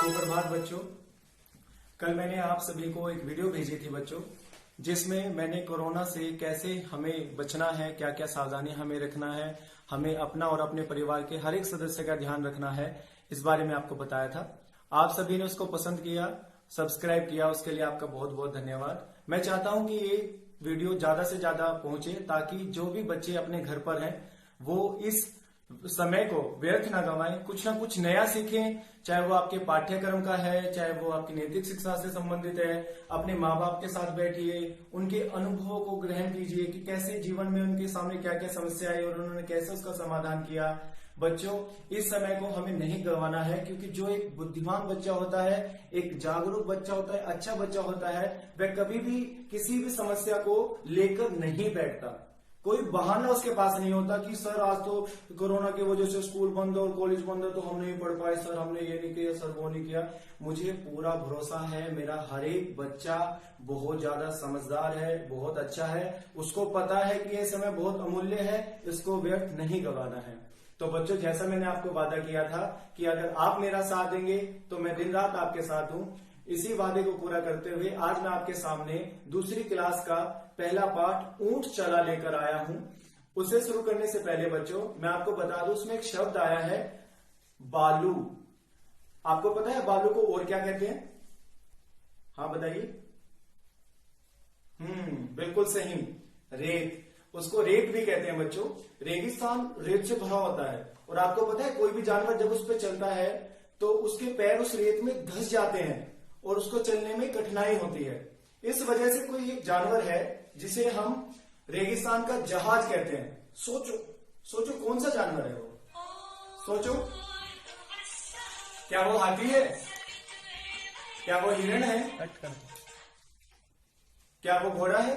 सुप्रभात बच्चों। कल मैंने आप सभी को एक वीडियो भेजी थी बच्चों, जिसमें मैंने कोरोना से कैसे हमें बचना है, क्या क्या सावधानी हमें रखना है, हमें अपना और अपने परिवार के हर एक सदस्य का ध्यान रखना है, इस बारे में आपको बताया था। आप सभी ने उसको पसंद किया, सब्सक्राइब किया, उसके लिए आपका बहुत बहुत धन्यवाद। मैं चाहता हूं कि ये वीडियो ज्यादा से ज्यादा पहुंचे, ताकि जो भी बच्चे अपने घर पर हैं वो इस समय को व्यर्थ ना गंवाएं, कुछ ना कुछ नया सीखें, चाहे वो आपके पाठ्यक्रम का है, चाहे वो आपकी नैतिक शिक्षा से संबंधित है। अपने माँ बाप के साथ बैठिए, उनके अनुभवों को ग्रहण कीजिए कि कैसे जीवन में उनके सामने क्या क्या समस्या आई और उन्होंने कैसे उसका समाधान किया। बच्चों, इस समय को हमें नहीं गंवाना है, क्योंकि जो एक बुद्धिमान बच्चा होता है, एक जागरूक बच्चा होता है, अच्छा बच्चा होता है, वह कभी भी किसी भी समस्या को लेकर नहीं बैठता। कोई बहाना उसके पास नहीं होता कि सर आज तो कोरोना की वजह से स्कूल बंद और कॉलेज बंद है तो हम नहीं पढ़ पाए, सर हमने ये नहीं किया, सर वो नहीं किया। मुझे पूरा भरोसा है, मेरा हर एक बच्चा बहुत ज्यादा समझदार है, बहुत अच्छा है, उसको पता है कि ये समय बहुत अमूल्य है, इसको व्यर्थ नहीं गंवाना है। तो बच्चों, जैसा मैंने आपको वादा किया था कि अगर आप मेरा साथ देंगे तो मैं दिन रात आपके साथ हूं, इसी वादे को पूरा करते हुए आज मैं आपके सामने दूसरी क्लास का पहला पाठ ऊंट चला लेकर आया हूं। उसे शुरू करने से पहले बच्चों मैं आपको बता दूं, उसमें एक शब्द आया है बालू। आपको पता है बालू को और क्या कहते हैं? हाँ बताइए। बिल्कुल सही, रेत। उसको रेत भी कहते हैं बच्चों। रेगिस्तान रेत से भरा होता है, और आपको पता है कोई भी जानवर जब उस पर चलता है तो उसके पैर उस रेत में धंस जाते हैं और उसको चलने में कठिनाई होती है। इस वजह से कोई एक जानवर है जिसे हम रेगिस्तान का जहाज कहते हैं। सोचो सोचो कौन सा जानवर है वो? सोचो, क्या वो हाथी है? क्या वो हिरण है? क्या वो घोड़ा है?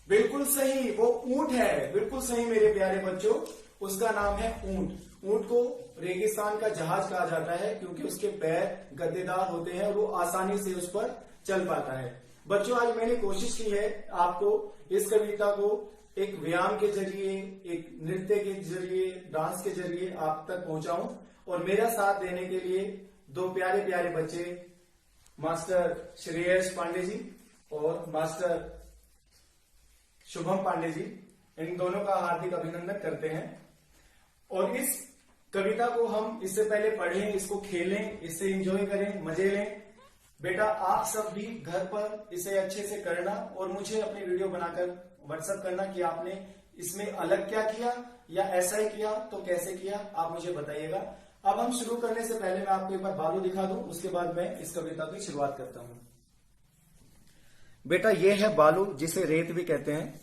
बिल्कुल सही, वो ऊंट है। बिल्कुल सही मेरे प्यारे बच्चों, उसका नाम है ऊंट। ऊंट को रेगिस्तान का जहाज कहा जाता है क्योंकि उसके पैर गद्देदार होते हैं और वो आसानी से उस पर चल पाता है। बच्चों, आज मैंने कोशिश की है आपको इस कविता को एक व्यायाम के जरिए, एक नृत्य के जरिए, डांस के जरिए आप तक पहुंचाऊं, और मेरा साथ देने के लिए दो प्यारे प्यारे बच्चे, मास्टर श्रेयस पांडे जी और मास्टर शुभम पांडे जी, इन दोनों का हार्दिक अभिनंदन करते हैं। और इस कविता को हम इससे पहले पढ़ें, इसको खेलें, इससे एंजॉय करें, मजे लें। बेटा, आप सब भी घर पर इसे अच्छे से करना और मुझे अपनी वीडियो बनाकर व्हाट्सएप करना कि आपने इसमें अलग क्या किया या ऐसा ही किया तो कैसे किया, आप मुझे बताइएगा। अब हम शुरू करने से पहले मैं आपको एक बार बालू दिखा दूं, उसके बाद मैं इस कविता की शुरुआत करता हूं। बेटा, ये है बालू, जिसे रेत भी कहते हैं।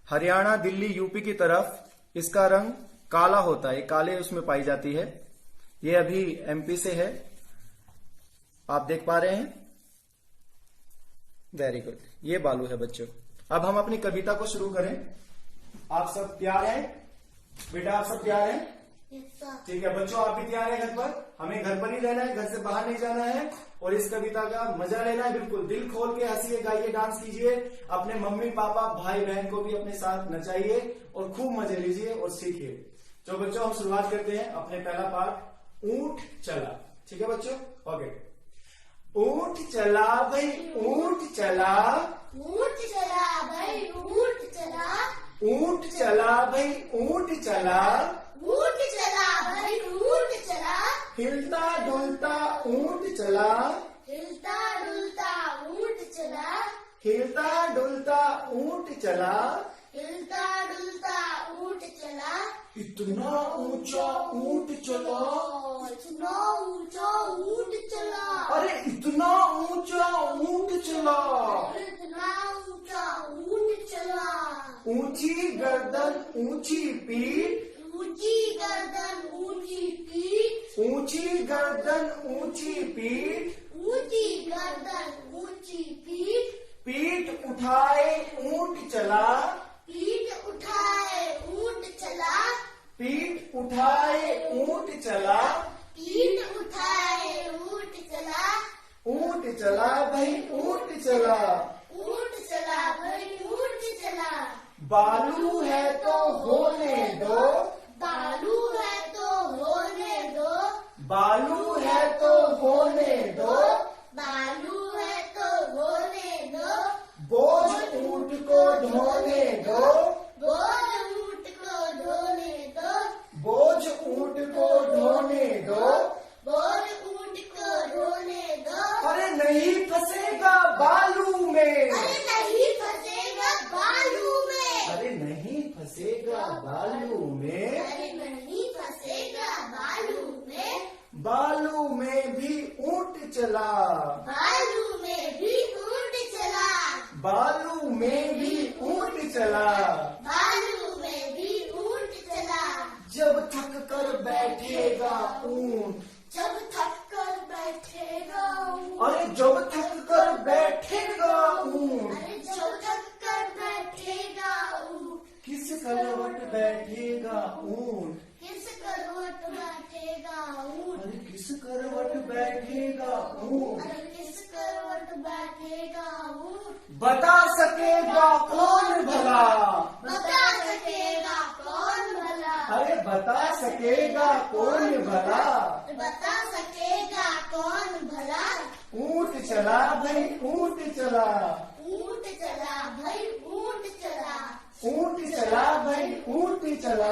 हरियाणा, दिल्ली, यूपी की तरफ इसका रंग काला होता है, काले उसमें पाई जाती है। ये अभी एमपी से है, आप देख पा रहे हैं। वेरी गुड, ये बालू है बच्चों। अब हम अपनी कविता को शुरू करें। आप सब तैयार हैं? बेटा, आप सब तैयार हैं? ठीक है बच्चों, आप भी तैयार हैं घर पर? हमें घर पर ही रहना है, घर से बाहर नहीं जाना है, और इस कविता का मजा लेना है। बिल्कुल दिल खोल के हंसिए, गाइए, डांस कीजिए, अपने मम्मी पापा भाई बहन को भी अपने साथ नचाइए और खूब मजे लीजिए और सीखिए। तो बच्चों, हम शुरुआत करते हैं अपने पहला पाठ, ऊंट चला। ठीक है बच्चों? ओके। ऊंट चला भाई ऊंट चला, ऊंट चला भाई ऊंट चला, ऊंट चला भाई ऊंट चला, ऊंट चला भाई ऊंट चला, हिलता डुलता ऊंट चला, हिलता डुलता ऊंट चला, हिलता डुलता ऊंट चला, हिलता डुलता ऊंट चला। इतना ऊंचा ऊंट चला, इतना ऊंचा ऊंट चला, अरे इतना ऊंचा ऊंट चला, इतना ऊंचा ऊंट चला। ऊंची गर्दन ऊंची पीठ, ऊंची गर्दन ऊंची पीठ, ऊंची गर्दन ऊंची पीठ, ऊंची गर्दन ऊंची पीठ, पीठ उठाए ऊंट चला, पीठ उठाए ऊंट चला, पीठ उठाए ऊंट चला, पीठ उठाए ऊंट चला, ऊंट चला भाई ऊंट चला, ऊंट चला भाई ऊंट चला। बालू है तो होने दो, बालू है तो होने दो, बालू है तो होने बालू में, अरे नहीं फंसेगा बालू में, बालू में भी ऊंट चला, बालू में भी ऊंट चला, बालू में भी ऊंट चला, बालू में भी ऊंट चला, जब थक कर बैठेगा ऊंट, जब थक कर बैठेगा ऊंट, अरे जब थक कर बैठेगा ऊंट, अरे जब थक कर बैठेगा ऊंट, किस करवट बैठेगा ऊंट, किस करवट बैठेगा ऊंट, अरे किस करवट बैठेगा ऊंट, अरे किस करवट बैठेगा ऊंट, बता सकेगा कौन भला, बता सकेगा कौन भला, अरे बता सकेगा कौन भला, बता सकेगा कौन भला, ऊंट चला भाई ऊंट चला, ऊंट चला भाई ऊंट चला, ऊंट चला भाई ऊंट चला,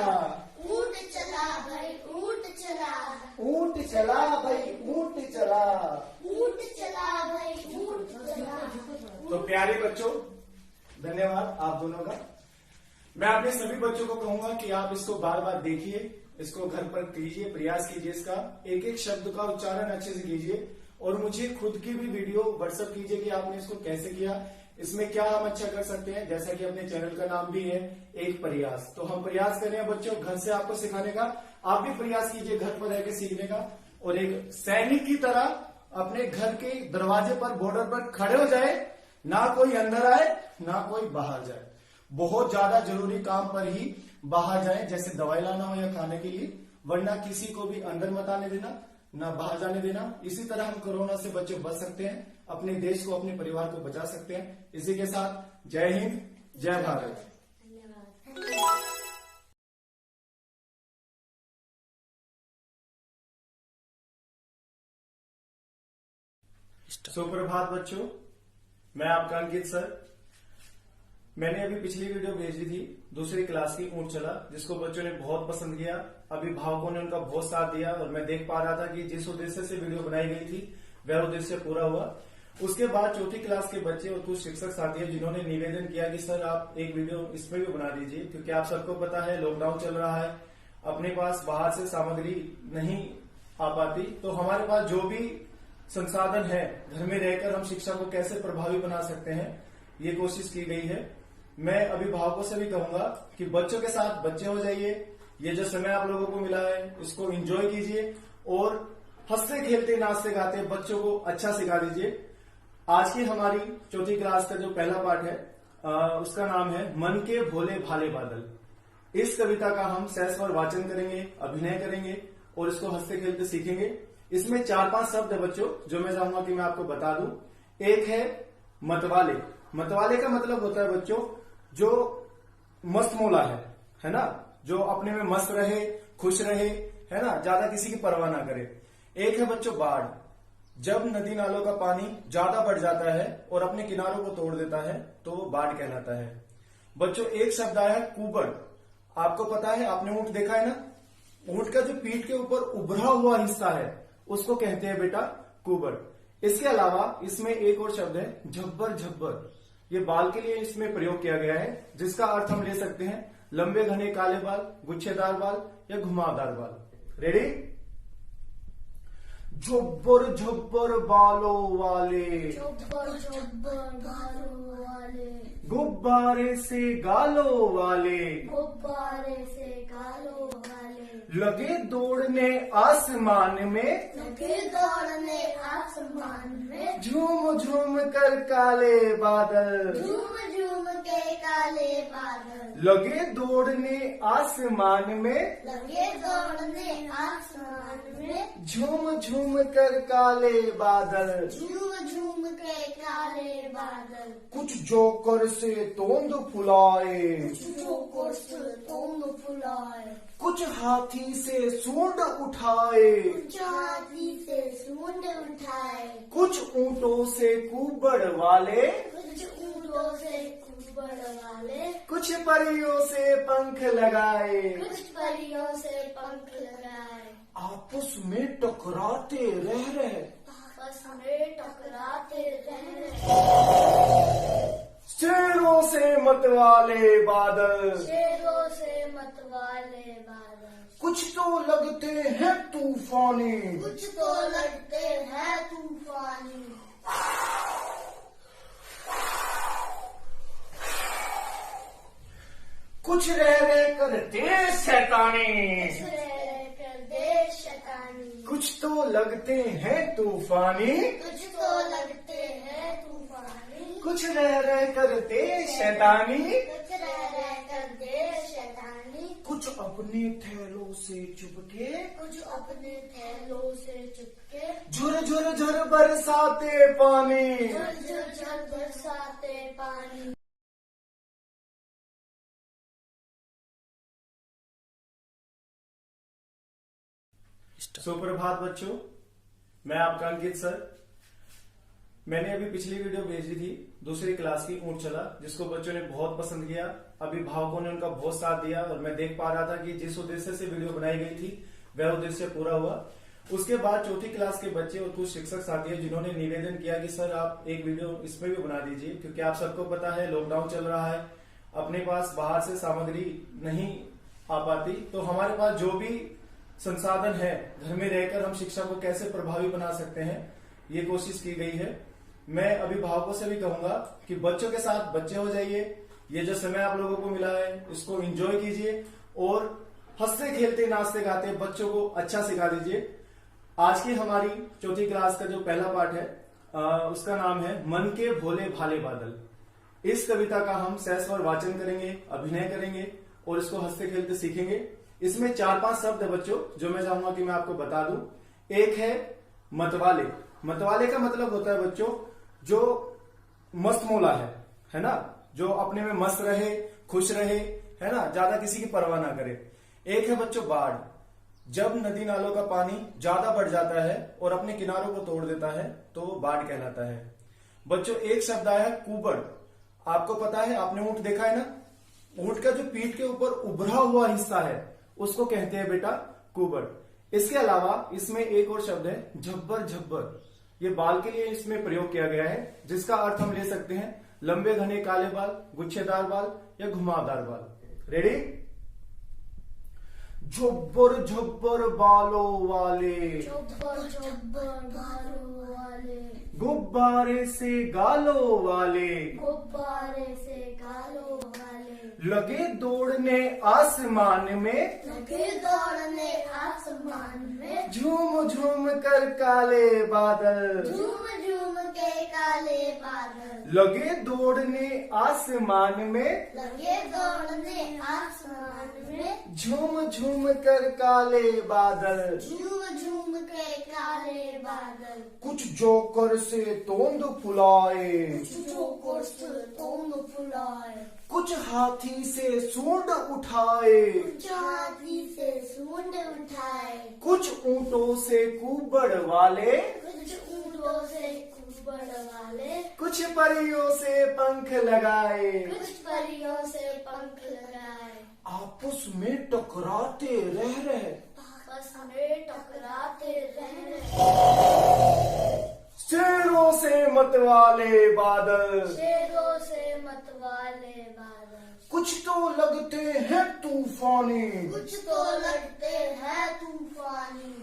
ऊंट चला भाई ऊंट चला, ऊंट चला भाई ऊंट चला। ऊंट चला भाई ऊंट चला। तो प्यारे बच्चों, धन्यवाद आप दोनों का। मैं अपने सभी बच्चों को कहूंगा कि आप इसको बार बार देखिए, इसको घर पर कीजिए, प्रयास कीजिए, इसका एक एक शब्द का उच्चारण अच्छे से कीजिए और मुझे खुद की भी वीडियो व्हाट्सएप कीजिए कि आपने इसको कैसे किया, इसमें क्या हम अच्छा कर सकते हैं। जैसा कि अपने चैनल का नाम भी है एक प्रयास, तो हम प्रयास कर रहे हैं बच्चों घर से आपको सिखाने का। आप भी प्रयास कीजिए घर पर रहकर सीखने का और एक सैनिक की तरह अपने घर के दरवाजे पर, बॉर्डर पर खड़े हो जाए, ना कोई अंदर आए ना कोई बाहर जाए। बहुत ज्यादा जरूरी काम पर ही बाहर जाए, जैसे दवाई लाना हो या खाने के लिए, वरना किसी को भी अंदर मत आने देना, ना बाहर जाने देना। इसी तरह हम कोरोना से बच्चे बच सकते हैं, अपने देश को, अपने परिवार को बचा सकते हैं। इसी के साथ जय हिंद, जय भारत। धन्यवाद। सुप्रभात बच्चों, मैं आपका अंकित सर। मैंने अभी पिछली वीडियो भेजी थी दूसरी क्लास की ऊंट चला, जिसको बच्चों ने बहुत पसंद किया। अभिभावकों ने उनका बहुत साथ दिया और मैं देख पा रहा था कि जिस उद्देश्य से वीडियो बनाई गई थी वह उद्देश्य पूरा हुआ। उसके बाद चौथी क्लास के बच्चे और कुछ शिक्षक साथी हैं जिन्होंने निवेदन किया कि सर आप एक वीडियो इसमें भी बना दीजिए, क्योंकि आप सबको पता है लॉकडाउन चल रहा है, अपने पास बाहर से सामग्री नहीं आ पाती, तो हमारे पास जो भी संसाधन है घर में रहकर हम शिक्षा को कैसे प्रभावी बना सकते हैं, ये कोशिश की गई है। मैं अभिभावकों से भी कहूंगा कि बच्चों के साथ बच्चे हो जाइए, ये जो समय आप लोगों को मिला है इसको एंजॉय कीजिए और हंसते खेलते नाचते गाते बच्चों को अच्छा सिखा दीजिए। आज की हमारी चौथी क्लास का जो पहला पाठ है उसका नाम है मन के भोले भाले बादल। इस कविता का हम सहस्वर वाचन करेंगे, अभिनय करेंगे और इसको हंसते खेलते सीखेंगे। इसमें 4-5 शब्द है बच्चों जो मैं चाहूंगा कि मैं आपको बता दूं। एक है मतवाले। मतवाले का मतलब होता है बच्चों जो मस्त मौला है ना, जो अपने में मस्त रहे, खुश रहे, है ना, ज्यादा किसी की परवाह ना करे। एक है बच्चों बाढ़, जब नदी नालों का पानी ज्यादा बढ़ जाता है और अपने किनारों को तोड़ देता है तो वो बाढ़ कहलाता है। बच्चों एक शब्द आया है कुबड़। आपको पता है, आपने ऊंट देखा है ना, ऊंट का जो पीठ के ऊपर उभरा हुआ हिस्सा है उसको कहते हैं बेटा कुबड़। इसके अलावा इसमें एक और शब्द है झब्बर। झब्बर ये बाल के लिए इसमें प्रयोग किया गया है, जिसका अर्थ हम ले सकते हैं लंबे घने काले बाल, गुच्छेदार बाल या घुमावदार बाल। रेडी? झब्बर झब्बर बालों वाले, झब्बर झब्बर बालों वाले, गुब्बारे से गालों वाले, गुब्बारे से गालों वाले, लगे दौड़ने आसमान में, लगे दौड़ने आसमान में, झूम झूम कर काले बादल, झूम झूम के काले बादल, लगे दौड़ने आसमान में, लगे दौड़ने आसमान में, झूम झूम कर काले बादल, झूम झूम के काले बादल, कुछ जोकर से तोंद फुलाए, जो तोंद फुलाए, कुछ हाथी से सूंड उठाए, कुछ हाथी से सूंड उठाए, कुछ ऊंटों से कुबड़ वाले, कुछ ऊंटों से कुबड़ वाले, कुछ परियों से पंख लगाए, कुछ परियों से पंख लगाए, आपस में टकराते रह रहे, आपस में टकराते रहे, शेरों से मतवाले बादल, शेरों से मतवाले बादल, कुछ तो लगते हैं तूफानी, कुछ तो लगते हैं तूफानी, कुछ रह करते शैतानी, कुछ रह कर दे शैतानी, कुछ तो लगते हैं तूफानी, कुछ तो लगते हैं तूफानी, कुछ रह करते शैतानी, कुछ रह कर दे शैतानी, कुछ अपने थैलों से चुपके, कुछ अपने थैलों से चुपके, झुर झुर झुर बरसाते पानी। झर झर झर बरसाते पानी। सुप्रभात बच्चों, मैं आपका अंकित सर। मैंने अभी पिछली वीडियो भेजी थी दूसरी क्लास की ऊंट चला, जिसको बच्चों ने बहुत पसंद किया। अभिभावकों ने उनका बहुत साथ दिया और मैं देख पा रहा था कि जिस उद्देश्य से वीडियो बनाई गई थी वह उद्देश्य पूरा हुआ। उसके बाद चौथी क्लास के बच्चे और कुछ शिक्षक साथी हैं जिन्होंने निवेदन किया कि सर आप एक वीडियो इसमें भी बना दीजिए, क्योंकि आप सबको पता है लॉकडाउन चल रहा है, अपने पास बाहर से सामग्री नहीं आ पाती, तो हमारे पास जो भी संसाधन है घर में रहकर हम शिक्षा को कैसे प्रभावी बना सकते हैं, ये कोशिश की गई है। मैं अभिभावकों से भी कहूंगा कि बच्चों के साथ बच्चे हो जाइए, ये जो समय आप लोगों को मिला है इसको एंजॉय कीजिए और हंसते खेलते नाचते गाते बच्चों को अच्छा सिखा दीजिए। आज की हमारी चौथी क्लास का जो पहला पाठ है उसका नाम है मन के भोले भाले बादल। इस कविता का हम सहस्वर वाचन करेंगे, अभिनय करेंगे और इसको हंसते खेलते सीखेंगे। इसमें 4-5 शब्द है बच्चों जो मैं चाहूंगा कि मैं आपको बता दूं। एक है मतवाले। मतवाले का मतलब होता है बच्चों जो मस्त मौला है ना, जो अपने में मस्त रहे, खुश रहे, है ना, ज्यादा किसी की परवाह ना करे। एक है बच्चों बाढ़, जब नदी नालों का पानी ज्यादा बढ़ जाता है और अपने किनारों को तोड़ देता है तो बाढ़ कहलाता है। बच्चों एक शब्द आया है कुबड़। आपको पता है, आपने ऊंट देखा है ना, ऊंट का जो पीठ के ऊपर उभरा हुआ हिस्सा है उसको कहते हैं बेटा कुबड़। इसके अलावा इसमें एक और शब्द है झब्बर। झब्बर ये बाल के लिए इसमें प्रयोग किया गया है, जिसका अर्थ हम ले सकते हैं लंबे घने काले बाल, गुच्छेदार बाल या घुमावदार बाल। रेडी? झब्बर झब्बर बालों वाले, झब्बर झब्बर बालों वाले, गुब्बारे से गालों वाले, गुब्बारे से गालों वाले, लगे दौड़ने आसमान में, लगे दौड़ने आसमान में, झूम झूम कर काले बादल, झूम झूम के काले बादल, लगे दौड़ने आसमान में, लगे दौड़ने आसमान में, झूम झूम कर काले बादल, झूम झूम के काले बादल, कुछ जोकर से तोंद फुलाए, जो कोस तोंद फुलाए, कुछ हाथी से सूंड उठाए, कुछ हाथी से सूंड उठाए, कुछ ऊंटों से कुबड़ वाले, कुछ ऊंटों से कुबड़ वाले, कुछ परियों से पंख लगाए, कुछ परियों से पंख लगाए, आपस में टकराते रह रहे, आपस में टकराते रह शेरों से मतवाले बादल, शेरों से मतवाले बादल, कुछ तो लगते हैं तूफानी, कुछ तो लगते हैं तूफानी,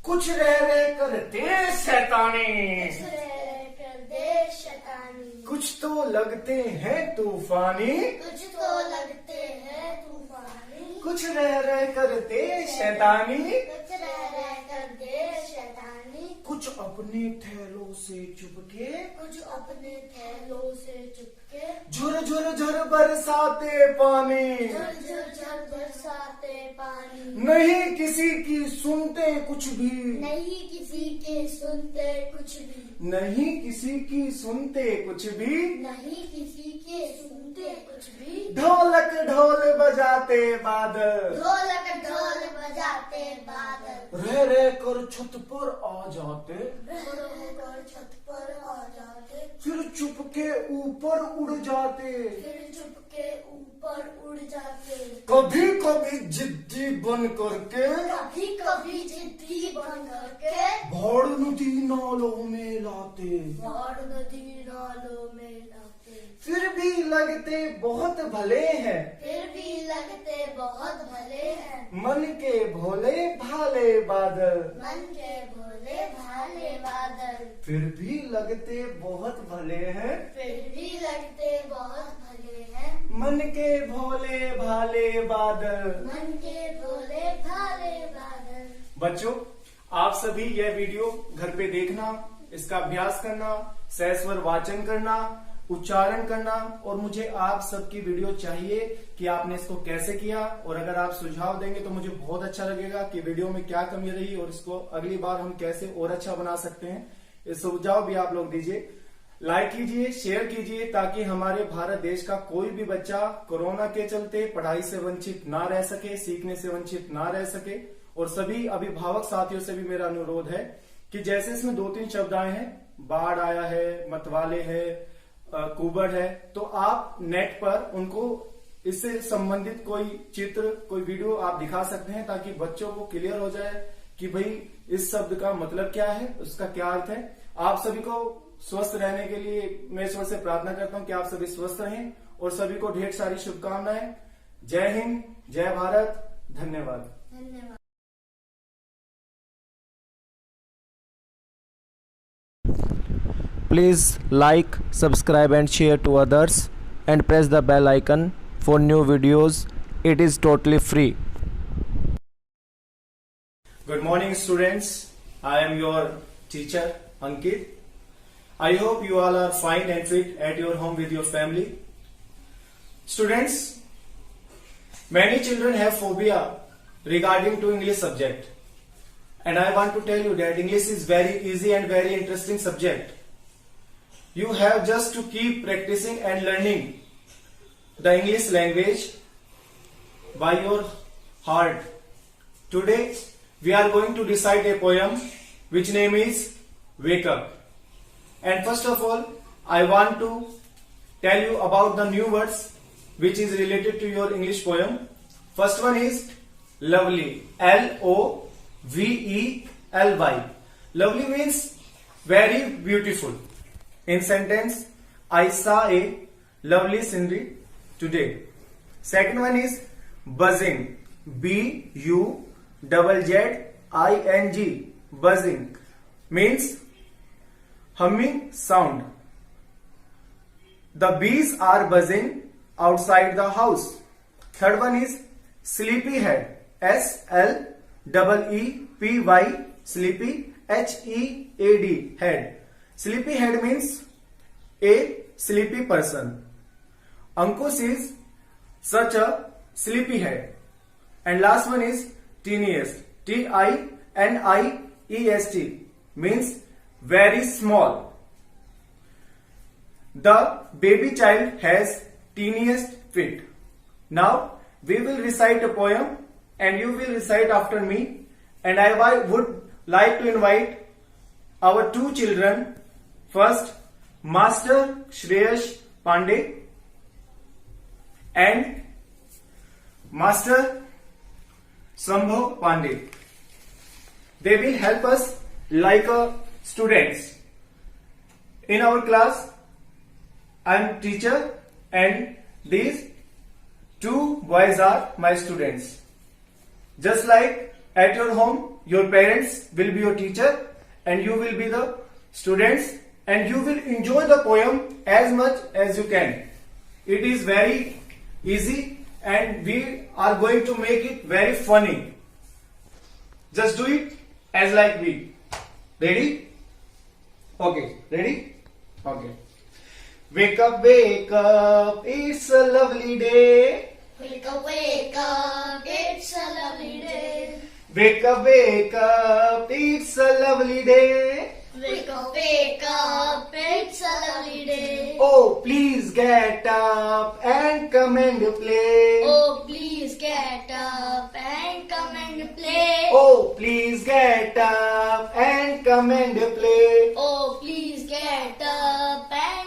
कुछ रह करते शैतानी, कुछ रह कर दे शैतानी, कुछ तो लगते हैं तूफानी, कुछ तो लगते हैं तूफानी, कुछ रह करते शैतानी, कुछ रह कर दे शैतानी, कुछ अपने थैलों से चुपके, कुछ अपने थैलों से चुपके, झुर झुर झुर बरसाते पानी, झर झर झर बरसाते पानी, नहीं किसी की सुनते कुछ भी, नहीं किसी के सुनते कुछ भी, नहीं किसी की सुनते कुछ भी, नहीं किसी के सुनते कुछ भी, ढोलक ढोल बजाते बादल, ढोलक ढोल बजाते बादल, रह कर छत पर आ जाते, रह कर छत पर आ जाते, फिर चुपके ऊपर उड़ जाते। फिर चुपके ऊपर उड़ जाते। कभी कभी जिद्दी बन करके कभी कभी जिद्दी बन करके भाड़ नदी नालों में लाते। भाड़ नदी नालों में लाते। फिर भी लगते बहुत भले हैं, फिर भी लगते बहुत भले हैं। मन के भोले भाले बादल। मन के भोले भाले बादल। फिर भी लगते बहुत भले हैं, फिर भी लगते बहुत भले हैं। मन के भोले भाले बादल। मन के भोले भाले बादल। बच्चों, आप सभी यह वीडियो घर पे देखना, इसका अभ्यास करना, सहस्वर वाचन करना, उच्चारण करना, और मुझे आप सबकी वीडियो चाहिए कि आपने इसको कैसे किया, और अगर आप सुझाव देंगे तो मुझे बहुत अच्छा लगेगा कि वीडियो में क्या कमी रही और इसको अगली बार हम कैसे और अच्छा बना सकते हैं। इस सुझाव भी आप लोग दीजिए, लाइक कीजिए, शेयर कीजिए, ताकि हमारे भारत देश का कोई भी बच्चा कोरोना के चलते पढ़ाई से वंचित ना रह सके, सीखने से वंचित ना रह सके। और सभी अभिभावक साथियों से भी मेरा अनुरोध है कि जैसे इसमें 2-3 शब्द आए हैं, बाढ़ आया है, मतवाले है, कुबड़ है, तो आप नेट पर उनको इससे संबंधित कोई चित्र, कोई वीडियो आप दिखा सकते हैं, ताकि बच्चों को क्लियर हो जाए कि भाई इस शब्द का मतलब क्या है, उसका क्या अर्थ है। आप सभी को स्वस्थ रहने के लिए मैं ईश्वर से प्रार्थना करता हूं कि आप सभी स्वस्थ रहें, और सभी को ढेर सारी शुभकामनाएं। जय हिंद, जय भारत, धन्यवाद। धन्यवाद। Please like, subscribe and share to others, and press the bell icon for new videos. It is totally free. Good morning, students. I am your teacher Ankit. I hope you all are fine and fit at your home with your family. Students, many children have phobia regarding to English subject, and I want to tell you that English is very easy and very interesting subject. You have just to keep practicing and learning the English language by your heart. Today we are going to recite a poem which name is Wake Up. And first of all, I want to tell you about the new words which is related to your English poem. First one is lovely. Lovely. Lovely means very beautiful. In sentence, I saw a lovely scenery today. Second one is buzzing. Buzzing. Buzzing means humming sound. The bees are buzzing outside the house. Third one is sleepyhead. SLEEPY. Sleepy. HEAD. Head. Sleepyhead means a sleepy person. Ankush is such a sleepyhead. And last one is teeniest. TINIEST means very small. The baby child has teeniest feet. Now we will recite a poem and you will recite after me, and I would like to invite our 2 children. First, Master Shreyash Pandey and Master Sambhav Pandey. They will help us like students. In our class, I am teacher and these 2 boys are my students. Just like at your home, your parents will be your teacher and you will be the students, and you will enjoy the poem as much as you can. It is very easy and we are going to make it very funny. Just do it as like we. Ready? Okay. Ready? Okay. Wake up, it's a lovely day. Wake up, it's a lovely day. Wake up, it's a lovely day. Wake up, it's a lovely day. Oh, please get up and come and play. Oh, please get up and come and play. Oh, please get up and come and play. Oh, please get up and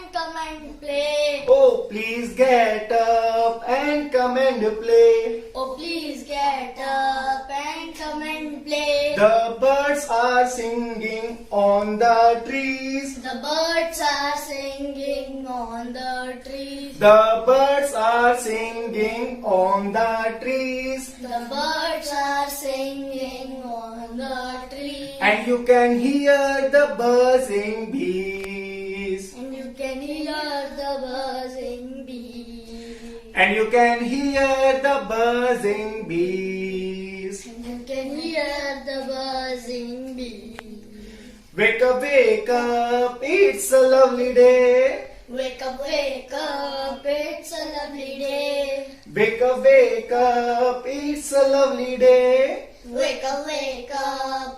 play. Oh, please get up and come and play. Oh, please get up and come and play. The birds are singing on the trees. The birds are singing on the trees. The birds are singing on the trees. The birds are singing on the trees. And you can hear the buzzing bees. And you can hear the buzzing bees. And you can hear the buzzing bees. And you can hear the buzzing bees. Wake up, it's a lovely day. Wake up, it's a lovely day. Wake up, it's a lovely day. Wake up,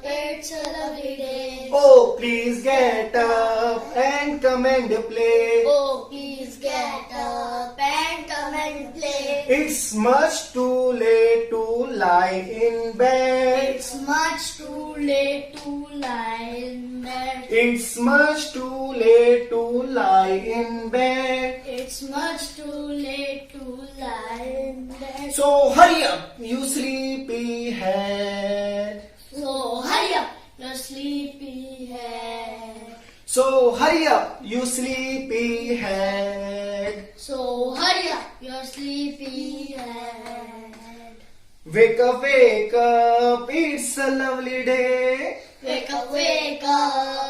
it's a lovely day. Oh, please get up and come and play. Oh, please get up and come and play. It's much too late to lie in bed. It's much too late to lie in bed. It's much too late to lie in bed. It's much too late to lie in bed. So hurry up, you sleepy head. So hurry up, your sleepy head. So hurry up, you sleepy head. So hurry up, your sleepy head. Wake up, it's a lovely day. Wake up,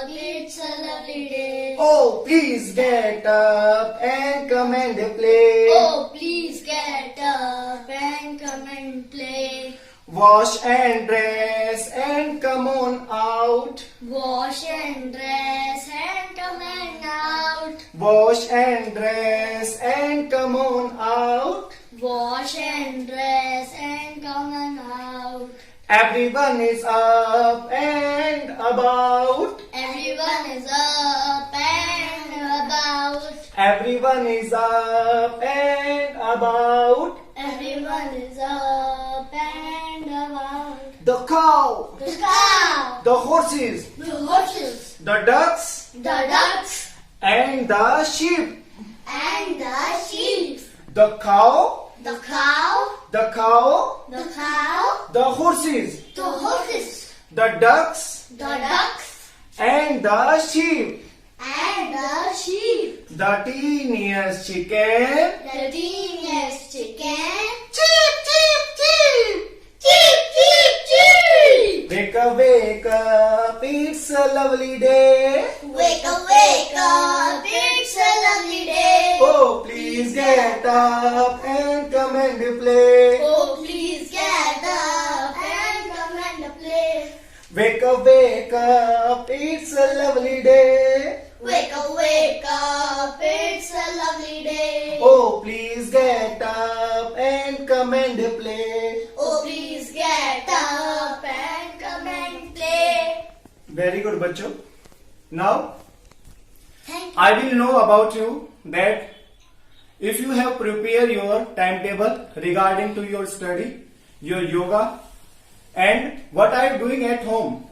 it's a lovely day. Oh, please get up and come and play. Oh, please get up and come and play. Wash and dress and come on out. Wash and dress and come on out. Wash and dress and come on out. Wash and dress and come on out. Everyone is up and about. Everyone is up and about. Everyone is up and about. Everyone is up and about. The cow, The cow, the horses, the horses, the ducks, the ducks, and the sheep. and the sheep. The cow, The cow, the cow, the cow, the horses, the horses, the ducks, the ducks, and the sheep. and the sheep. The teeniest chicken. The teeniest chicken. Cheep, cheep, cheep. Cheep, cheep, cheep. Wake up, it's a lovely day. Wake up, it's a lovely day. Oh, please get up and come and play. Oh, please get up and come and play. Wake up, it's a lovely day. Wake up, it's a lovely day. Oh, please get up and come and play. Oh, please get up and come and play. Very good, bachcho. Now, Thank you. I will know about you that if you have prepared your timetable regarding to your study, your yoga, and what are you doing at home,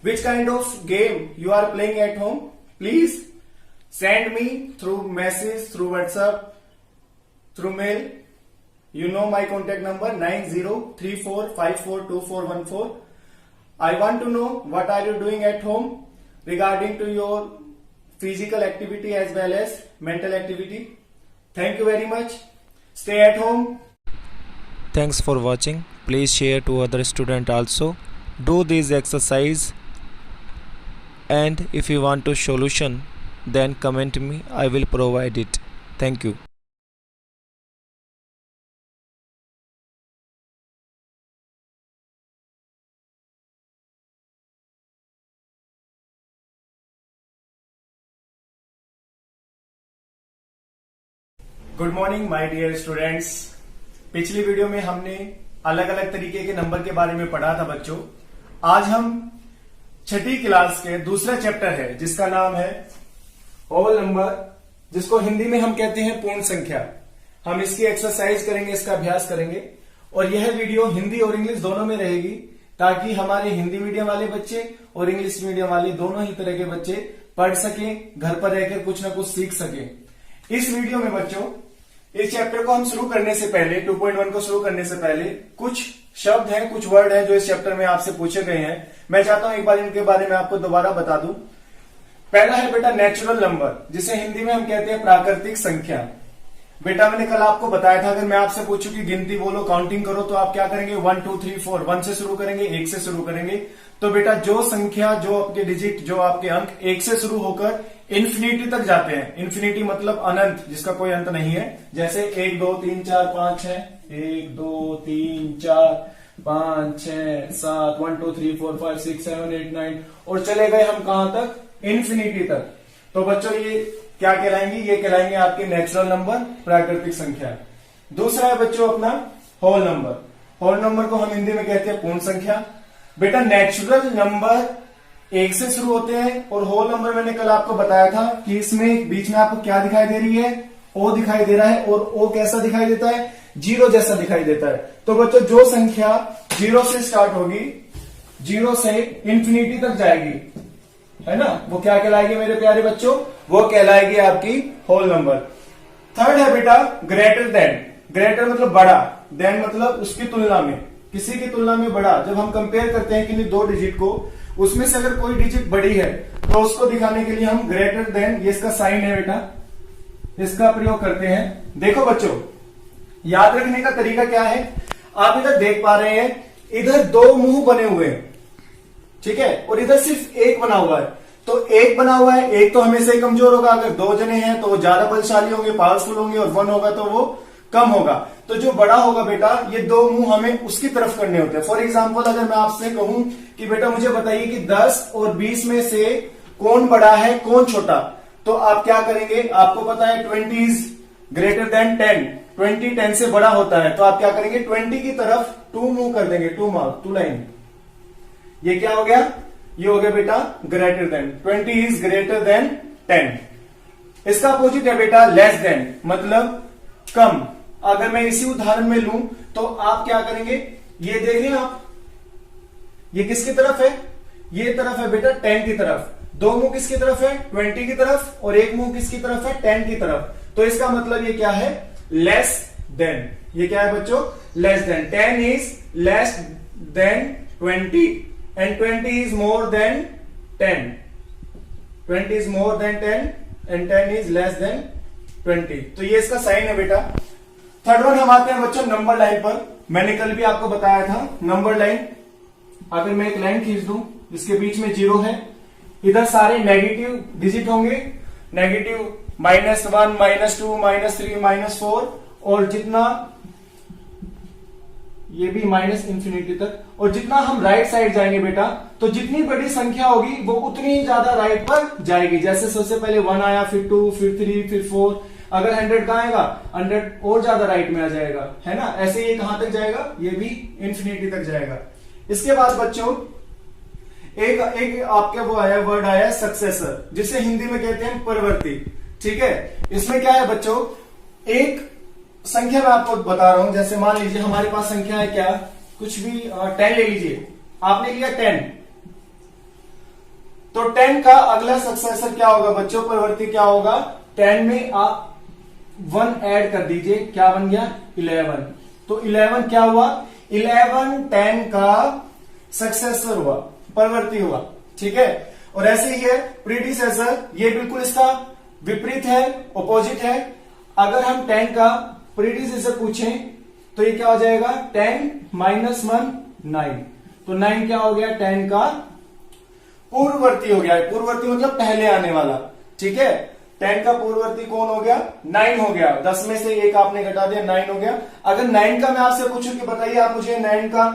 which kind of game you are playing at home, please send me through message, through WhatsApp, through mail. You know my contact number 9034542414. I want to know what are you doing at home regarding to your physical activity as well as mental activity. Thank you very much. Stay at home. Thanks for watching. Please share to other student also. Do this exercise, and if you want to solution, then comment me. I will provide it. Thank you. Good morning my dear students. पिछली video में हमने अलग अलग तरीके के number के बारे में पढ़ा था बच्चों। आज हम छठी क्लास के दूसरा चैप्टर है जिसका नाम है होल नंबर, जिसको हिंदी में हम कहते हैं पूर्ण संख्या। हम इसकी एक्सरसाइज करेंगे, इसका अभ्यास करेंगे और यह वीडियो हिंदी और इंग्लिश दोनों में रहेगी ताकि हमारे हिंदी मीडियम वाले बच्चे और इंग्लिश मीडियम वाले दोनों ही तरह के बच्चे पढ़ सकें, घर पर रहकर कुछ ना कुछ सीख सकें। इस वीडियो में बच्चों इस चैप्टर को हम शुरू करने से पहले 2.1 को शुरू करने से पहले कुछ शब्द हैं, कुछ वर्ड हैं जो इस चैप्टर में आपसे पूछे गए हैं। मैं चाहता हूं एक बार इनके बारे में आपको दोबारा बता दूं। पहला है बेटा नेचुरल नंबर, जिसे हिंदी में हम कहते हैं प्राकृतिक संख्या। बेटा मैंने कल आपको बताया था, अगर मैं आपसे पूछूं कि गिनती बोलो, काउंटिंग करो, तो आप क्या करेंगे? 1 2 3 4 1 से शुरू करेंगे, 1 से शुरू करेंगे। तो बेटा जो संख्या, जो आपके डिजिट, जो आपके अंक 1 से शुरू होकर इन्फिनिटी तक जाते हैं, इन्फिनिटी मतलब अनंत, जिसका कोई अंत नहीं है, जैसे 1 2 3 4 5 6, 1 2 3 4 5 6 7 1 2 3 4 5 6 7 8 9 और चले गए हम कहां तक? इन्फिनिटी तक। तो बच्चों ये क्या कहलाएंगे? ये कहलाएंगे आपके नेचुरल नंबर, प्राकृतिक संख्या। दूसरा है बच्चों अपना होल नंबर। होल नंबर को हम हिंदी में कहते हैं पूर्ण संख्या। बेटा नेचुरल नंबर 1 से शुरू होते हैं और होल नंबर मैंने कल आपको बताया था कि इसमें बीच में आपको क्या दिखाई दे रही है? ओ दिखाई दे रहा है, और ओ कैसा दिखाई देता है? 0 जैसा दिखाई देता है। तो बच्चों जो संख्या 0 से स्टार्ट होगी, 0 से इंफिनिटी तक जाएगी, है ना, वो क्या कहलाएगी मेरे प्यारे बच्चों? वो कहलाएगी आपकी होल नंबर। थर्ड है बेटा ग्रेटर देन। ग्रेटर मतलब बड़ा, देन मतलब उसकी तुलना में, किसी की तुलना में बड़ा। जब हम कंपेयर करते हैं किन्हीं दो डिजिट को, उसमें से अगर कोई डिजिट बड़ी है तो उसको दिखाने के लिए हम ग्रेटर देन, ये इसका साइन है बेटा, इसका प्रयोग करते हैं। देखो बच्चों, याद रखने का तरीका क्या है? आप इधर देख पा रहे हैं, इधर 2 मुंह बने हुए हैं, ठीक है, और इधर सिर्फ एक बना हुआ है। तो एक बना हुआ है, एक तो हमेशा ही कमजोर होगा। अगर 2 जने हैं तो वो ज्यादा बलशाली होंगे, पावरफुल होंगे, और 1 होगा तो वो कम होगा। तो जो बड़ा होगा बेटा, ये 2 मुंह हमें उसकी तरफ करने होते हैं। फॉर एग्जाम्पल अगर मैं आपसे कहूं कि बेटा मुझे बताइए कि 10 और 20 में से कौन बड़ा है, कौन छोटा, तो आप क्या करेंगे? आपको पता है 20 इज ग्रेटर देन 10, 20 10 से बड़ा होता है। तो आप क्या करेंगे? 20 की तरफ 2 मुंह कर देंगे, 2 माउथ, 2 लाइन। ये क्या हो गया? ये हो गया बेटा greater than. 20 is greater than 10। इसका अपोजिट है बेटा लेस देन, मतलब कम। अगर मैं इसी उदाहरण में लूं तो आप क्या करेंगे? ये देख रहे हैं आप, ये किसकी तरफ है? ये तरफ है बेटा 10 की तरफ। 2 मुंह किसकी तरफ है? 20 की तरफ, और एक मुंह किसकी तरफ है? 10 की तरफ। तो इसका मतलब ये क्या है? Less than. ये क्या है बच्चों? Less than. 10 is less than 20 and 20 is more than 10. 20 is more than 10 and 10 is less than 20. तो ये इसका साइन है बेटा। थर्ड वन हम आते हैं बच्चों नंबर लाइन पर। मैंने कल भी आपको बताया था नंबर लाइन, अगर मैं एक लाइन खींच दूं जिसके बीच में 0 है, इधर सारे नेगेटिव डिजिट होंगे, नेगेटिव -1 -2 -3 -4, और जितना ये भी माइनस इंफिनिटी तक। और जितना हम राइट साइड जाएंगे बेटा, तो जितनी बड़ी संख्या होगी वो उतनी ही ज्यादा राइट पर जाएगी। जैसे सबसे पहले 1 आया, फिर 2, फिर 3, फिर 4। अगर 100 कहां आएगा? 100 और ज्यादा राइट में आ जाएगा, है ना। ऐसे ये कहां तक जाएगा? ये भी इंफिनिटी तक जाएगा। इसके बाद बच्चों एक आपके वो आया, वर्ड आया सक्सेसर, जिसे हिंदी में कहते हैं परवर्ती, ठीक है। इसमें क्या है बच्चों? एक संख्या मैं आपको बता रहा हूं, जैसे मान लीजिए हमारे पास संख्या है क्या, कुछ भी 10 ले लीजिए। आपने लिया 10, तो 10 का अगला सक्सेसर क्या होगा बच्चों? परवर्ती क्या होगा? 10 में आप 1 ऐड कर दीजिए, क्या बन गया? 11। तो 11 क्या हुआ? 11 10 का सक्सेसर हुआ, परवर्ती हुआ, ठीक है। और ऐसे ही है प्रीडिसेसर, ये बिल्कुल इसका विपरीत है, ऑपोजिट है। अगर हम 10 का प्रीडिसेसर पूछें तो ये क्या हो जाएगा? 10 -1 9। तो 9 क्या हो गया? 10 का पूर्ववर्ती हो गया है। पूर्ववर्ती मतलब पहले आने वाला, ठीक है। 10 का पूर्ववर्ती कौन हो गया? 9 हो गया। 10 में से 1 आपने घटा दिया, 9 हो गया। अगर 9 का मैं आपसे पूछूं कि बताइए आप मुझे 9 का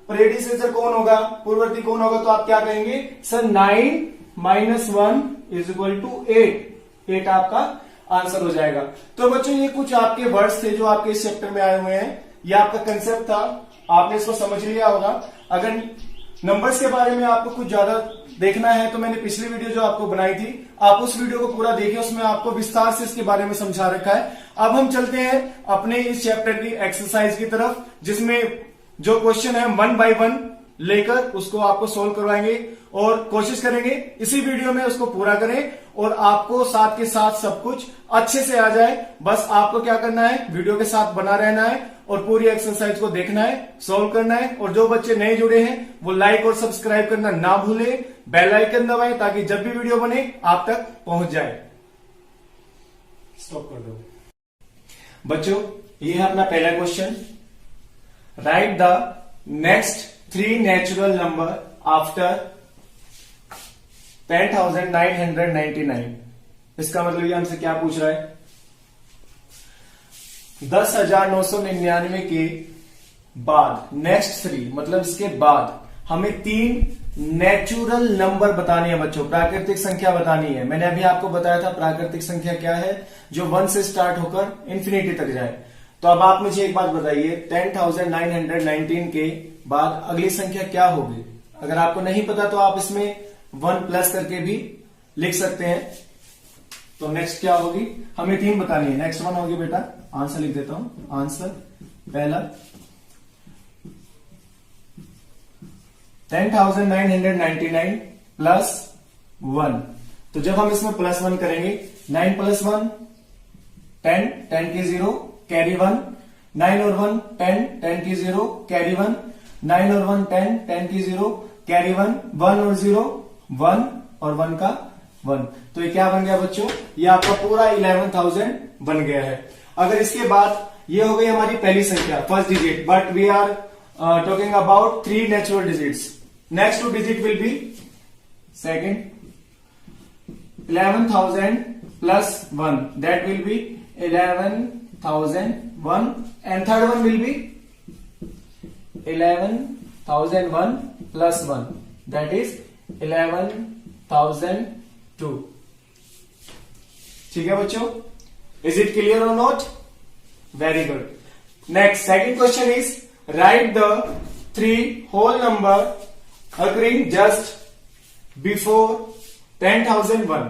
प्रेडिसेसर कौन होगा, पूर्ववर्ती कौन होगा, तो आप क्या कहेंगे? सर 9 -1 = 8। 8 आपका आंसर हो जाएगा। तो बच्चों ये कुछ आपके वर्ड्स थे जो आपके इस चैप्टर में आए हुए हैं। ये आपका कंसेप्ट था, आपने इसको समझ लिया होगा। अगर नंबर्स के बारे में आपको कुछ ज्यादा देखना है तो मैंने पिछली वीडियो जो आपको बनाई थी, आप उस वीडियो को पूरा देखिए, उसमें आपको विस्तार से इसके बारे में समझा रखा है। अब हम चलते हैं अपने इस चैप्टर की एक्सरसाइज की तरफ, जिसमें जो क्वेश्चन है 1 by 1 लेकर उसको आपको सोल्व करवाएंगे। और कोशिश करेंगे इसी वीडियो में उसको पूरा करें और आपको साथ के साथ सब कुछ अच्छे से आ जाए। बस आपको क्या करना है, वीडियो के साथ बना रहना है और पूरी एक्सरसाइज को देखना है, सॉल्व करना है। और जो बच्चे नए जुड़े हैं वो लाइक और सब्सक्राइब करना ना भूलें, बेल आइकन दबाएं ताकि जब भी वीडियो बने आप तक पहुंच जाए। स्टॉप कर दो बच्चों। ये है अपना पहला question. Write the next 3 natural number after 10,999। इसका मतलब ये हमसे क्या पूछ रहा है, 10,999 के बाद नेक्स्ट 3 मतलब इसके बाद हमें 3 नेचुरल नंबर बतानी है बच्चों, प्राकृतिक संख्या बतानी है। मैंने अभी आपको बताया था प्राकृतिक संख्या क्या है, जो 1 से स्टार्ट होकर इंफिनिटी तक जाए। तो अब आप मुझे एक बात बताइए, 10,919 के बाद अगली संख्या क्या होगी? अगर आपको नहीं पता तो आप इसमें 1 प्लस करके भी लिख सकते हैं। तो नेक्स्ट क्या होगी, हमें 3 बतानी है। नेक्स्ट 1 होगी बेटा, आंसर लिख देता हूं। आंसर पहला 10,999 प्लस 1। तो जब हम इसमें प्लस 1 करेंगे, 9 प्लस 1 10, 10 की 0 कैरी 1, 9 और 1 10, 10 की 0 कैरी 1, 9 और 1 10, 10 की 0 कैरी 1, 1 और 0 1 और 1 का 1। तो ये क्या बन गया बच्चों, ये आपका पूरा 11,000 बन गया है। अगर इसके बाद ये हो गई हमारी पहली संख्या, first digit, but we are talking about 3 natural digits. Next 2 digit will be second 11,000 plus 1, that will be 11,001 and third one will be 11,001 plus 1, that is 11,002। ठीक है बच्चों, is it clear or not? Very good. Next, second question is write the 3 whole number occurring just before 10,001.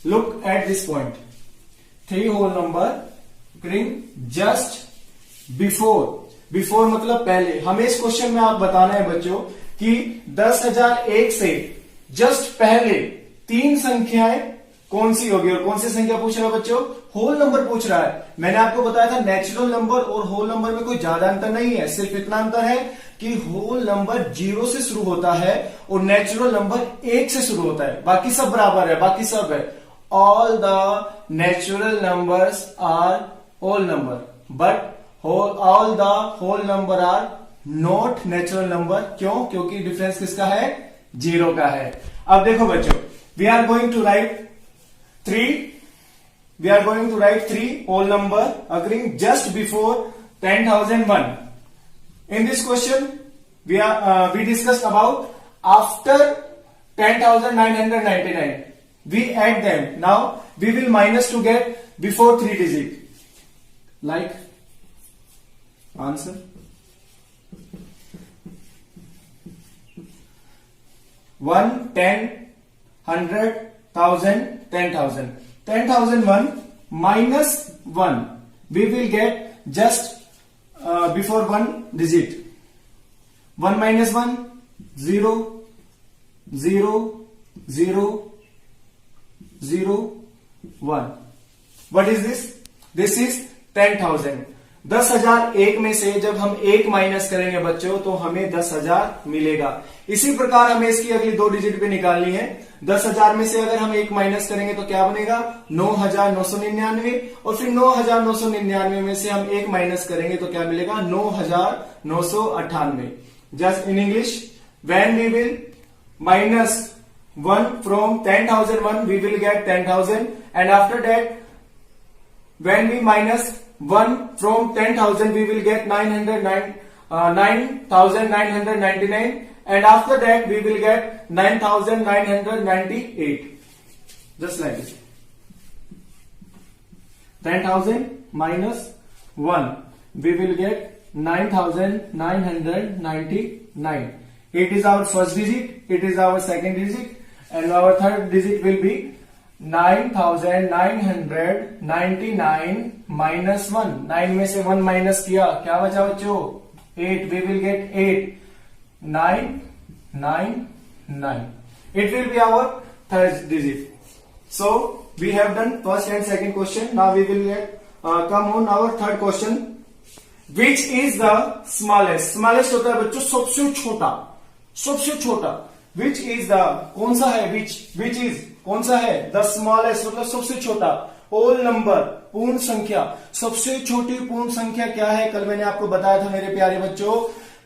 Look at this point. 3 whole number occurring just before मतलब पहले। हमें इस question में आप बताना है बच्चों कि 10,001 से जस्ट पहले 3 संख्याएं कौन सी होगी। और कौन सी संख्या पूछ रहा है बच्चों, होल नंबर पूछ रहा है। मैंने आपको बताया था नेचुरल नंबर और होल नंबर में कोई ज्यादा अंतर नहीं है, सिर्फ इतना अंतर है कि होल नंबर 0 से शुरू होता है और नेचुरल नंबर 1 से शुरू होता है। बाकी सब बराबर है, बाकी सब है। All the natural numbers are whole number, but all the whole number are not natural number। क्यों? क्योंकि डिफरेंस किसका है, 0 का है। अब देखो बच्चों, we are going to write 3 whole number occurring just before 10,001. In this question, we discussed about after 10,999. We add them. Now we will minus to get before 3 digit. Like answer 1, 10, 100, 1,000, 10,000. 10,001 minus 1. We will get just before 1 digit. 1 minus 1 0, 0, 0, 0, 1. What is this? This is 10,000. 10,001 में से जब हम 1 minus करेंगे बच्चों तो हमें 10,000 मिलेगा। इसी प्रकार हमें इसकी अगली 2 डिजिट भी निकालनी है। 10,000 में से अगर हम 1 माइनस करेंगे तो क्या बनेगा, 9,999। और फिर 9,999 में से हम 1 माइनस करेंगे तो क्या मिलेगा, 9,998। Just in English, when we will minus 1 from 10,001 we will get 10,000, and after that when we minus 1 from 10,000 we will get 9,999, and after that we will get 9,998, just like this. 10,000 minus 1 we will get 9,999. It is our first digit, it is our second digit, and our third digit will be 9,999 minus 1. 9 में से 1 minus किया, क्या बचा बच्चों, 8. We will get 8. 9, 9, 9. It will be our third digit. So we have done first and second question. Now we will come on our third question. Which is the smallest? Smallest होता है बच्चों सबसे छोटा, सबसे छोटा. Which is the, कौन सा है? Which is, कौन सा है? The smallest मतलब सबसे छोटा. होल नंबर, पूर्ण संख्या. सबसे छोटी पूर्ण संख्या क्या है? कल मैंने आपको बताया था मेरे प्यारे बच्चों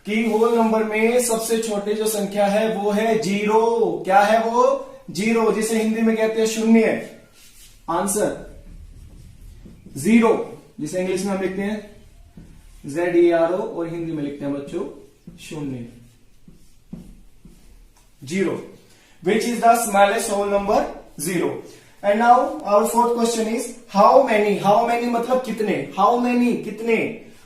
कि होल नंबर में सबसे छोटी जो संख्या है वो है 0. क्या है वो? 0, जिसे हिंदी में कहते हैं शून्य. आंसर 0, जिसे इंग्लिश में हम लिखते हैं ZERO और हिंदी में लिखते हैं बच्चों शून्य. 0. Which is the smallest whole number? 0. And now our fourth question is how many? How many मतलब कितने? How many कितने?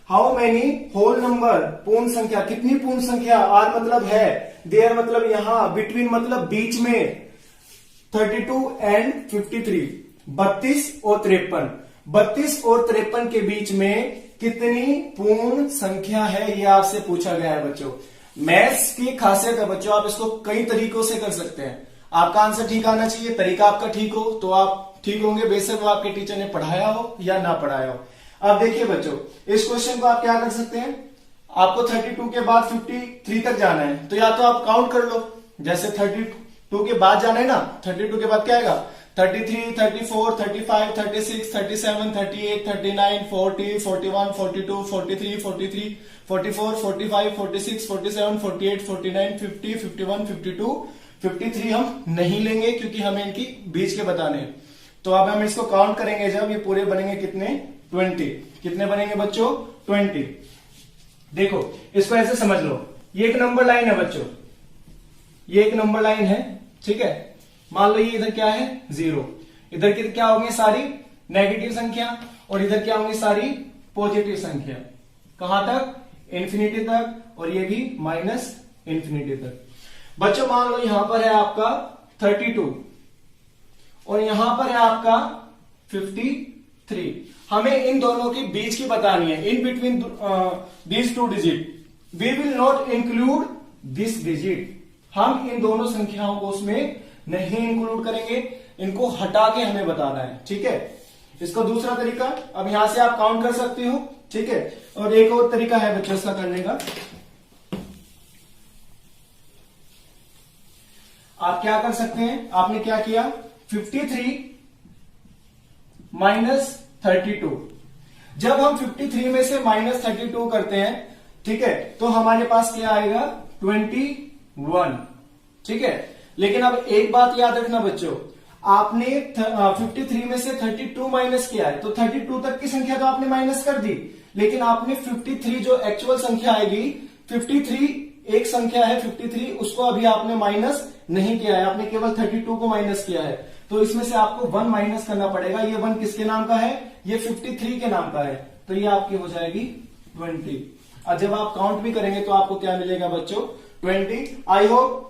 How many whole number पूर्ण संख्या, कितनी पूर्ण संख्या? R मतलब है, there मतलब यहां, between मतलब बीच में, 32 and 53, 32 और 53. 32 और 53 के बीच में कितनी पूर्ण संख्या है, ये आपसे पूछा गया है बच्चों. मैथ्स की खासियत है बच्चों, आप इसको कई तरीकों से कर सकते हैं. आपका आंसर ठीक आना चाहिए, तरीका आपका ठीक हो तो आप ठीक होंगे, बेशक वो आपके टीचर ने पढ़ाया हो या ना पढ़ाया हो. अब देखिए बच्चों, इस क्वेश्चन को आप क्या कर सकते हैं, आपको 32 के बाद 53 तक जाना है, तो या तो आप काउंट कर लो, जैसे 32 के बाद जाना है ना, 32 के बाद क्या आएगा? 33, 34, 35, 36, 37, 38, 39, 40, 41, 42, 43, 44, 45, 46, 47, 48, 49, 50, 51, 52, 53 हम नहीं लेंगे क्योंकि हमें इनकी बीच के बताने हैं. तो अब हम इसको काउंट करेंगे, जब ये पूरे बनेंगे कितने? 20. कितने बनेंगे बच्चों? 20. देखो इसको ऐसे समझ लो, ये एक नंबर लाइन है बच्चों, ये एक नंबर लाइन है, ठीक है. मान लो ये इधर क्या है? 0. इधर की क्या होंगी? सारी नेगेटिव संख्या, और इधर क्या होंगी? सारी पॉजिटिव संख्या. कहां तक? इन्फिनिटी तक, और ये भी माइनस इन्फिनिटी तक. बच्चों मान लो यहां पर है आपका 32 और यहां पर है आपका 53. हमें इन दोनों के बीच की बतानी है, in between these two digit. We will not include this digit. हम इन दोनों संख्याओं को उसमें नहीं इंक्लूड करेंगे, इनको हटा के हमें बताना है, ठीक है. इसका दूसरा तरीका, अब यहां से आप काउंट कर सकते हो, ठीक है. और एक और तरीका है बच्चों इसका करने का. आप क्या कर सकते हैं, आपने क्या किया? 53 माइनस 32. जब हम 53 में से माइनस 32 करते हैं, ठीक है, तो हमारे पास क्या आएगा? 21. ठीक है. लेकिन अब एक बात याद रखना बच्चों, आपने 53 में से 32 माइनस किया है, तो 32 तक की संख्या तो आपने माइनस कर दी, लेकिन आपने 53 जो एक्चुअल संख्या आएगी, 53 एक संख्या है 53, उसको अभी आपने माइनस नहीं किया है, आपने केवल 32 को माइनस किया है. तो इसमें से आपको 1 माइनस करना पड़ेगा. ये 1 किसके नाम का है? ये 53 के नाम का है, तो ये आपकी हो जाएगी 20. और जब आप काउंट भी करेंगे तो आपको क्या मिलेगा बच्चों? 20. आई होप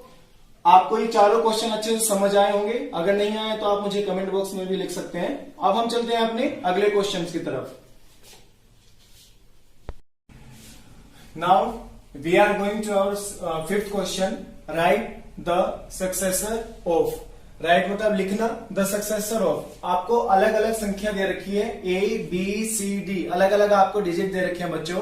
आपको ये चारों क्वेश्चन अच्छे से समझ आए होंगे. अगर नहीं आए तो आप मुझे कमेंट बॉक्स में भी लिख सकते हैं. अब हम चलते हैं अपने अगले क्वेश्चन की तरफ. Now we are going to our fifth question. Write the successor of. Write मतलब लिखना, द सक्सेसर ऑफ. आपको अलग अलग संख्या दे रखी है, ABCD, अलग अलग आपको डिजिट दे रखे हैं बच्चों.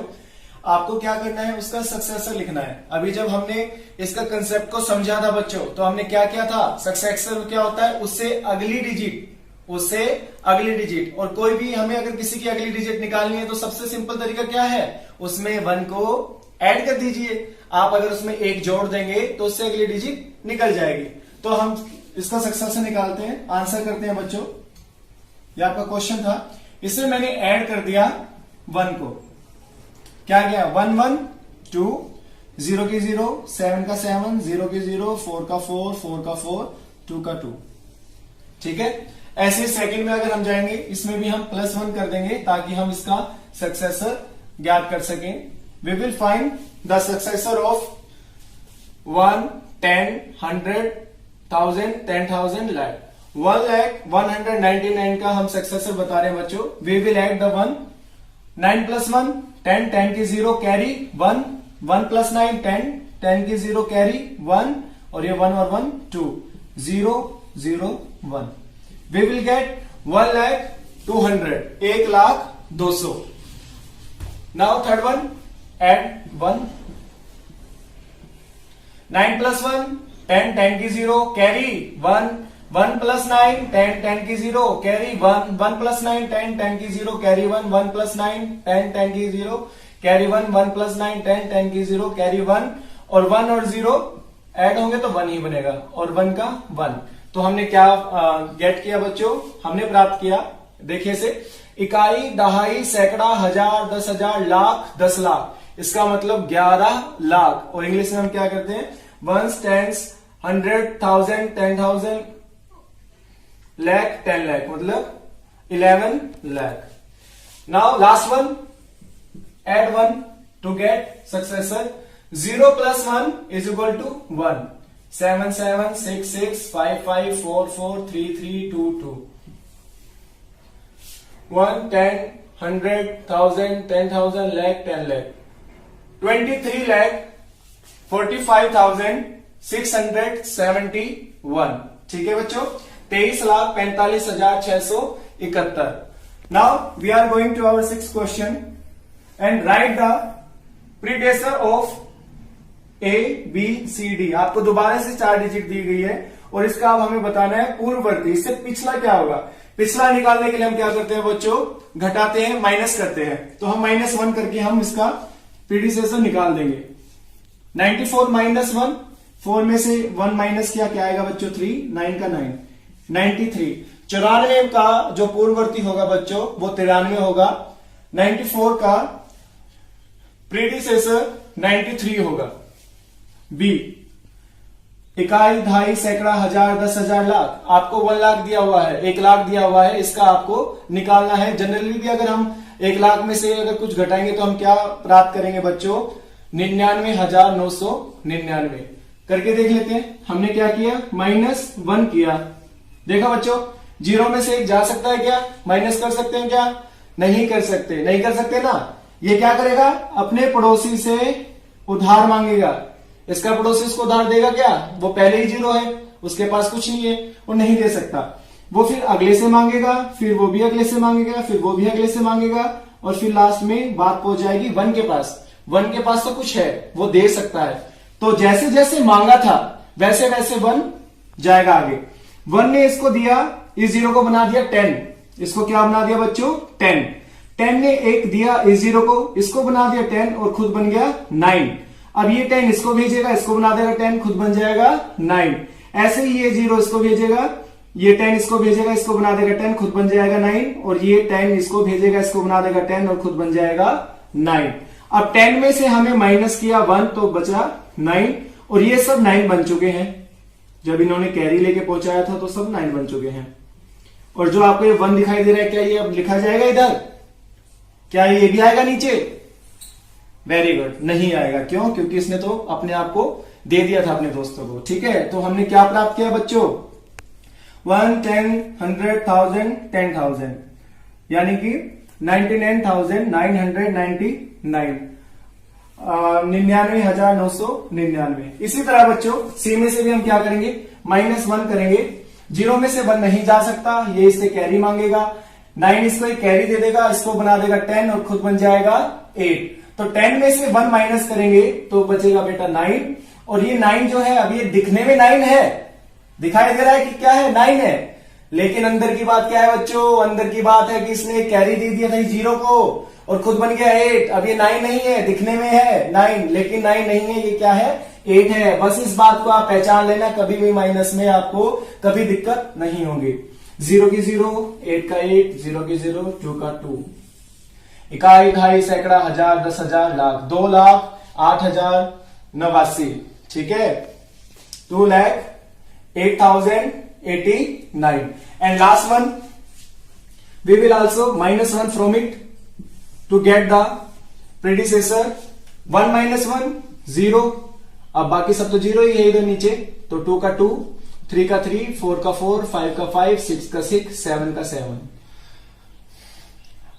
आपको क्या करना है? उसका सक्सेसर लिखना है. अभी जब हमने इसका कंसेप्ट को समझा था बच्चों, तो हमने क्या किया था? सक्सेसर क्या होता है? उससे अगली डिजिट, उससे अगली डिजिट. और कोई भी हमें अगर किसी की अगली डिजिट निकालनी है तो सबसे सिंपल तरीका क्या है? उसमें 1 को ऐड कर दीजिए. आप अगर उसमें 1 जोड़ देंगे तो उससे अगली डिजिट निकल जाएगी. तो हम इसका सक्सेसर निकालते हैं, आंसर करते हैं बच्चों. ये आपका क्वेश्चन था, इसमें मैंने ऐड कर दिया 1 को. क्या गया? 1 1 2, 0 की 0, 7 का 7, 0 की 0, 4 का 4, 4 का 4, 2 का 2. ठीक है. ऐसे सेकंड में अगर हम जाएंगे, इसमें भी हम +1 कर देंगे ताकि हम इसका सक्सेसर ज्ञात कर सकें. We will find the successor of 1, 10, 100, 1000, 10,000, lakh. 1,199 का हम सक्सेसर बता रहे हैं बच्चों. We will add the 1. 9 + 1 10, 10 की 0 कैरी 1, 1 + 9 10, 10 की 0 कैरी 1, और ये 1 और 1 2, 0 0 1. We will get 1,200,000, 1,200,000. Now third one, add 1. 9 plus 1, 10, 10 की 0, carry 1. 1 plus 9, 10, 10 की 0, carry 1. 1 plus 9, 10, 10 की 0, carry 1. 1 plus 9, 10, 10 की 0, carry 1. 1 plus 9, 10, 10 की 0, carry 1. और 1 और 0 ऐड होंगे तो 1 ही बनेगा, और 1 का 1. तो हमने क्या गेट किया बच्चों? हमने प्राप्त किया, देखिए से, इकाई, दहाई, सैकड़ा, हजार, 10,000, लाख, 10 लाख. इसका मतलब 11 लाख. और इंग्लिश में हम क्या करते हैं? वंस, टेंस, 100,000, 10,000, लाख, 10 लाख, मतलब 11 lakh. Now last one, add 1 to get successor. 0 plus 1 is equal to 1. 7 7 6 6 5 5 4 4 3 3 2 2. 1 10 100 1000 10,000 lakh 10 lakh. 23 lakh 45,671. ठीक है बच्चों, 23,45,671. Now we are going to our sixth question and write the predecessor of A, B, C, D. आपको दोबारा से 4 digit दी गई है और इसका अब हमें बताना है पूर्ववर्ती. इससे पिछला क्या होगा? पिछला निकालने के लिए हम क्या करते हैं बच्चों? घटाते हैं, माइनस करते हैं. तो हम -1 करके हम इसका प्रीडिसेसर निकाल देंगे. 94 माइनस 1, 4 में से 1 माइनस किया, क्या आएगा बच्चों? 3, 9 का 9, 93. 94 का जो पूर्ववर्ती होगा बच्चों वो 93 होगा. 94 का प्रीडिसेसर 93 होगा. बी, इकाई, दहाई, सैकड़ा, हजार, 10,000, लाख. आपको 1 लाख दिया हुआ है, 1 लाख दिया हुआ है, इसका आपको निकालना है. जनरली भी अगर हम 1 लाख में से अगर कुछ घटाएंगे तो हम क्या प्राप्त करेंगे बच्चों? 99,999. करके देख लेते हैं. हमने क्या किया? -1 किया. देखा बच्चों, 0 में से 1 जा सकता है क्या? माइनस कर सकते हैं क्या? नहीं कर सकते. नहीं कर सकते ना. ये क्या करेगा? अपने पड़ोसी से उधार मांगेगा. इसका पड़ोसी उसको उधार देगा क्या? वो पहले ही 0 है, उसके पास कुछ नहीं है, वो नहीं दे सकता. वो फिर अगले से मांगेगा, फिर वो भी अगले से मांगेगा, फिर वो भी अगले से मांगेगा, और फिर लास्ट में बात पहुंच जाएगी 1 के पास. 1 के पास तो कुछ है, वो दे सकता है. तो जैसे जैसे मांगा था वैसे वैसे 1 जाएगा आगे. 1 ने इसको दिया, इस 0 को बना दिया 10. इसको क्या बना दिया बच्चों? 10. 10 ने 1 दिया इस 0 को, इसको बना दिया 10 और खुद बन गया 9. अब ये 10 इसको भेजेगा, इसको बना देगा 10, खुद बन जाएगा 9. ऐसे ही ये 0 इसको भेजेगा, ये 10 इसको भेजेगा, इसको बना देगा 10, खुद बन जाएगा 9. और ये 10 इसको भेजेगा, इसको बना देगा 10 और खुद बन जाएगा 9. अब 10 में से हमें माइनस किया 1 तो बचा 9. और ये सब 9 बन चुके हैं. जब इन्होंने कैरी लेके पहुंचाया था तो सब 9 बन चुके हैं. और जो आपको ये 1 दिखाई दे रहा है, क्या ये अब लिखा जाएगा इधर? क्या ये भी आएगा नीचे? वेरी गुड, नहीं आएगा. क्यों? क्योंकि इसने तो अपने आप को दे दिया था अपने दोस्तों को. ठीक है, तो हमने क्या प्राप्त किया बच्चों? 1, 10, 100,000, 10,000, यानी कि 99,999. 99,999. इसी तरह बच्चों सी में से भी हम क्या करेंगे? -1 करेंगे. 0 में से 1 नहीं जा सकता, ये इससे कैरी मांगेगा. 9 इसको एक कैरी दे देगा, इसको बना देगा 10 और खुद बन जाएगा 8. तो 10 में से 1 माइनस करेंगे तो बचेगा बेटा 9. और ये 9 जो है, अब ये दिखने में 9 है, दिखाई दे रहा है कि क्या है? 9 है. लेकिन अंदर की बात क्या है बच्चों? अंदर की बात है कि इसने कैरी दे दिया था 0 को और खुद बन गया 8. अब ये 9 नहीं है, दिखने में है 9, लेकिन 9 नहीं है, ये क्या है? 8 है. बस इस बात को आप पहचान लेना, कभी भी माइनस में आपको कभी दिक्कत नहीं होगी. 0 की 0, 8 का 8, 0 की 0, 2 का 2. इकाई, दहाई, सैकड़ा, हजार, 10,000, लाख. 2,08,089. ठीक है, 2,08,089. And last one, we will also -1 from it to get the predecessor. 1 - 1 0. अब बाकी सब तो 0 ही है इधर नीचे. तो 2 का 2, 3 का 3, 4 का 4, 5 का 5, 6 का 6, 7 का 7.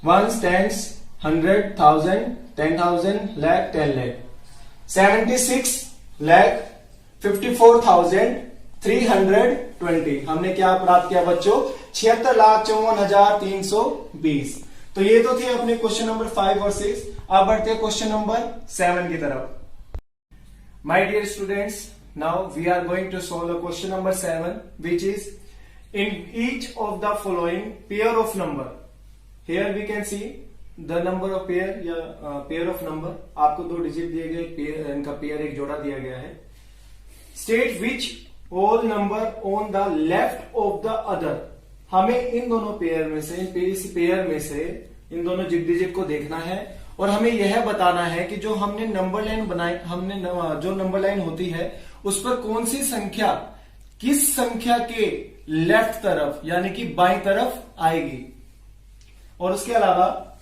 1, 10, 100,000, 10,000, lakh, 10 lakh. 76 lakh 54,320। हमने क्या प्राप्त किया बच्चों? 76,54,320। तो ये तो थे अपने क्वेश्चन नंबर 5 और 6। अब बढ़ते हैं क्वेश्चन नंबर 7 की तरफ। My dear students, now we are going to solve the question number 7, which is in each of the following pair of number. Here we can see the number of pair या pair of number. आपको 2 digit दिए गए, pair इनका pair एक जोड़ा दिया गया है। State which all number on the left of the other. हमें इन दोनों पेयर में से, इस पेयर में से इन दोनों डिजिट को देखना है और हमें यह बताना है कि जो हमने नंबर लाइन बनाई, जो नंबर लाइन होती है उस पर कौन सी संख्या किस संख्या के लेफ्ट तरफ यानी कि बाईं तरफ आएगी। और उसके अलावा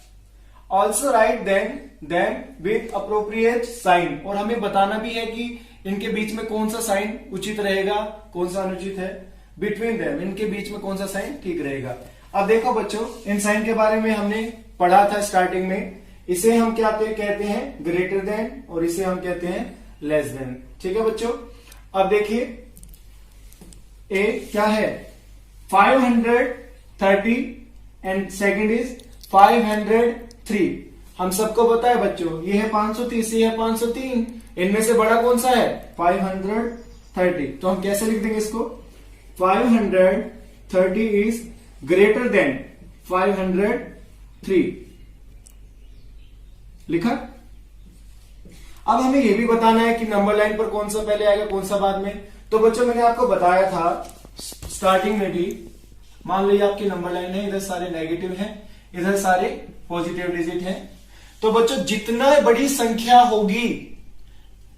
also write then with appropriate sign. और हमें बताना भी है कि इनके बीच में कौन सा साइन उचित रहेगा, कौन सा अनुचित है। बिटवीन देम, इनके बीच में कौन सा साइन ठीक रहेगा। अब देखो बच्चों, इन साइन के बारे में हमने पढ़ा था स्टार्टिंग में। इसे हम क्या कहते हैं? ग्रेटर देन, और इसे हम कहते हैं लेस देन। ठीक है बच्चों। अब देखिए ए क्या है? 530 एंड सेकंड इज 503। हम सबको पता है बच्चों, ये है 530, ये है 503। इनमें से बड़ा कौन सा है? 530। तो हम कैसे लिख देंगे इसको? 530 इज ग्रेटर देन 503। लिखा। अब हमें यह भी बताना है कि नंबर लाइन पर कौन सा पहले आएगा, कौन सा बाद में। तो बच्चों मैंने आपको बताया था स्टार्टिंग में भी, मान लीजिए आपकी नंबर लाइन है, इधर सारे नेगेटिव हैं, इधर सारे पॉजिटिव डिजिट हैं। तो बच्चों जितना बड़ी संख्या होगी,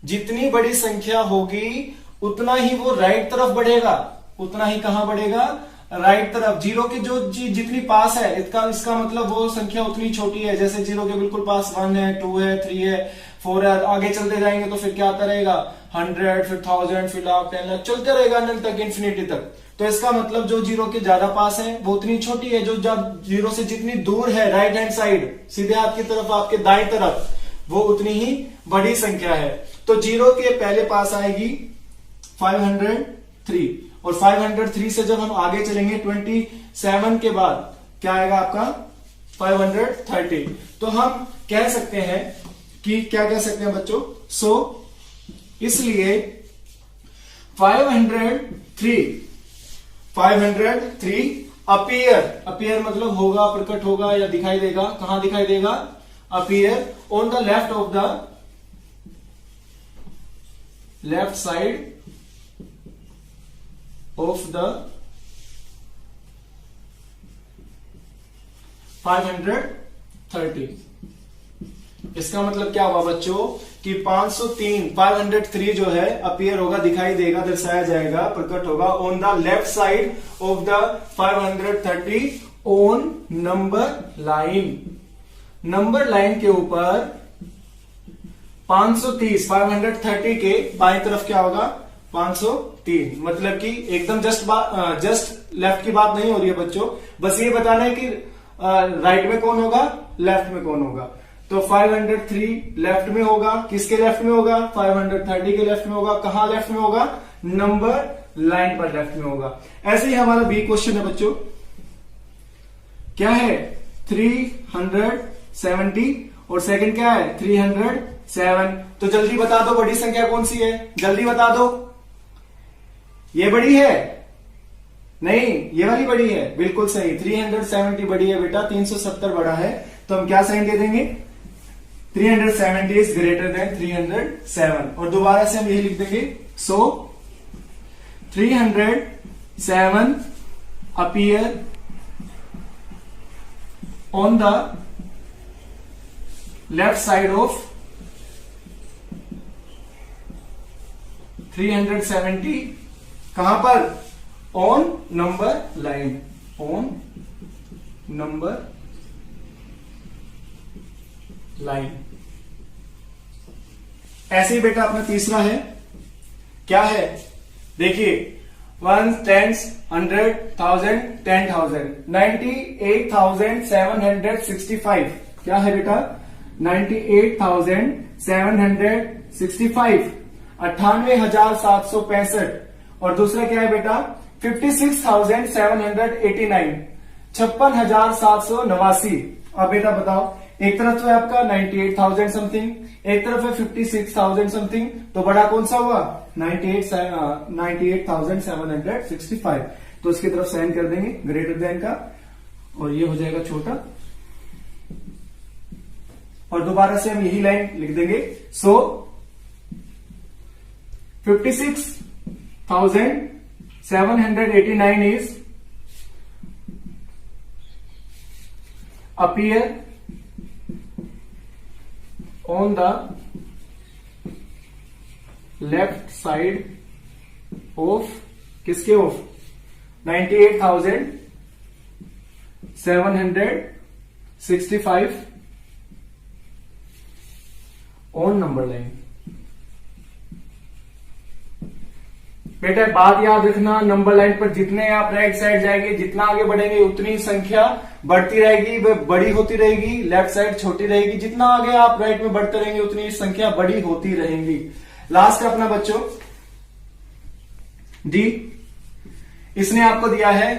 जितनी बड़ी संख्या होगी उतना ही वो राइट तरफ बढ़ेगा। उतना ही कहां बढ़ेगा? राइट तरफ। जीरो के जो जितनी पास है, इसका मतलब वो संख्या उतनी छोटी है। जैसे जीरो के बिल्कुल पास 1 है, 2 है, 3 है, 4 है। आगे चलते जाएंगे तो फिर क्या आता रहेगा? 100, फिर 1000, फिर लाख, 10 लाख, चलते रहेगा अनंत तक, इन्फिनिटी तक। तो इसका मतलब जो जीरो के ज्यादा पास है वो उतनी छोटी है। जो जीरो से जितनी दूर है राइट हैंड साइड, सीधे हाथ की तरफ, आपके दाएं तरफ, वो उतनी ही बड़ी संख्या है। तो जीरो के पहले पास आएगी 503, और 503 से जब हम आगे चलेंगे 27 के बाद क्या आएगा आपका? 530। तो हम कह सकते हैं कि क्या कह सकते हैं बच्चों? सो इसलिए 503 अपीयर मतलब होगा, प्रकट होगा या दिखाई देगा। कहां दिखाई देगा? Appear on the left of the left side of the 530। इसका मतलब क्या हुआ बच्चों कि 503 जो है अपीयर होगा, दिखाई देगा, दर्शाया जाएगा, प्रकट होगा on the left side of the 530 on number line. Number line के ऊपर 530 के बाएं तरफ क्या होगा? 503। मतलब कि एकदम जस्ट लेफ्ट की बात नहीं हो रही है बच्चों, बस ये बताना है कि राइट में कौन होगा, लेफ्ट में कौन होगा। तो 503 लेफ्ट में होगा। किसके लेफ्ट में होगा? 530 के लेफ्ट में होगा। कहां लेफ्ट में होगा? नंबर लाइन पर लेफ्ट में होगा। ऐसे ही हमारा बी क्वेश्चन है बच्चों। क्या है? 370 और सेकंड क्या है? 307। तो जल्दी बता दो बड़ी संख्या कौन सी है? जल्दी बता दो। ये बड़ी है? नहीं, ये वाली बड़ी है। बिल्कुल सही, 370 बड़ी है बेटा, 370 बड़ा है। तो हम क्या साइन दे देंगे? 370 इज ग्रेटर देन 307। और दोबारा से हम यही लिख देंगे। सो 307 appear on the left side of 370। कहां पर? On number line, on number line. ऐसे ही बेटा अपना तीसरा है। क्या है? देखिए 1, 10, 100, 1000, 10,000, 98,765। क्या है बेटा? 98,765। 98,765। और दूसरा क्या है बेटा 56,789, 56,789। अब बेटा बताओ, एक तरफ तो है आपका 98,000 समथिंग, एक तरफ है 56,000 समथिंग, तो बड़ा कौन सा हुआ 98,765। तो उसकी तरफ साइन कर देंगे ग्रेटर देन का, और ये हो जाएगा छोटा, और दोबारा से हम यही लाइन लिख देंगे। सो 56,789 is appear on the left side of किसके ऑफ 98,765 ऑन नंबर लाइन। बेटा बात याद रखना, नंबर लाइन पर जितने आप राइट साइड जाएंगे, जितना आगे बढ़ेंगे उतनी संख्या बढ़ती रहेगी, वह बड़ी होती रहेगी, लेफ्ट साइड छोटी रहेगी। जितना आगे आप राइट में बढ़ते रहेंगे उतनी संख्या बड़ी होती रहेंगी। लास्ट है अपना बच्चों डी, इसने आपको दिया है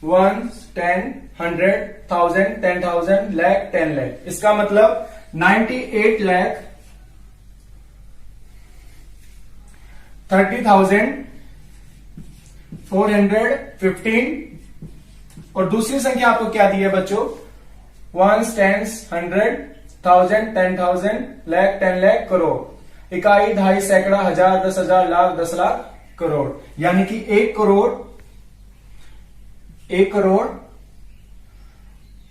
1, 10, 100, 1000, 10,000, लाख, 10 लाख। इसका मतलब 98,30,415। और दूसरी संख्या आपको क्या दी है बच्चों 1, 10, 100, 1000, 10,000, लाख, 10 लाख, करोड़, इकाई, दहाई, सैकड़ा, हजार, 10,000, लाख, 10 लाख, करोड़। यानी कि 1 करोड़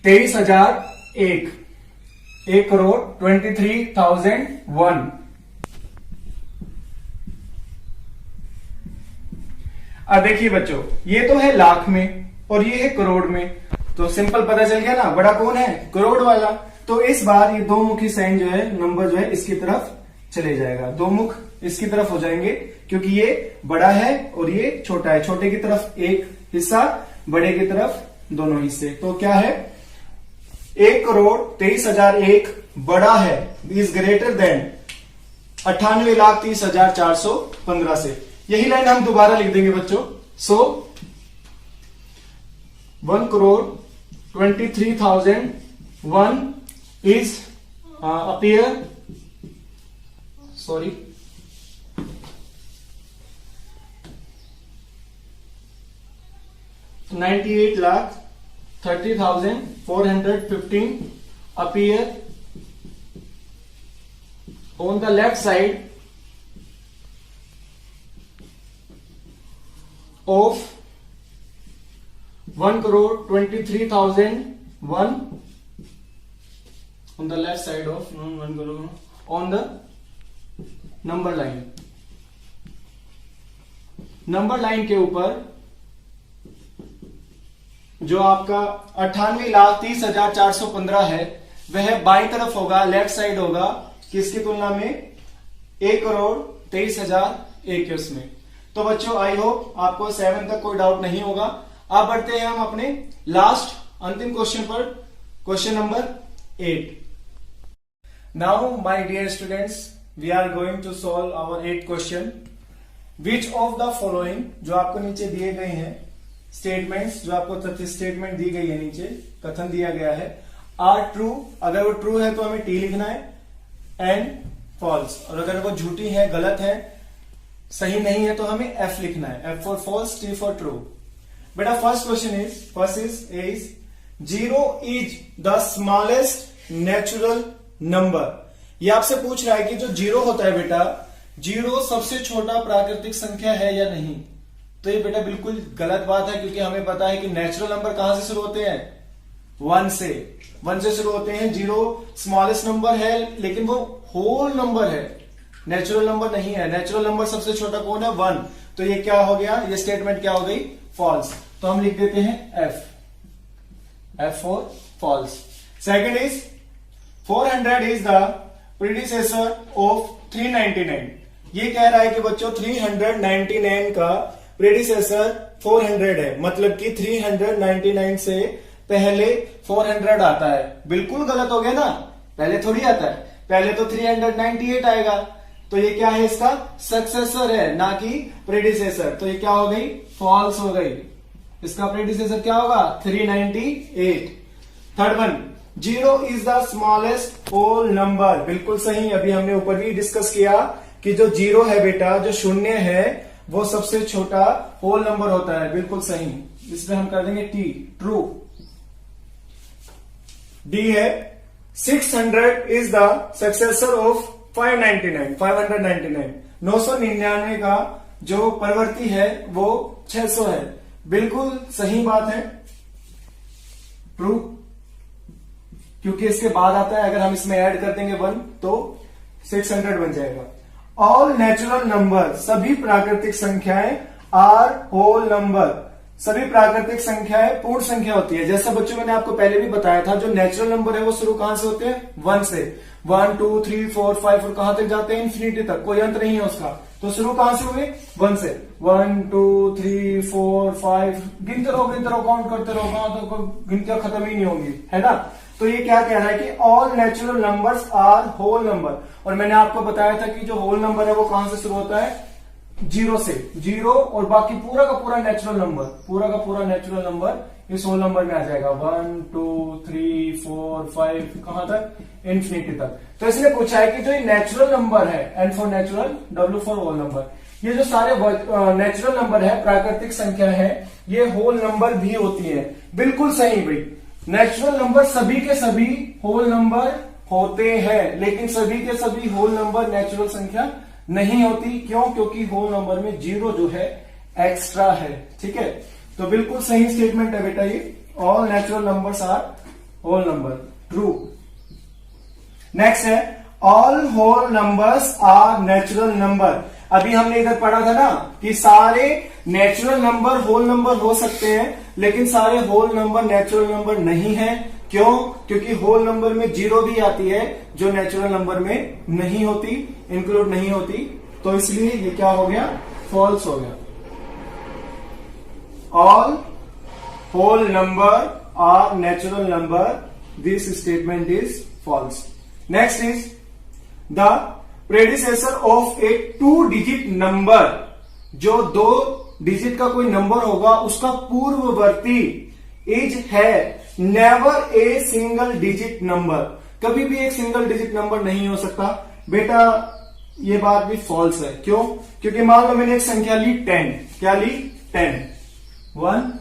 23,001, 1 करोड़ 23,001। अब देखिए बच्चों, ये तो है लाख में और ये है करोड़ में, तो सिंपल पता चल गया ना, बड़ा कौन है करोड़ वाला। तो इस बार ये दो मुखी साइन जो है, नंबर जो है इसकी तरफ चले जाएगा, दो मुख इसकी तरफ हो जाएंगे, क्योंकि ये बड़ा है और ये छोटा है। छोटे की तरफ एक हिस्सा, बड़े की तरफ दोनों हिस्से। तो क्या है 1 करोड़ 23,001 बड़ा है, इज ग्रेटर देन 98,30,415 से। यही लाइन हम दोबारा लिख देंगे बच्चों। सो 1 crore 23,001 is appear 98,30,415 appear on the left side of 1 crore 23,001 on the left side of 1 crore on the number line. Number line के ऊपर जो आपका 98,30,415 है वह बाईं तरफ होगा, लेफ्ट साइड होगा, किसकी तुलना में 1 करोड़ 23,001 के उसमें। तो बच्चों आई होप आपको 7 तक कोई डाउट नहीं होगा। अब बढ़ते हैं हम अपने लास्ट अंतिम क्वेश्चन पर, question number 8। Now my dear students, we are going to solve our 8th question. Which of the following, जो आपको नीचे दिए गए हैं स्टेटमेंट्स, जो आपको तथ्य स्टेटमेंट दी गई है, नीचे कथन दिया गया है, आर ट्रू। अगर वो ट्रू है तो हमें टी लिखना है, एंड फॉल्स, और अगर वो झूठी है, गलत है, सही नहीं है तो हमें एफ लिखना है, F for false, T for true. बेटा first question is, first is 0 is the smallest natural number. ये आपसे पूछ रहा है कि जो 0 होता है बेटा, 0 सबसे छोटा प्राकृतिक संख्या है या नहीं। तो ये बेटा बिल्कुल गलत बात है, क्योंकि हमें पता है कि नेचुरल नंबर कहां से शुरू होते हैं 1 से। 1 से शुरू होते हैं। 0 स्मॉलेस्ट नंबर है लेकिन वो होल नंबर है, नेचुरल नंबर नहीं है। नेचुरल नंबर सबसे छोटा कौन है 1। तो ये क्या हो गया, ये स्टेटमेंट क्या हो गई फॉल्स। तो हम लिख देते हैं F, F for false. Second is 400 is the predecessor of 399। ये कह रहा है कि बच्चों 399 का प्रेडिसेसर 400 है, मतलब कि 399 से पहले 400 आता है। बिल्कुल गलत हो गया ना, पहले थोड़ी आता है, पहले तो 398 आएगा। तो ये क्या है, इसका सक्सेसर है, ना कि प्रेडिसेसर। तो ये क्या हो गई, फॉल्स हो गई। इसका प्रेडिसेसर क्या होगा, 398। Third one, 0 is the smallest whole number. बिल्कुल सही, अभी हमने ऊपर भी डिस्कस किया कि जो 0 है बेटा, जो शून्य है, वो सबसे छोटा होल नंबर होता है। बिल्कुल सही, इसमें हम कर देंगे टी, ट्रू। डी है 600 इज द सक्सेसर ऑफ 599। 999 का जो परवर्ती है वो 600 है। बिल्कुल सही बात है, ट्रू, क्योंकि इसके बाद आता है, अगर हम इसमें ऐड कर देंगे 1 तो 600 बन जाएगा। ऑल नेचुरल नंबर, सभी प्राकृतिक संख्याएं आर होल नंबर। सभी प्राकृतिक संख्याएं पूर्ण संख्या होती है। जैसा बच्चों मैंने आपको पहले भी बताया था, जो नेचुरल नंबर है वो शुरू कहां से होते हैं, 1 से। 1 2 3 4 5 और कहां तक जाते हैं, इन्फिनिटी तक, कोई अंत नहीं है उसका। तो शुरू कहां से हुए, 1 से। 1 2 3 4 5, गिनते रहो काउंट करते रहो, कहां तक गिनतियां खत्म ही नहीं होंगी, है ना। तो ये क्या कह रहा है कि all natural numbers are whole number. और मैंने आपको बताया था कि जो होल नंबर है वो कहां से शुरू होता है, 0 से। 0 और बाकी पूरा का पूरा नेचुरल नंबर इस होल नंबर में आ जाएगा। 1 2 3 4 5, कहां तक, इन्फिनिटी तक। तो इसने पूछा है कि जो ये नेचुरल नंबर है, N for natural, W for whole number, ये जो सारे नेचुरल नंबर है, प्राकृतिक संख्या है, ये होल नंबर भी होती है। बिल्कुल सही भाई, नेचुरल नंबर सभी के सभी होल नंबर होते हैं, लेकिन सभी के सभी होल नंबर नेचुरल संख्या नहीं होती। क्यों, क्योंकि होल नंबर में 0 जो है एक्स्ट्रा है। ठीक है, तो बिल्कुल सही स्टेटमेंट है बेटा ये, all natural numbers are whole number, true. Next है all whole numbers are natural number. अभी हमने इधर पढ़ा था ना कि सारे नेचुरल नंबर होल नंबर हो सकते हैं, लेकिन सारे होल नंबर नेचुरल नंबर नहीं है। क्यों, क्योंकि होल नंबर में 0 भी आती है, जो नेचुरल नंबर में नहीं होती, इंक्लूड नहीं होती। तो इसलिए ये क्या हो गया, फॉल्स हो गया। All whole number are natural number, this statement is false. Next is the predecessor of a 2 digit number. जो 2 डिजिट का कोई नंबर होगा, उसका पूर्ववर्ती इज है never a single digit number. कभी भी एक सिंगल डिजिट नंबर नहीं हो सकता बेटा, ये बात भी फॉल्स है। क्यों, क्योंकि मान लो मैंने एक संख्या ली 10, क्या ली, 10, 1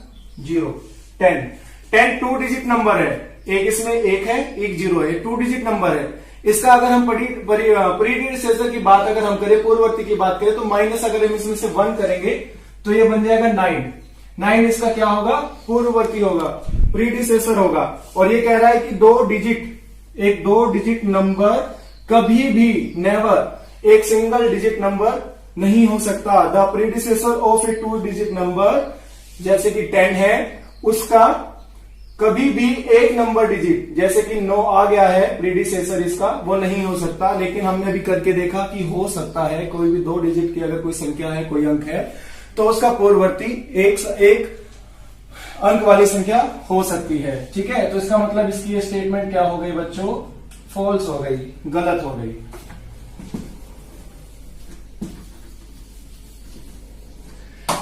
0 10। 10 2 डिजिट नंबर है, एक इसमें 1 है, एक 0 है, 2 डिजिट नंबर है। इसका अगर हम प्रीडिसेसर की बात अगर हम करें, पूर्ववर्ती की बात करें, तो माइनस अगर हम इसमें से 1 करेंगे तो ये बन जाएगा 9। 9 इसका क्या होगा, पूर्ववर्ती होगा, प्रीडिसेसर होगा। और ये कह रहा है कि 2 डिजिट नंबर कभी भी, नेवर, एक सिंगल डिजिट नंबर नहीं हो सकता। The predecessor of a 2 digit number, जैसे कि 10 है, उसका कभी भी एक नंबर डिजिट, जैसे कि 9 आ गया है प्रीडिसेसर इसका, वो नहीं हो सकता। लेकिन हमने अभी करके देखा कि हो सकता है, कोई भी 2 डिजिट की अगर कोई संख्या है, कोई अंक है, तो उसका पूर्ववर्ती एक अंक वाली संख्या हो सकती है। ठीक है, तो इसका मतलब इसकी ये स्टेटमेंट क्या हो गई बच्चों, फॉल्स हो गई, गलत हो गई।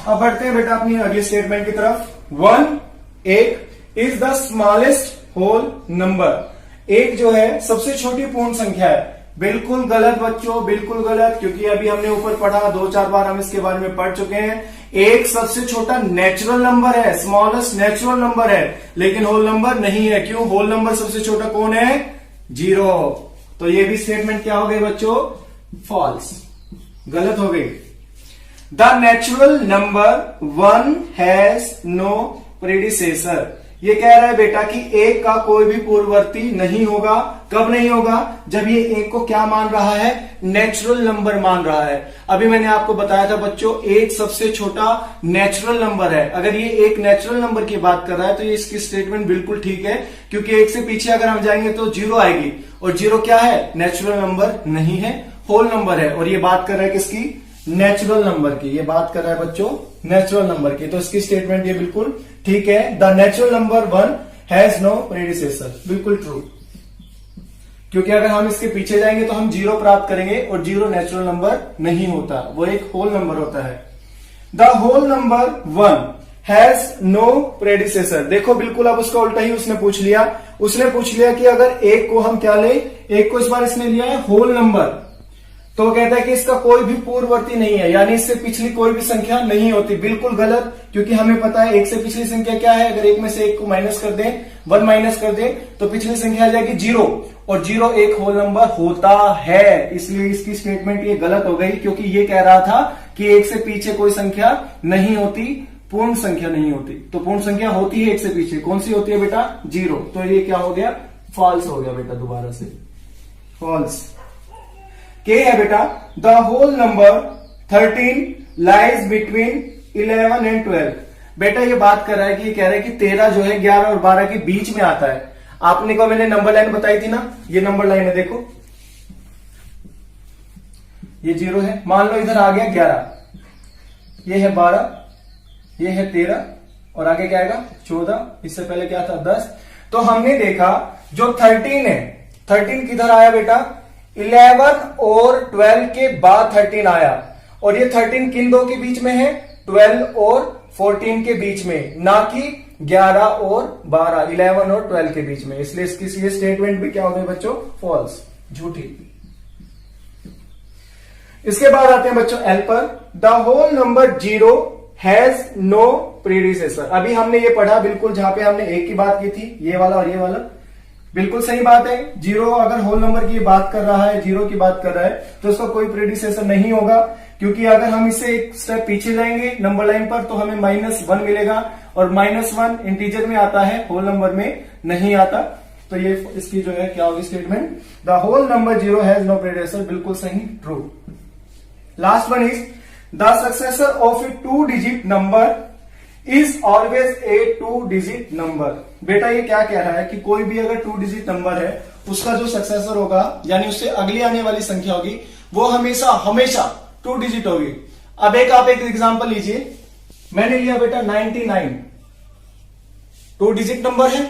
अब बढ़ते हैं बेटा अपनी अगली स्टेटमेंट की तरफ। 1 is the smallest whole number. 1 जो है सबसे छोटी पूर्ण संख्या है। बिल्कुल गलत बच्चों, बिल्कुल गलत, क्योंकि अभी हमने ऊपर पढ़ा, 2-4 बार हम इसके बारे में पढ़ चुके हैं। 1 सबसे छोटा नेचुरल नंबर है, स्मॉलेस्ट नेचुरल नंबर है, लेकिन होल नंबर नहीं है। क्यों, होल नंबर सबसे छोटा कौन है, 0। तो ये भी स्टेटमेंट क्या हो गई बच्चों, फॉल्स, गलत हो गई। The natural number 1 has no predecessor. ये कह रहा है बेटा कि 1 का कोई भी पूर्ववर्ती नहीं होगा। कब नहीं होगा, जब ये 1 को क्या मान रहा है, नेचुरल नंबर मान रहा है। अभी मैंने आपको बताया था बच्चों, 1 सबसे छोटा नेचुरल नंबर है। अगर ये एक नेचुरल नंबर की बात कर रहा है तो ये इसकी स्टेटमेंट बिल्कुल ठीक है, क्योंकि 1 से पीछे अगर हम जाएंगे तो 0 आएगी, और 0 क्या है, नेचुरल नंबर नहीं है, होल नंबर है। और ये बात कर रहा है किसकी, नेचुरल नंबर की। ये बात कर रहा है बच्चों नेचुरल नंबर की, तो इसकी स्टेटमेंट ये बिल्कुल ठीक है। The natural number 1 has no predecessor, बिल्कुल ट्रू। क्योंकि अगर हम इसके पीछे जाएंगे तो हम 0 प्राप्त करेंगे और 0 नेचुरल नंबर नहीं होता, वो एक होल नंबर होता है। The whole number 1 has no predecessor. देखो बिल्कुल अब उसका उल्टा ही उसने पूछ लिया कि अगर एक को हम क्या ले, एक को इस बार इसने लिया है होल नंबर, तो वो कहता है कि इसका कोई भी पूर्ववर्ती नहीं है, यानी इससे पिछली कोई भी संख्या नहीं होती। बिल्कुल गलत, क्योंकि हमें पता है एक से पिछली संख्या क्या है। अगर एक में से एक को माइनस कर दें, 1 माइनस कर दें, तो पिछली संख्या आ जाएगी 0, और 0 एक होल नंबर होता है। इसलिए इसकी स्टेटमेंट ये गलत हो गई, क्योंकि ये कह रहा था कि एक से पीछे कोई संख्या नहीं होती, पूर्ण संख्या नहीं होती। तो पूर्ण संख्या होती है एक से पीछे, कौन सी होती है बेटा? 0। तो ये क्या हो गया? फॉल्स हो गया बेटा, दोबारा से फॉल्स। के है बेटा, the whole number 13 lies between 11 and 12। बेटा ये बात कर रहा है कि ये कह रहा है कि 13 जो है 11 और 12 के बीच में आता है। आपने को मैंने नंबर लाइन बताई थी ना, ये नंबर लाइन है, देखो ये 0 है, मान लो इधर आ गया 11, ये है 12, ये है 13, और आगे क्या आएगा? 14, इससे पहले क्या था? 10। तो हमने देखा जो 13 है, 13 किधर आया बेटा? 11 और 12 के बाद 13 आया, और ये 13 किन दो के बीच में है? 12 और 14 के बीच में, ना कि 11 और 12, 11 और 12 के बीच में। इसलिए इसकी ये स्टेटमेंट भी क्या हो गई बच्चों? फॉल्स, झूठी। इसके बाद आते हैं बच्चों एल पर। The whole number 0 has no predecessor. अभी हमने ये पढ़ा बिल्कुल, जहां पे हमने एक की बात की थी, ये वाला और ये वाला, बिल्कुल सही बात है। 0 अगर होल नंबर की बात कर रहा है, 0 की बात कर रहा है, तो उसका कोई प्रीडिसेसर नहीं होगा, क्योंकि अगर हम इससे एक स्टेप पीछे जाएंगे नंबर लाइन पर, तो हमें -1 मिलेगा, और -1 इंटीजर में आता है, होल नंबर में नहीं आता। तो ये इसकी जो है क्या होगी statement? The whole number 0 has no predecessor. बिल्कुल सही, true. Last one is the successor of a 2 digit number is always a 2 digit number. बेटा ये क्या कह रहा है कि कोई भी अगर 2 डिजिट नंबर है, उसका जो सक्सेसर होगा, यानी उससे अगली आने वाली संख्या होगी, वो हमेशा 2 डिजिट होगी। अब आप एक एग्जांपल लीजिए, मैंने लिया बेटा 99, 2 डिजिट नंबर है।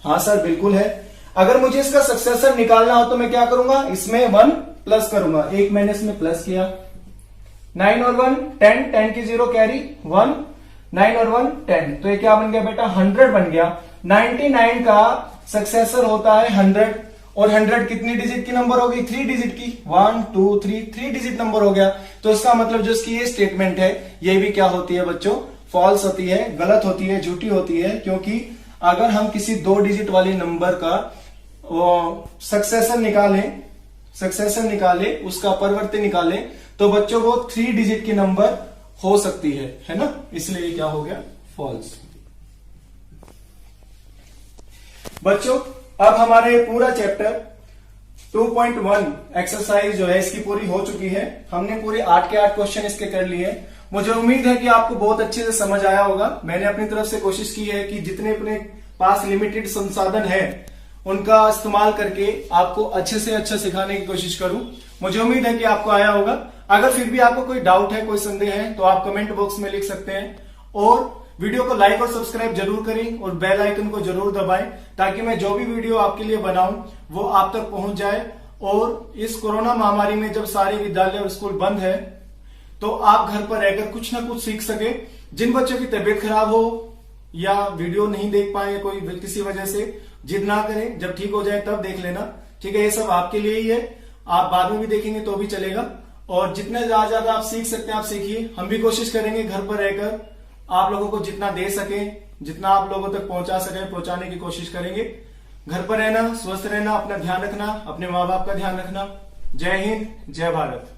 हाँ सर बिल्कुल है। अगर मुझे इसका सक्सेसर निकालना हो तो मैं क्या करूंगा? इसमें 1 प्लस करूंगा। एक मैंने इसमें प्लस किया, 9 और 1 10, 10 की 0 कैरी 1, 9 और 1 10, तो ये क्या बन गया बेटा? 100 बन गया। 99 का सक्सेसर होता है 100, और 100 कितनी डिजिट की नंबर होगी? 3 डिजिट की, 1 2 3 डिजिट नंबर हो गया। तो इसका मतलब जो इसकी ये स्टेटमेंट है, ये भी क्या होती है बच्चों? फॉल्स होती है, गलत होती है, झूठी होती है। क्योंकि अगर हम किसी 2 डिजिट वाले नंबर का सक्सेसर निकालें, उसका परिवर्ती निकालें, तो बच्चों वो 3 डिजिट की नंबर हो सकती है ना? इसलिए क्या हो गया? फॉल्स। बच्चों अब हमारे पूरा चैप्टर 2.1 एक्सरसाइज जो है इसकी पूरी हो चुकी है। हमने पूरे 8 के 8 क्वेश्चन इसके कर लिए। मुझे उम्मीद है कि आपको बहुत अच्छे से समझ आया होगा। मैंने अपनी तरफ से कोशिश की है कि जितने अपने पास लिमिटेड संसाधन है, उनका इस्तेमाल करके आपको अच्छे से अच्छा सिखाने की कोशिश करूं। मुझे उम्मीद है कि आपको आया होगा। अगर फिर भी आपको कोई डाउट है, कोई संदेह है, तो आप कमेंट बॉक्स में लिख सकते हैं, और वीडियो को लाइक और सब्सक्राइब जरूर करें, और बेल आइकन को जरूर दबाएं, ताकि मैं जो भी वीडियो आपके लिए बनाऊं वो आप तक पहुंच जाए। और इस कोरोना महामारी में जब सारे विद्यालय और स्कूल बंद है, तो आप घर पर रहकर कुछ ना कुछ सीख सके। जिन बच्चों की तबीयत खराब हो या वीडियो नहीं देख पाए कोई किसी वजह से, जिद ना करें, जब ठीक हो जाए तब देख लेना, ठीक है? ये सब आपके लिए ही है, आप बाद में भी देखेंगे तो भी चलेगा। और जितने ज्यादा आप सीख सकते हैं आप सीखिए। हम भी कोशिश करेंगे घर पर रहकर आप लोगों को जितना दे सके, जितना आप लोगों तक पहुंचा सके, पहुंचाने की कोशिश करेंगे। घर पर रहना, स्वस्थ रहना, अपना ध्यान रखना, अपने माँ बाप का ध्यान रखना। जय हिंद, जय भारत।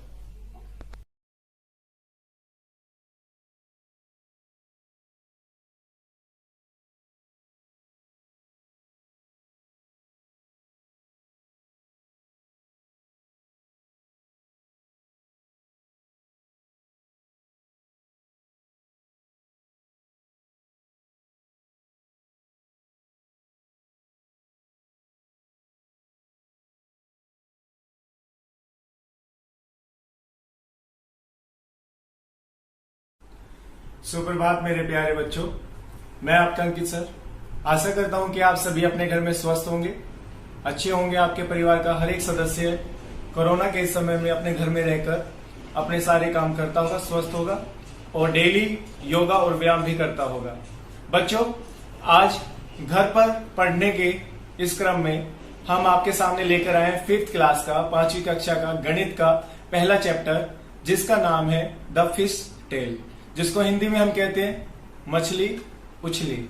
सुप्रभात मेरे प्यारे बच्चों, मैं आपका अंकित सर। आशा करता हूं कि आप सभी अपने घर में स्वस्थ होंगे, अच्छे होंगे। आपके परिवार का हर एक सदस्य कोरोना के इस समय में अपने घर में रहकर अपने सारे काम करता होगा, स्वस्थ होगा और डेली योगा और व्यायाम भी करता होगा। बच्चों, आज घर पर पढ़ने के इस क्रम में हम आपके सामने लेकर आए हैं 5th क्लास का 5वीं कक्षा का गणित का पहला चैप्टर, जिसका नाम है द फिश टेल, जिसको हिंदी में हम कहते हैं मछली उछली।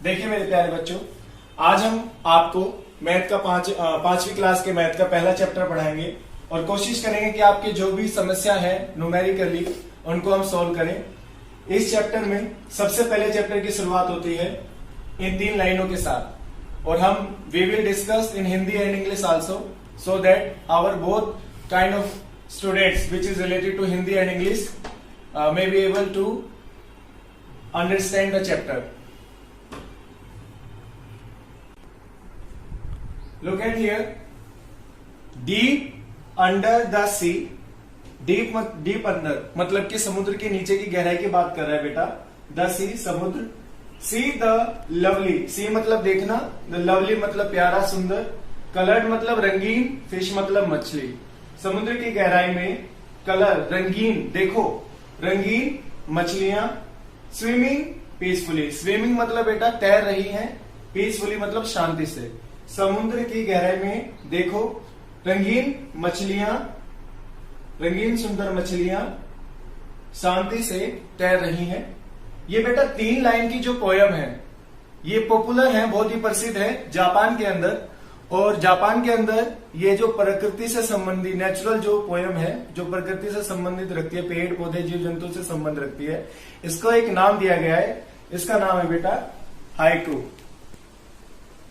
देखिए मेरे प्यारे बच्चों, आज हम आपको मैथ का 5वीं क्लास के मैथ का पहला चैप्टर पढ़ाएंगे और कोशिश करेंगे कि आपके जो भी समस्या है न्यूमेरिकली उनको हम सॉल्व करें। इस चैप्टर में सबसे पहले चैप्टर की शुरुआत होती है इन 3 लाइनों के साथ और हम we will discuss in Hindi and English also, so that our both kind of students which is related to Hindi and English may be able to understand the chapter. Look at here. Deep under the sea. Deep under मतलब कि समुद्र के नीचे की गहराई की बात कर रहा है बेटा। The sea समुद्र, see the lovely, see मतलब देखना, the lovely मतलब प्यारा सुंदर, colored मतलब रंगीन, fish मतलब मछली। समुद्र की गहराई में कलर रंगीन, देखो रंगीन मछलियां, स्विमिंग पीसफुली, स्विमिंग मतलब बेटा तैर रही हैं, पीसफुली मतलब शांति से। समुद्र की गहराई में देखो रंगीन मछलियां, रंगीन सुंदर मछलियां शांति से तैर रही हैं। ये बेटा 3 लाइन की जो पोयम है ये पॉपुलर है, बहुत ही प्रसिद्ध है जापान के अंदर। और जापान के अंदर ये जो प्रकृति से संबंधी नेचुरल जो पोयम है, जो प्रकृति से संबंधित रखती है, पेड़ पौधे जीव जंतु से संबंध रखती है, इसको एक नाम दिया गया है। इसका नाम है बेटा haiku.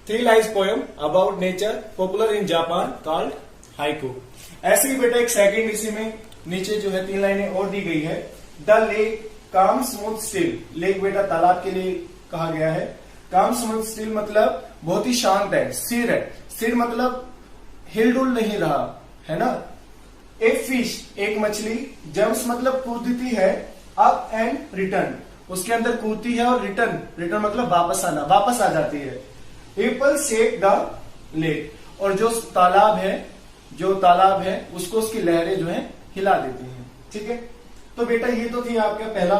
3 lines poem about nature popular in Japan called haiku. ऐसे ही बेटा एक सेकंड इसी में नीचे जो है 3 लाइनें और दी गई है। द लेक काम स्मूथ स्टिल, लेक बेटा तालाब के लिए कहा गया है। काम स्मूथ स्टिल मतलब बहुत ही शांत है, स्थिर है। स्थिर मतलब हिलडुल नहीं रहा है ना। एक फिश एक मछली, जम्प्स मतलब कूदती है, अप एंड रिटर्न, उसके अंदर कूदती है और रिटर्न मतलब वापस आना, वापस आ जाती है। पीपल शेक द लेक, और जो तालाब है उसको उसकी लहरें जो है हिला देती हैं। ठीक है, तो बेटा ये तो थी आपका पहला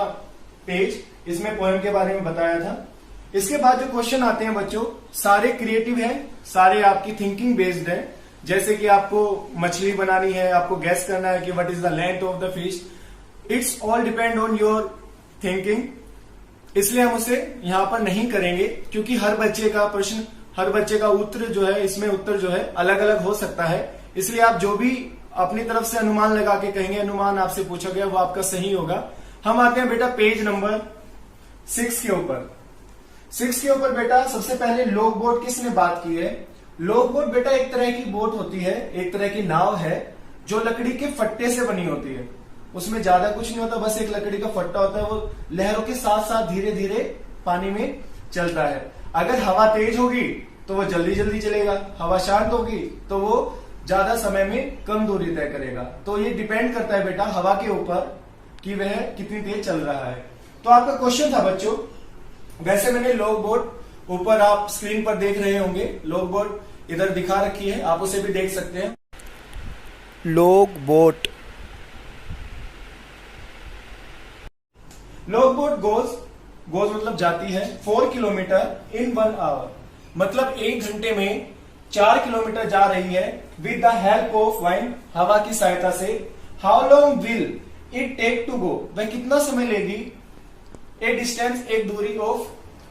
पेज, इसमें पोएम के बारे में बताया था। इसके बाद जो क्वेश्चन आते हैं बच्चों सारे क्रिएटिव हैं, सारे आपकी थिंकिंग बेस्ड है। जैसे कि आपको मछली बनानी है, आपको गैस करना है कि what is the length of the fish, it's all depend on your thinking. इसलिए हम उसे यहां पर नहीं करेंगे क्योंकि हर बच्चे का प्रश्न, हर बच्चे का उत्तर जो है, इसमें उत्तर जो है अलग अलग हो सकता है। इसलिए आप जो भी अपनी तरफ से अनुमान लगा के कहेंगे, अनुमान आपसे पूछा गया वो आपका सही होगा। हम आते हैं बेटा पेज नंबर 6 के ऊपर। 6 के ऊपर बेटा सबसे पहले लॉग बोट किसने बात की है। लॉग बोट बेटा एक तरह की बोट होती है, एक तरह की नाव है जो लकड़ी के फट्टे से बनी होती है। उसमें ज्यादा कुछ नहीं होता, बस एक लकड़ी का फट्टा होता है, वो लहरों के साथ साथ धीरे धीरे पानी में चलता है। अगर हवा तेज होगी तो वो जल्दी जल्दी चलेगा, हवा शांत होगी तो वो ज्यादा समय में कम दूरी तय करेगा। तो ये डिपेंड करता है बेटा हवा के ऊपर कि वह कितनी तेज चल रहा है। तो आपका क्वेश्चन था बच्चों, वैसे मैंने लॉग बोट ऊपर आप स्क्रीन पर देख रहे होंगे, लॉग बोट इधर दिखा रखी है, आप उसे भी देख सकते हैं। लॉग बोट गोज मतलब जाती है 4 किलोमीटर इन 1 आवर, मतलब 1 घंटे में 4 किलोमीटर जा रही है with the help of wind, हवा की सहायता से। How long will it take to go, वह कितना समय लेगी ए डिस्टेंस, एक दूरी ऑफ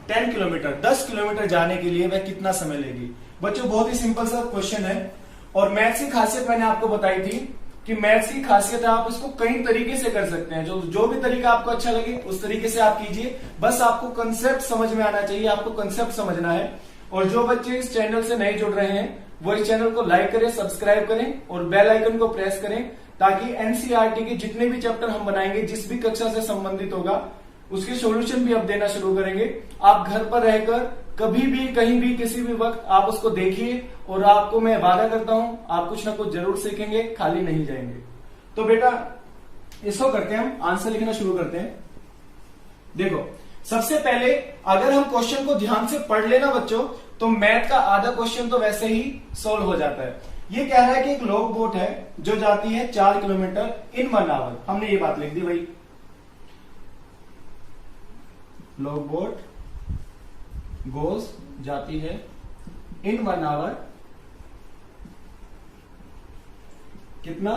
10 किलोमीटर, 10 किलोमीटर जाने के लिए वह कितना समय लेगी। बच्चों बहुत ही सिंपल सा क्वेश्चन है और मैथ्स की खासियत मैंने आपको बताई थी कि मैथ्स की खासियत है आप इसको कई तरीके से कर सकते हैं, जो भी तरीका आपको अच्छा लगे उस तरीके से आप कीजिए। बस आपको कंसेप्ट समझ में आना चाहिए, आपको कंसेप्ट समझना है। और जो बच्चे इस चैनल से नहीं जुड़ रहे हैं वो इस चैनल को लाइक करें, सब्सक्राइब करें और बेल आइकन को प्रेस करें, ताकि एनसीईआरटी के जितने भी चैप्टर हम बनाएंगे, जिस भी कक्षा से संबंधित होगा, उसके सॉल्यूशन भी अब देना शुरू करेंगे। आप घर पर रहकर कभी भी कहीं भी किसी भी वक्त आप उसको देखिए और आपको मैं वादा करता हूं आप कुछ ना कुछ जरूर सीखेंगे, खाली नहीं जाएंगे। तो बेटा इसको करते हैं, हम आंसर लिखना शुरू करते हैं। देखो सबसे पहले अगर हम क्वेश्चन को ध्यान से पढ़ लेना बच्चों, तो मैथ का आधा क्वेश्चन तो वैसे ही सॉल्व हो जाता है। ये कह रहा है कि एक लॉग बोट है जो जाती है 4 किलोमीटर इन 1 आवर। हमने ये बात लिख दी भाई, लॉग बोट गोज जाती है इन 1 आवर कितना,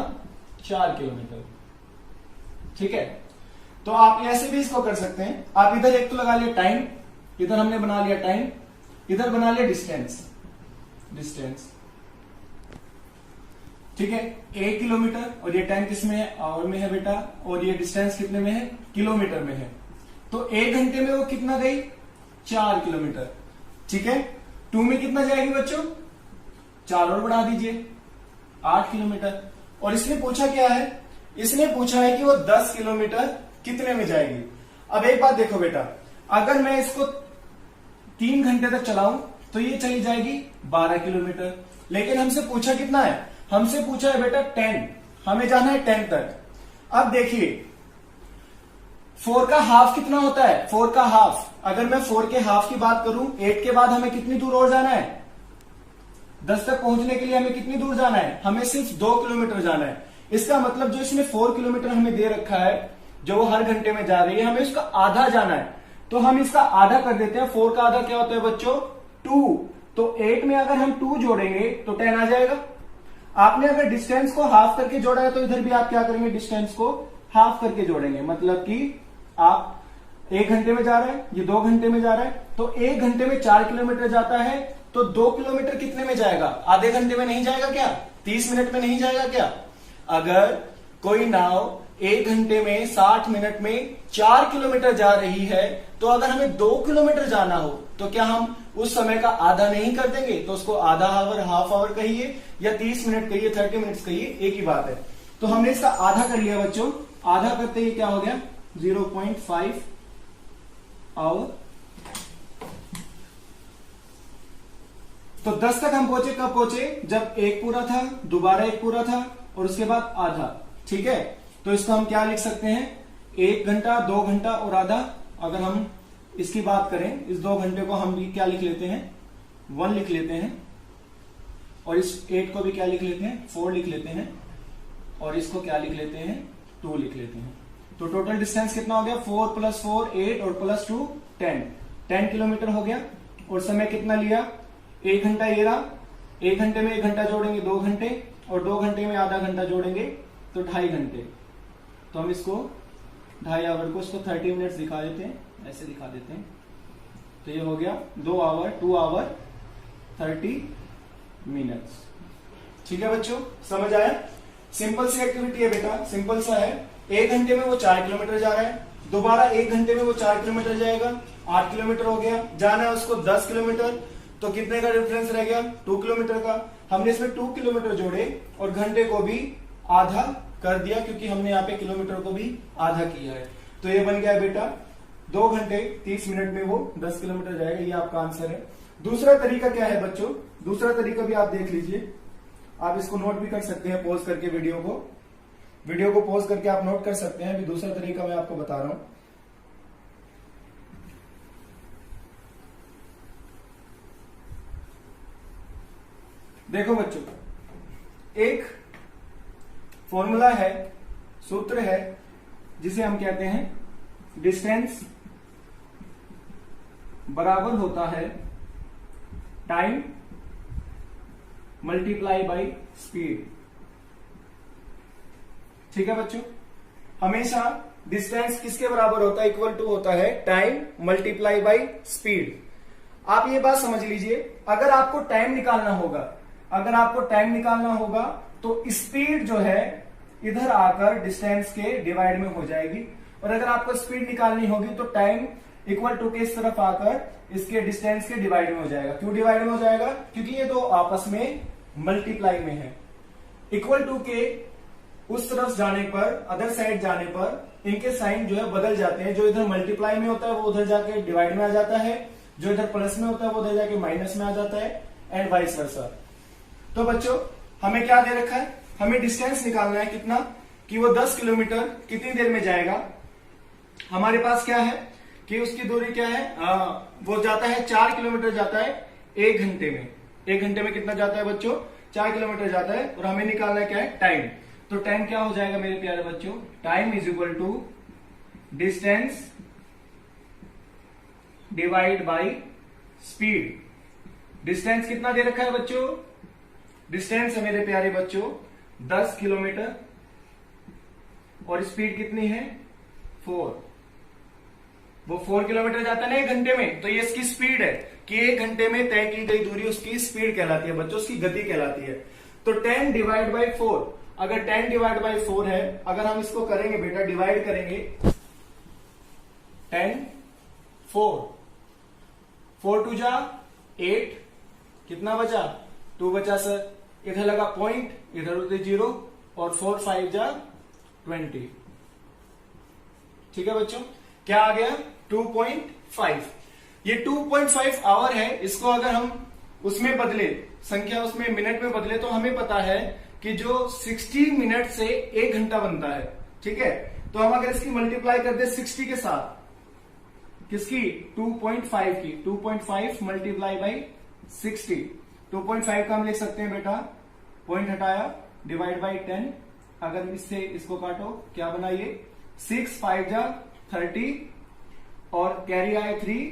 4 किलोमीटर। ठीक है, तो आप ऐसे भी इसको कर सकते हैं। आप इधर एक तो लगा लिया टाइम, इधर हमने बना लिया टाइम, इधर बना लिया डिस्टेंस। ठीक है, 1 किलोमीटर, और ये टाइम किस में है, आवर में है बेटा, और ये डिस्टेंस कितने में है, किलोमीटर में है। तो 1 घंटे में वो कितना गई, 4 किलोमीटर। ठीक है, 2 में कितना जाएगी बच्चों, 4 और बढ़ा दीजिए, 8 किलोमीटर। और इसने पूछा क्या है, इसने पूछा है कि वो 10 किलोमीटर कितने में जाएगी। अब एक बात देखो बेटा, अगर मैं इसको 3 घंटे तक चलाऊं तो ये चली जाएगी 12 किलोमीटर। लेकिन हमसे पूछा कितना है, हमसे पूछा है बेटा 10, हमें जाना है 10 तक। अब देखिए 4 का हाफ कितना होता है, 4 का हाफ, अगर मैं 4 के हाफ की बात करूं, 8 के बाद हमें कितनी दूर और जाना है, 10 तक पहुंचने के लिए हमें कितनी दूर जाना है, हमें सिर्फ 2 किलोमीटर जाना है। इसका मतलब जो इसने 4 किलोमीटर हमें दे रखा है, जो वो हर घंटे में जा रही है, हमें उसका आधा जाना है। तो हम इसका आधा कर देते हैं। 4 का आधा क्या होता है बच्चों, 2। तो 8 में अगर हम 2 जोड़ेंगे तो 10 आ जाएगा। आपने अगर डिस्टेंस को हाफ करके जोड़ा है तो इधर भी आप क्या करेंगे, डिस्टेंस को हाफ करके जोड़ेंगे। मतलब कि आप 1 घंटे में जा रहा है, ये 2 घंटे में जा रहा है, तो 1 घंटे में 4 किलोमीटर जाता है, तो 2 किलोमीटर कितने में जाएगा, आधे घंटे में नहीं जाएगा क्या, 30 मिनट में नहीं जाएगा क्या। अगर कोई नाव 1 घंटे में 60 मिनट में 4 किलोमीटर जा रही है, तो अगर हमें 2 किलोमीटर जाना हो तो क्या हम उस समय का आधा नहीं कर देंगे, तो उसको आधा आवर, हाफ आवर कहिए या 30 मिनट कहिए, 30 मिनट्स कहिए, एक ही बात है। तो हमने इसका आधा कर लिया बच्चों, आधा करते ही क्या हो गया, 0.5 आवर। तो 10 तक हम पहुंचे, कब पहुंचे, जब 1 पूरा था, दोबारा 1 पूरा था, और उसके बाद आधा। ठीक है, तो इसको हम क्या लिख सकते हैं, 1 घंटा, 2 घंटा और आधा। अगर हम इसकी बात करें, इस 2 घंटे को हम भी क्या लिख लेते हैं, 1 लिख लेते हैं, और इस 8 को भी क्या लिख लेते हैं, 4 लिख लेते हैं, और इसको क्या लिख लेते हैं, 2 लिख लेते हैं। तो टोटल डिस्टेंस कितना हो गया, 4 + 4 8 और +2 10 किलोमीटर हो गया। और समय कितना लिया, 1 घंटा ये रहा, 1 घंटे में 1 घंटा जोड़ेंगे 2 घंटे, और 2 घंटे में आधा घंटा जोड़ेंगे तो 2.5 घंटे। तो हम इसको 2.5 आवर को इसको 30 मिनट्स दिखा देते हैं, ऐसे दिखा देते हैं। तो ये हो गया 2 आवर, 2 आवर 30 मिनट्स। ठीक है बच्चों, समझ आया। सिंपल सी एक्टिविटी है बेटा, सिंपल सा है। 1 घंटे में वो 4 किलोमीटर जा रहा है, दोबारा 1 घंटे में वो 4 किलोमीटर जाएगा, 8 किलोमीटर हो गया। जाना है उसको 10 किलोमीटर, तो कितने का डिफरेंस रह गया, 2 किलोमीटर का। हमने इसमें 2 किलोमीटर जोड़े और घंटे को भी आधा कर दिया, क्योंकि हमने यहाँ पे किलोमीटर को भी आधा किया है। तो ये बन गया बेटा 2 घंटे 30 मिनट में वो 10 किलोमीटर जाएगा। ये आपका आंसर है। दूसरा तरीका क्या है बच्चों, दूसरा तरीका भी आप देख लीजिए, आप इसको नोट भी कर सकते हैं पॉज करके, वीडियो को पॉज करके आप नोट कर सकते हैं। अभी दूसरा तरीका मैं आपको बता रहा हूं। देखो बच्चों, एक फॉर्मूला है, सूत्र है, जिसे हम कहते हैं डिस्टेंस बराबर होता है टाइम मल्टीप्लाई बाय स्पीड। ठीक है बच्चों, हमेशा डिस्टेंस किसके बराबर होता है, इक्वल टू होता है टाइम मल्टीप्लाई बाय स्पीड। आप ये बात समझ लीजिए, अगर आपको टाइम निकालना होगा तो स्पीड जो है इधर आकर डिस्टेंस के डिवाइड में हो जाएगी, और अगर आपको स्पीड निकालनी होगी तो टाइम इक्वल टू के इस तरफ आकर इसके डिस्टेंस के डिवाइड में हो जाएगा। क्यों डिवाइड में हो जाएगा, क्योंकि ये दो आपस में मल्टीप्लाई में है। इक्वल टू के उस तरफ जाने पर, अदर साइड जाने पर इनके साइन जो है बदल जाते हैं। जो इधर मल्टीप्लाई में होता है वो उधर जाके डिवाइड में आ जाता है, जो इधर प्लस में होता है वो उधर जाके माइनस में आ जाता है, एंड वाइस वर्सा। तो बच्चों हमें क्या दे रखा है, हमें डिस्टेंस निकालना है कितना, कि वो 10 किलोमीटर कितनी देर में जाएगा। हमारे पास क्या है कि उसकी दूरी क्या है, वो जाता है 4 किलोमीटर जाता है 1 घंटे में। 1 घंटे में कितना जाता है बच्चों? 4 किलोमीटर जाता है। और हमें निकालना है क्या है? टाइम। तो टाइम क्या हो जाएगा मेरे प्यारे बच्चों? Time is equal to distance divide by speed. Distance कितना दे रखा है बच्चों? डिस्टेंस है मेरे प्यारे बच्चों 10 किलोमीटर और स्पीड कितनी है? 4। वो 4 किलोमीटर जाता है ना 1 घंटे में, तो ये इसकी स्पीड है कि 1 घंटे में तय की गई दूरी उसकी स्पीड कहलाती है बच्चों, उसकी गति कहलाती है। तो 10 डिवाइड बाई 4, अगर 10 डिवाइड बाई 4 है, अगर हम इसको करेंगे बेटा डिवाइड करेंगे 10 4 टू जा 8, कितना बचा? 2 बचा सर। इधर लगा पॉइंट, इधर होते 0 और 4 5 जा 20। ठीक है बच्चों, क्या आ गया? 2.5। ये 2.5 आवर है। इसको अगर हम उसमें बदले, संख्या उसमें मिनट में बदले, तो हमें पता है कि जो 60 मिनट से 1 घंटा बनता है। ठीक है, तो हम अगर इसकी मल्टीप्लाई कर दे 60 के साथ, किसकी? 2.5 की। 2.5 मल्टीप्लाई बाई 60। 2.5 का हम लिख सकते हैं बेटा, पॉइंट हटाया, डिवाइड बाई 10। अगर इससे इसको काटो, क्या बना ये? 6 5 जा 30 और कैरी आए 3,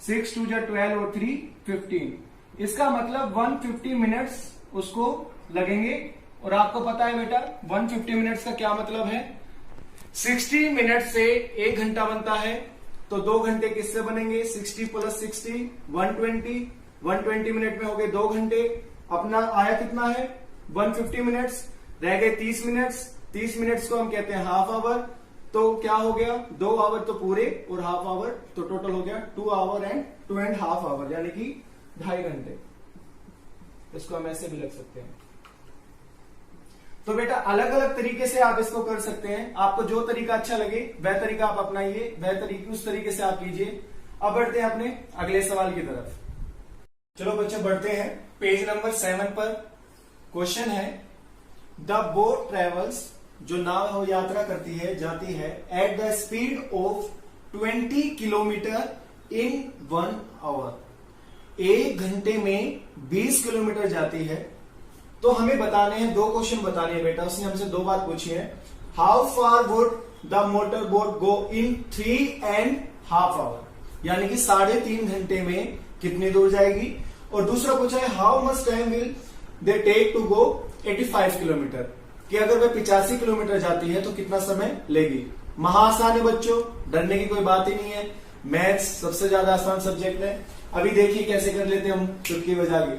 6 2 जा 12 और 3 15। इसका मतलब 150 मिनट्स उसको लगेंगे। और आपको पता है बेटा 150 मिनट्स का क्या मतलब है? 60 मिनट से 1 घंटा बनता है, तो 2 घंटे किससे बनेंगे? 60 प्लस 60 120। 120 मिनट में हो गए 2 घंटे। अपना आया कितना है? 150 मिनट्स। रह गए 30 मिनट्स। 30 मिनट्स को हम कहते हैं हाफ आवर। तो क्या हो गया? 2 आवर तो पूरे और हाफ आवर, तो टोटल हो गया 2 आवर एंड 2.5 आवर, यानी कि 2.5 घंटे। इसको हम ऐसे भी लिख सकते हैं। तो बेटा अलग अलग तरीके से आप इसको कर सकते हैं। आपको जो तरीका अच्छा लगे वह तरीका आप अपनाइए, वह तरीके उस तरीके से आप कीजिए। अब बढ़ते हैं अपने अगले सवाल की तरफ। चलो बच्चे बढ़ते हैं पेज नंबर 7 पर। क्वेश्चन है, द बोट ट्रेवल्स, जो नाव हो यात्रा करती है, जाती है, at the speed of 20 kilometre in 1 hour. 1 घंटे में 20 किलोमीटर जाती है। तो हमें बताने हैं, 2 क्वेश्चन बताने हैं बेटा। उसने हमसे 2 बात पूछी है। How far would the motor boat go in 3.5 hour, यानी कि 3.5 घंटे में कितनी दूर जाएगी। और दूसरा पूछा है, how much time will they take to go 85 kilometre, कि अगर वह 85 किलोमीटर जाती है तो कितना समय लेगी। महाआसान है बच्चों, डरने की कोई बात ही नहीं है। मैथ्स सबसे ज्यादा आसान सब्जेक्ट है। अभी देखिए कैसे कर लेते हैं हम चुटकी बजा के।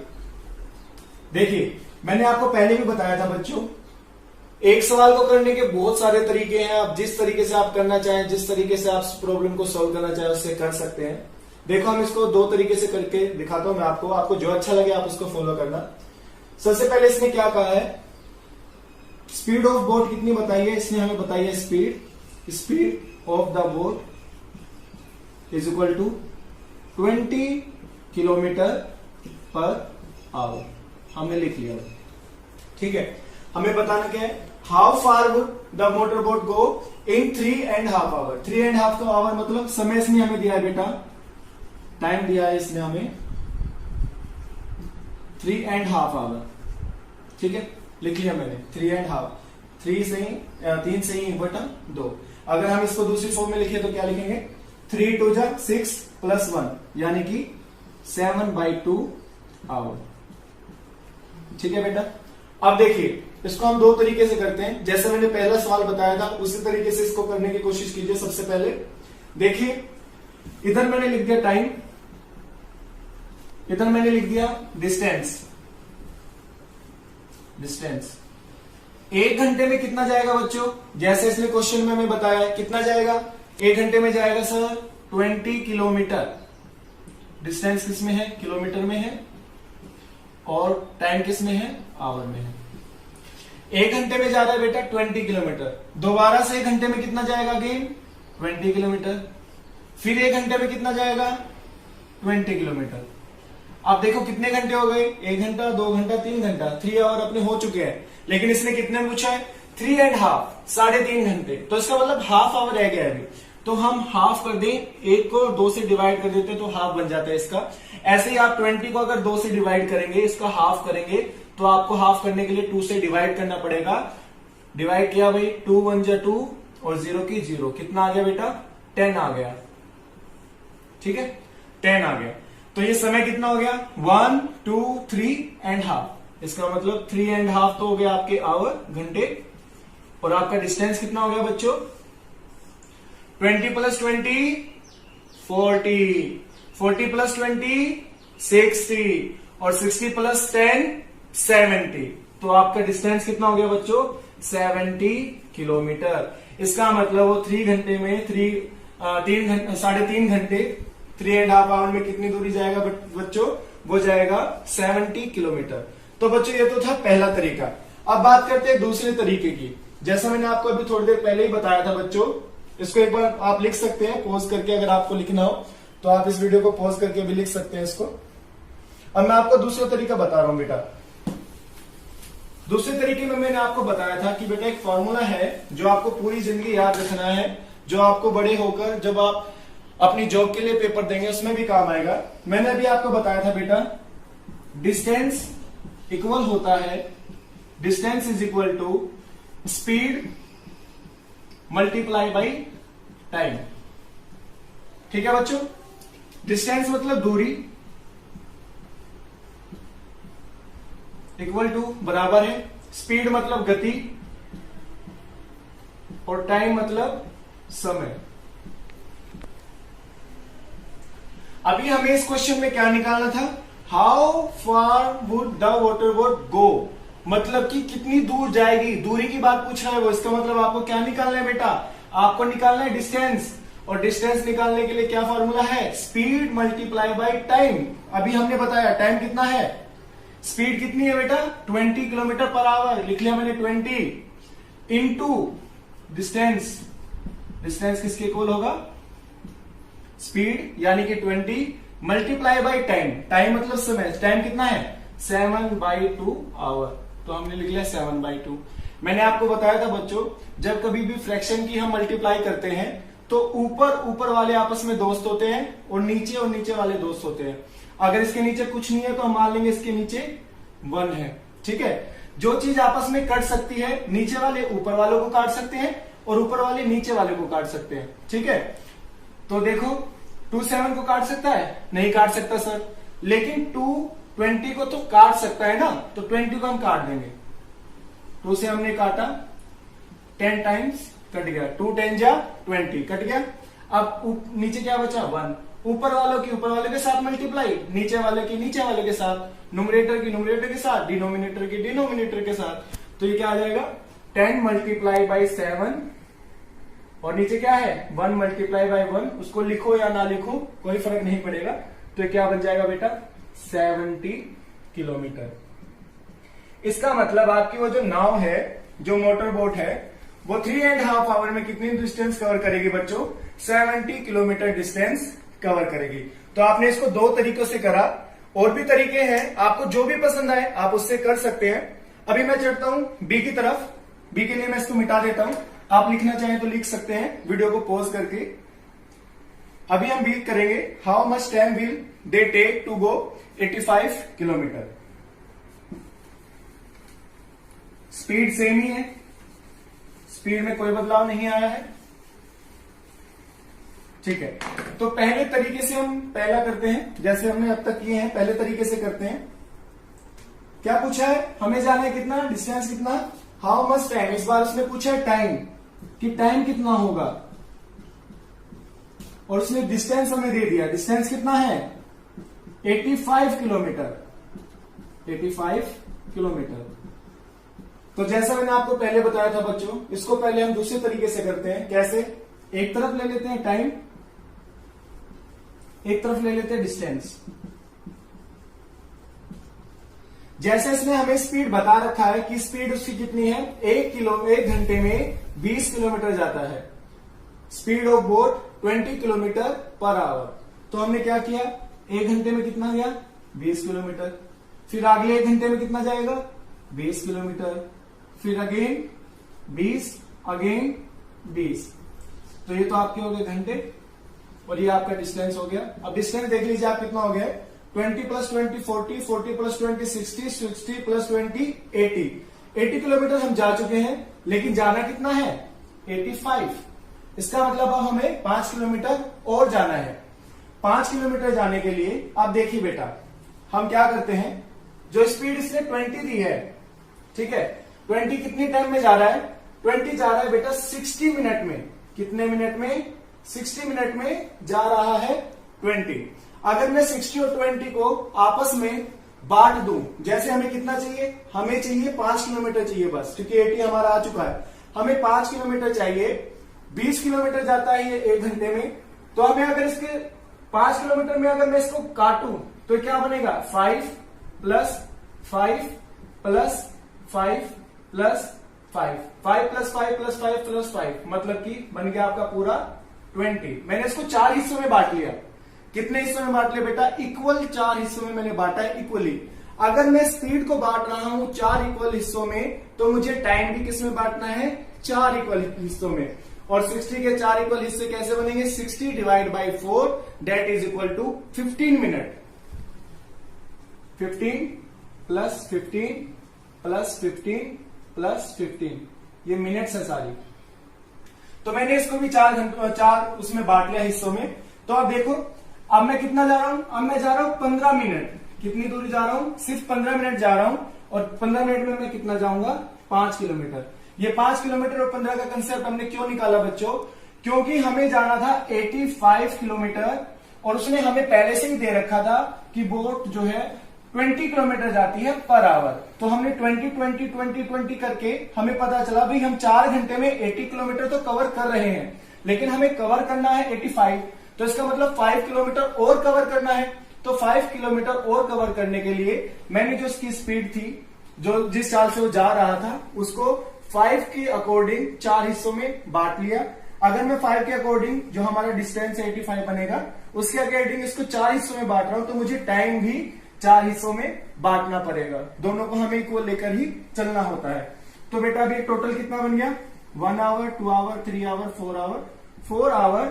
देखिए मैंने आपको पहले भी बताया था बच्चों, एक सवाल को करने के बहुत सारे तरीके हैं। आप जिस तरीके से आप करना चाहें, जिस तरीके से आप प्रॉब्लम को सॉल्व करना चाहें, उससे कर सकते हैं। देखो हम इसको 2 तरीके से करके दिखाता हूं मैं आपको जो अच्छा लगे आप उसको फॉलो करना। सबसे पहले इसने क्या कहा है, स्पीड ऑफ बोट कितनी बताई है? इसने हमें बताई है speed of the boat is equal to 20 kilometre per hour. हमने लिख लिया, ठीक है। हमें बताना क्या है, how far would the motor boat go in 3.5 hour. 3.5 का आवर मतलब समय इसने हमें दिया है बेटा, टाइम दिया है इसने हमें 3.5 आवर, ठीक है। लिख लिया मैंने 3.5, 3 से ही बटा 2। अगर हम इसको दूसरी फॉर्म में लिखे तो क्या लिखेंगे, 3 2 जा 6 प्लस 1 यानी कि 7/2 आवर, ठीक है बेटा। अब देखिए इसको हम 2 तरीके से करते हैं। जैसे मैंने पहला सवाल बताया था उसी तरीके से इसको करने की कोशिश कीजिए। सबसे पहले देखिए, इधर मैंने लिख दिया टाइम, इधर मैंने लिख दिया डिस्टेंस। 1 घंटे में कितना जाएगा बच्चों, जैसे इसने क्वेश्चन में हमें बताया है, कितना जाएगा 1 घंटे में जाएगा सर 20 किलोमीटर। डिस्टेंस किस में है, किलोमीटर में है, और टाइम किस में है, आवर में है। 1 घंटे में जा रहा है बेटा 20 किलोमीटर। दोबारा से 1 घंटे में कितना जाएगा अगेन 20 किलोमीटर। फिर 1 घंटे में कितना जाएगा 20 किलोमीटर। अब देखो कितने घंटे हो गए, 1 घंटा, 2 घंटा, 3 घंटा, 3 आवर अपने हो चुके हैं। लेकिन इसने कितने पूछा है, 3.5, 3.5 घंटे। तो इसका मतलब हाफ आवर रह गया अभी। तो हम हाफ कर दें, 1 को 2 से डिवाइड कर देते हैं तो हाफ बन जाता है इसका। ऐसे ही आप 20 को अगर 2 से डिवाइड करेंगे, इसका हाफ करेंगे, तो आपको हाफ करने के लिए 2 से डिवाइड करना पड़ेगा। डिवाइड किया भाई, 2 1 जा 2 और 0 की 0, कितना आ गया बेटा? 10 आ गया। ठीक है, 10 आ गया। तो ये समय कितना हो गया? 1 2 3 एंड हाफ। इसका मतलब 3 एंड हाफ तो हो गया आपके आवर, घंटे। और आपका डिस्टेंस कितना हो गया बच्चों? 20 प्लस 20 40, 40 प्लस 20 60 और 60 प्लस 10 70। तो आपका डिस्टेंस कितना हो गया बच्चों? 70 किलोमीटर। इसका मतलब वो 3 घंटे में 3.5 घंटे 3.5 आवर में कितनी दूरी जाएगा बच्चों? वो जाएगा 70 किलोमीटर। तो बच्चों ये तो था पहला तरीका। अब बात करते हैं दूसरे तरीके की। जैसा मैंने आपको अभी थोड़ी देर पहले ही बताया था बच्चों, इसको एक बार आप लिख सकते हैं पॉज करके। अगर आपको लिखना हो तो आप इस वीडियो को पॉज करके भी लिख सकते हैं इसको। अब मैं आपको दूसरा तरीका बता रहा हूं बेटा। दूसरे तरीके में मैंने आपको बताया था कि बेटा एक फॉर्मूला है जो आपको पूरी जिंदगी याद रखना है, जो आपको बड़े होकर जब आप अपनी जॉब के लिए पेपर देंगे उसमें भी काम आएगा। मैंने अभी आपको बताया था बेटा, डिस्टेंस इक्वल होता है, distance is equal to speed multiply by time. ठीक है बच्चों, डिस्टेंस मतलब दूरी, इक्वल टू बराबर है, स्पीड मतलब गति, और टाइम मतलब समय। अभी हमें इस क्वेश्चन में क्या निकालना था? How far would the water boat go, मतलब कि कितनी दूर जाएगी, दूरी की बात पूछ रहा है वो। इसका मतलब आपको क्या निकालना है बेटा? आपको निकालना है डिस्टेंस। और डिस्टेंस निकालने के लिए क्या फॉर्मूला है? Speed multiply by time. अभी हमने बताया टाइम कितना है, स्पीड कितनी है बेटा? 20 किलोमीटर पर आवर, लिख लिया मैंने 20 इंटू डिस्टेंस। डिस्टेंस किसके इक्वल होगा? स्पीड यानी कि 20 मल्टीप्लाई बाई टाइम। टाइम मतलब समय, टाइम कितना है? 7/2 आवर। तो हमने लिख लिया 7/2। मैंने आपको बताया था बच्चों, जब कभी भी फ्रैक्शन की हम मल्टीप्लाई करते हैं तो ऊपर वाले आपस में दोस्त होते हैं और नीचे वाले दोस्त होते हैं। अगर इसके नीचे कुछ नहीं है तो हम मान लेंगे इसके नीचे 1 है। ठीक है, जो चीज आपस में कट सकती है, नीचे वाले ऊपर वालों को काट सकते हैं और ऊपर वाले नीचे वाले को काट सकते हैं। ठीक है, तो देखो 2 7 को काट सकता है? नहीं काट सकता सर। लेकिन 2 20 को तो काट सकता है ना, तो 20 को हम काट देंगे। 2 से हमने काटा, 10 टाइम्स कट गया, 2 10 जा 20 कट गया। अब नीचे क्या बचा? 1। ऊपर वालों के साथ मल्टीप्लाई, नीचे वाले के साथ, न्यूमरेटर की न्यूमरेटर के साथ, डिनोमिनेटर की डिनोमिनेटर के साथ। तो ये क्या आ जाएगा? 10 मल्टीप्लाई बाई 7 और नीचे क्या है? 1 मल्टीप्लाई बाई 1। उसको लिखो या ना लिखो कोई फर्क नहीं पड़ेगा। तो ये क्या बन जाएगा बेटा? 70 किलोमीटर। इसका मतलब आपकी वो जो नाव है, जो मोटर बोट है, वो 3.5 आवर में कितनी डिस्टेंस कवर करेगी बच्चों? 70 किलोमीटर डिस्टेंस कवर करेगी। तो आपने इसको 2 तरीकों से करा, और भी तरीके हैं, आपको जो भी पसंद आए आप उससे कर सकते हैं। अभी मैं चढ़ता हूं बी की तरफ। बी के लिए मैं इसको मिटा देता हूं, आप लिखना चाहें तो लिख सकते हैं वीडियो को पॉज करके। अभी हम बी करेंगे, how much time will they take to go 85 kilometre. Speed same ही है, स्पीड में कोई बदलाव नहीं आया है। ठीक है, तो पहले तरीके से हम पहला करते हैं, जैसे हमने अब तक किए हैं पहले तरीके से करते हैं। क्या पूछा है? हमें जाना है कितना, डिस्टेंस कितना, हाउ मच टाइम। इस बार उसने पूछा है टाइम, कि टाइम कितना होगा, और उसने डिस्टेंस हमें दे दिया। डिस्टेंस कितना है? 85 किलोमीटर। 85 किलोमीटर। तो जैसा मैंने आपको पहले बताया था बच्चों, इसको पहले हम दूसरे तरीके से करते हैं। कैसे? एक तरफ ले लेते हैं टाइम, एक तरफ ले लेते हैं डिस्टेंस। जैसे इसने हमें स्पीड बता रखा है कि स्पीड उसकी कितनी है, 1 घंटे में 20 किलोमीटर जाता है। Speed of boat 20 kilometre per our. तो हमने क्या किया, 1 घंटे में कितना गया, 20 किलोमीटर। फिर अगले 1 घंटे में कितना जाएगा, 20 किलोमीटर। फिर अगेन 20, अगेन 20। तो ये तो आपके हो गए घंटे और ये आपका डिस्टेंस हो गया। अब डिस्टेंस देख लीजिए आप कितना हो गया, 20 + 20 40, 40 + 20 60, 60 + 20 80। 80 किलोमीटर हम जा चुके हैं, लेकिन जाना कितना है 85। इसका मतलब अब हमें 5 किलोमीटर और जाना है। 5 किलोमीटर जाने के लिए आप देखिए बेटा, हम क्या करते हैं, जो स्पीड इसने 20 दी है, ठीक है, 20 कितनी टाइम में जा रहा है, 20 जा रहा है बेटा 60 मिनट में। कितने मिनट में, 60 मिनट में जा रहा है 20। अगर मैं 60 और 20 को आपस में बांट दूं, जैसे हमें कितना चाहिए, हमें चाहिए 5 किलोमीटर चाहिए बस, क्योंकि 80 हमारा आ चुका है, हमें 5 किलोमीटर चाहिए। 20 किलोमीटर जाता है ये 1 घंटे में, तो हमें अगर इसके 5 किलोमीटर में अगर मैं इसको काटूं तो क्या बनेगा, 5 + 5 + 5 + 5, 5 + 5 + 5 + 5, मतलब कि बन गया आपका पूरा 20। मैंने इसको 4 हिस्सों में बांट लिया। कितने हिस्सों में बांट लिया बेटा, इक्वल 4 हिस्सों में मैंने बांटा है इक्वली। अगर मैं स्पीड को बांट रहा हूं 4 इक्वल हिस्सों में, तो मुझे टाइम भी किस में बांटना है, 4 इक्वल हिस्सों में। और 60 के 4 इक्वल हिस्से कैसे बनेंगे, 60 / 4 that is equal to 15 minute. 15 + 15 + 15 + 15, ये मिनट्स है सारी। तो मैंने इसको भी 4 उसमें बांट लिया हिस्सों में। तो अब देखो, अब मैं कितना जा रहा हूं, अब मैं जा रहा हूं 15 मिनट। कितनी दूरी जा रहा हूं, सिर्फ 15 मिनट जा रहा हूं, और 15 मिनट में मैं कितना जाऊंगा, 5 किलोमीटर। ये 5 किलोमीटर और 15 का कंसेप्ट हमने क्यों निकाला बच्चों, क्योंकि हमें जाना था 85 किलोमीटर, और उसने हमें पहले से ही दे रखा था कि बोट जो है 20 किलोमीटर जाती है पर आवर। तो हमने 20 20 20 20 करके हमें पता चला भाई हम 4 घंटे में 80 किलोमीटर तो कवर कर रहे हैं, लेकिन हमें कवर करना है 85। तो इसका मतलब 5 किलोमीटर और कवर करना है। तो 5 किलोमीटर और कवर करने के लिए मैंने जो उसकी स्पीड थी, जो जिस चाल से वो जा रहा था, उसको 5 के अकॉर्डिंग 4 हिस्सों में बांट लिया। अगर मैं 5 के अकॉर्डिंग जो हमारा डिस्टेंस 85 बनेगा, उसके अकॉर्डिंग इसको 4 हिस्सों में बांट रहा हूं, तो मुझे टाइम भी 4 हिस्सों में बांटना पड़ेगा। दोनों को हमें इक्वल लेकर ही चलना होता है। तो बेटा अभी टोटल कितना बन गया, 1 hour, 2 hour, 3 hour, 4 hour, 4 hour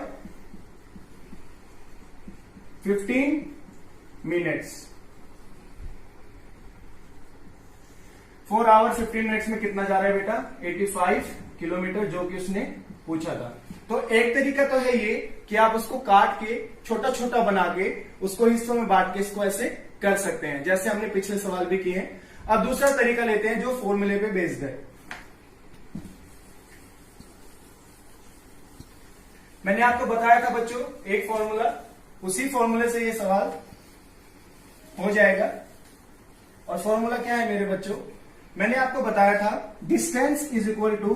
15 minutes. 4 hour 15 minutes में कितना जा रहा है बेटा, 85 किलोमीटर, जो कि उसने पूछा था। तो एक तरीका तो है ये कि आप उसको काट के छोटा छोटा बना के उसको हिस्सों में बांट के इसको ऐसे कर सकते हैं, जैसे हमने पिछले सवाल भी किए हैं। अब दूसरा तरीका लेते हैं जो फॉर्मूले पे बेस्ड है। मैंने आपको बताया था बच्चों एक फॉर्मूला, उसी फॉर्मूले से ये सवाल हो जाएगा। और फॉर्मूला क्या है मेरे बच्चों, मैंने आपको बताया था distance is equal to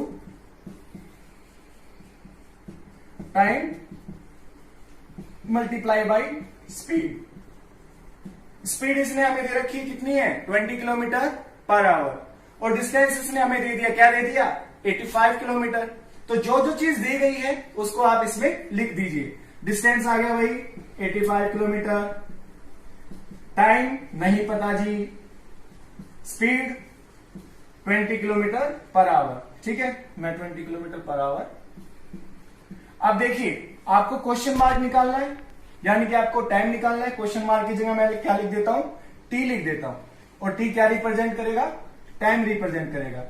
time multiply by speed. Speed इसने हमें दे रखी कितनी है, 20 किलोमीटर पर आवर, और डिस्टेंस इसने हमें दे दिया, क्या दे दिया, 85 किलोमीटर। तो जो जो चीज दी गई है उसको आप इसमें लिख दीजिए। डिस्टेंस आ गया भाई 85 किलोमीटर, टाइम नहीं पता जी, स्पीड 20 किलोमीटर पर आवर, ठीक है, मैं 20 किलोमीटर पर आवर। अब देखिए आपको क्वेश्चन मार्क निकालना है, यानी कि आपको टाइम निकालना है। क्वेश्चन मार्क की जगह मैं क्या लिख देता हूं, टी लिख देता हूं, और टी क्या रिप्रेजेंट करेगा, टाइम रिप्रेजेंट करेगा।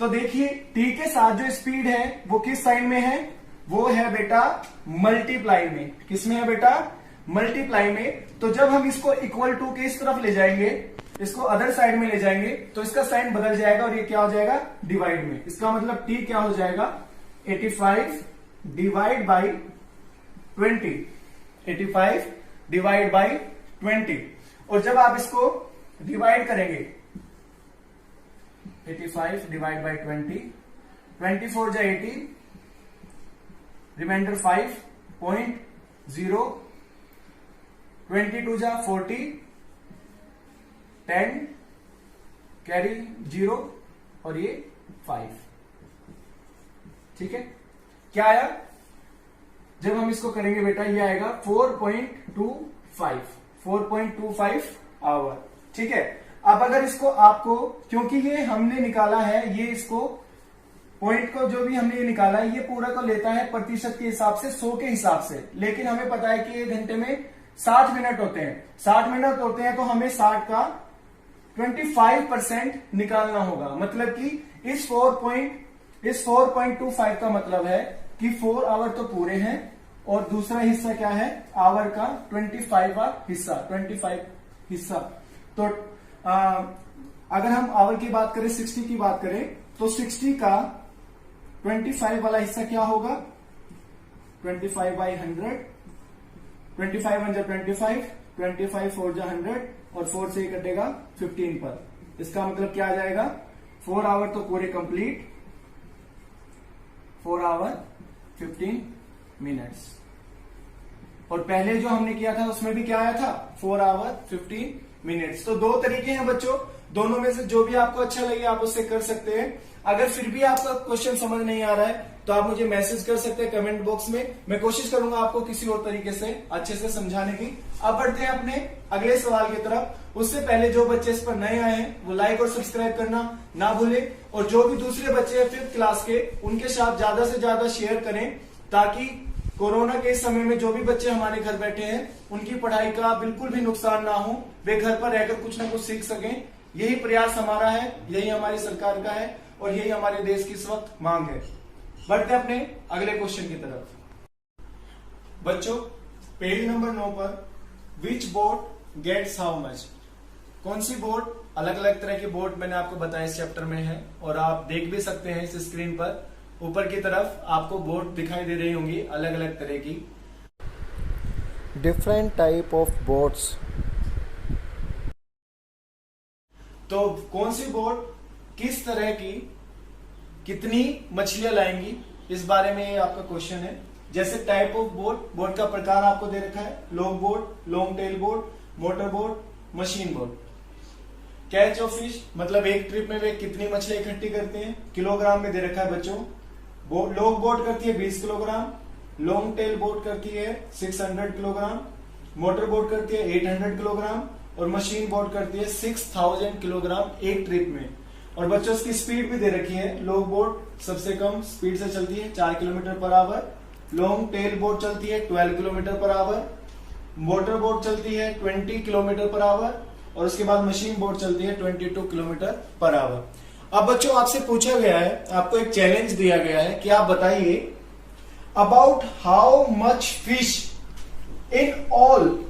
तो देखिए टी के साथ जो स्पीड है वो किस साइन में है, वो है बेटा मल्टीप्लाई में। किसमें है बेटा, मल्टीप्लाई में। तो जब हम इसको इक्वल टू के इस तरफ ले जाएंगे, इसको अदर साइड में ले जाएंगे, तो इसका साइन बदल जाएगा और ये क्या हो जाएगा, डिवाइड में। इसका मतलब टी क्या हो जाएगा, 85 डिवाइड बाई 20, 85 डिवाइड बाई 20। और जब आप इसको डिवाइड करेंगे, 85 डिवाइड बाई 20, 24 जा 80, रिमाइंडर 5.0, 22 जा 40, 10 कैरी 0 और ये 5, ठीक है। क्या आया, जब हम इसको करेंगे बेटा ये आएगा 4.25 आवर, ठीक है। अब अगर इसको आपको, क्योंकि ये हमने निकाला है, ये इसको पॉइंट को जो भी हमने ये निकाला है, ये पूरा को लेता है प्रतिशत के हिसाब से, 100 के हिसाब से। लेकिन हमें पता है कि 1 घंटे में 60 मिनट होते हैं, 60 मिनट होते हैं, तो हमें 60 का 25% निकालना होगा। मतलब कि इस 4.25 का मतलब है कि 4 आवर तो पूरे हैं और दूसरा हिस्सा क्या है, आवर का 25वां हिस्सा, 25 हिस्सा। तो अगर हम आवर की बात करें, 60 की बात करें, तो 60 का 25 वाला हिस्सा क्या होगा, 25/100, 25 1 जा 25, 25 4 जा 100 और 4 से ही कटेगा 15 पर। इसका मतलब क्या आ जाएगा, 4 आवर तो पूरे कंप्लीट, 4 आवर 15 मिनट्स। और पहले जो हमने किया था उसमें भी क्या आया था, 4 आवर 15 मिनट्स। तो 2 तरीके हैं बच्चों, दोनों में से जो भी आपको अच्छा लगे आप उससे कर सकते हैं। अगर फिर भी आपका क्वेश्चन समझ नहीं आ रहा है तो आप मुझे मैसेज कर सकते हैं कमेंट बॉक्स में, मैं कोशिश करूंगा आपको किसी और तरीके से अच्छे से समझाने की। अब बढ़ते हैं अपने अगले सवाल की तरफ। उससे पहले जो बच्चे इस पर नए आए हैं वो लाइक और सब्सक्राइब करना ना भूले, और जो भी दूसरे बच्चे हैं 5th क्लास के, उनके साथ ज्यादा से ज्यादा शेयर करें, ताकि कोरोना के इस समय में जो भी बच्चे हमारे घर बैठे हैं उनकी पढ़ाई का बिल्कुल भी नुकसान ना हो, वे घर पर रहकर कुछ ना कुछ सीख सकें। यही प्रयास हमारा है, यही हमारी सरकार का है और यही हमारे देश की इस वक्त मांग है। बढ़ते अपने अगले क्वेश्चन की तरफ। बच्चों, पेज नंबर 9 पर विच बोट गेट्स हाउ मच, कौन सी बोट, अलग अलग तरह की बोट मैंने आपको बताया इस चैप्टर में है, और आप देख भी सकते हैं इस स्क्रीन पर ऊपर की तरफ आपको बोट दिखाई दे रही होंगी अलग अलग तरह की। different type of boats. तो कौन सी बोट किस तरह की कितनी मछलियां लाएंगी, इस बारे में ये आपका क्वेश्चन है। जैसे टाइप ऑफ बोट, बोट का प्रकार आपको दे रखा है, long boat, long tail boat, motor boat, machine boat. Catch of fish, मतलब एक ट्रिप में वे कितनी मछलियां इकट्ठी करते हैं, किलोग्राम में दे रखा है बच्चों। लॉन्ग बोट करती है 20 किलोग्राम, लॉन्ग टेल बोट करती है 600 किलोग्राम, मोटर बोट करती है 800 किलोग्राम और मशीन बोट करती है 6000 किलोग्राम एक ट्रिप में। और बच्चों इसकी स्पीड भी दे रखी है, लॉन्ग बोट सबसे कम स्पीड से चलती है 4 kilometre per our, long tail boat चलती है 12 kilometre per our, motor boat चलती है 20 किलोमीटर पर आवर और उसके बाद मशीन बोट चलती है 22 किलोमीटर पर आवर। अब बच्चों आपसे पूछा गया है, आपको एक चैलेंज दिया गया है कि आप बताइए about how much fish in all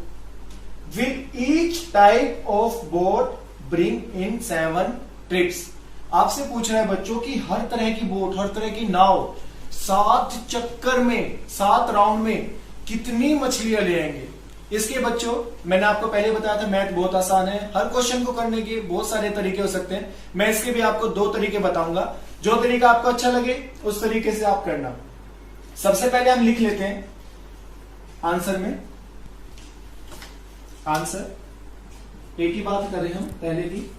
will each type of boat bring in 7 trips. आपसे पूछ रहा है बच्चों कि हर तरह की बोट, हर तरह की नाव 7 चक्कर में, 7 राउंड में कितनी मछलियां ले आएंगे। इसके बच्चों मैंने आपको पहले बताया था मैथ बहुत आसान है, हर क्वेश्चन को करने के बहुत सारे तरीके हो सकते हैं। मैं इसके भी आपको 2 तरीके बताऊंगा, जो तरीका आपको अच्छा लगे उस तरीके से आप करना। सबसे पहले हम लिख लेते हैं आंसर में, आंसर एक ही बात करें हम पहले की,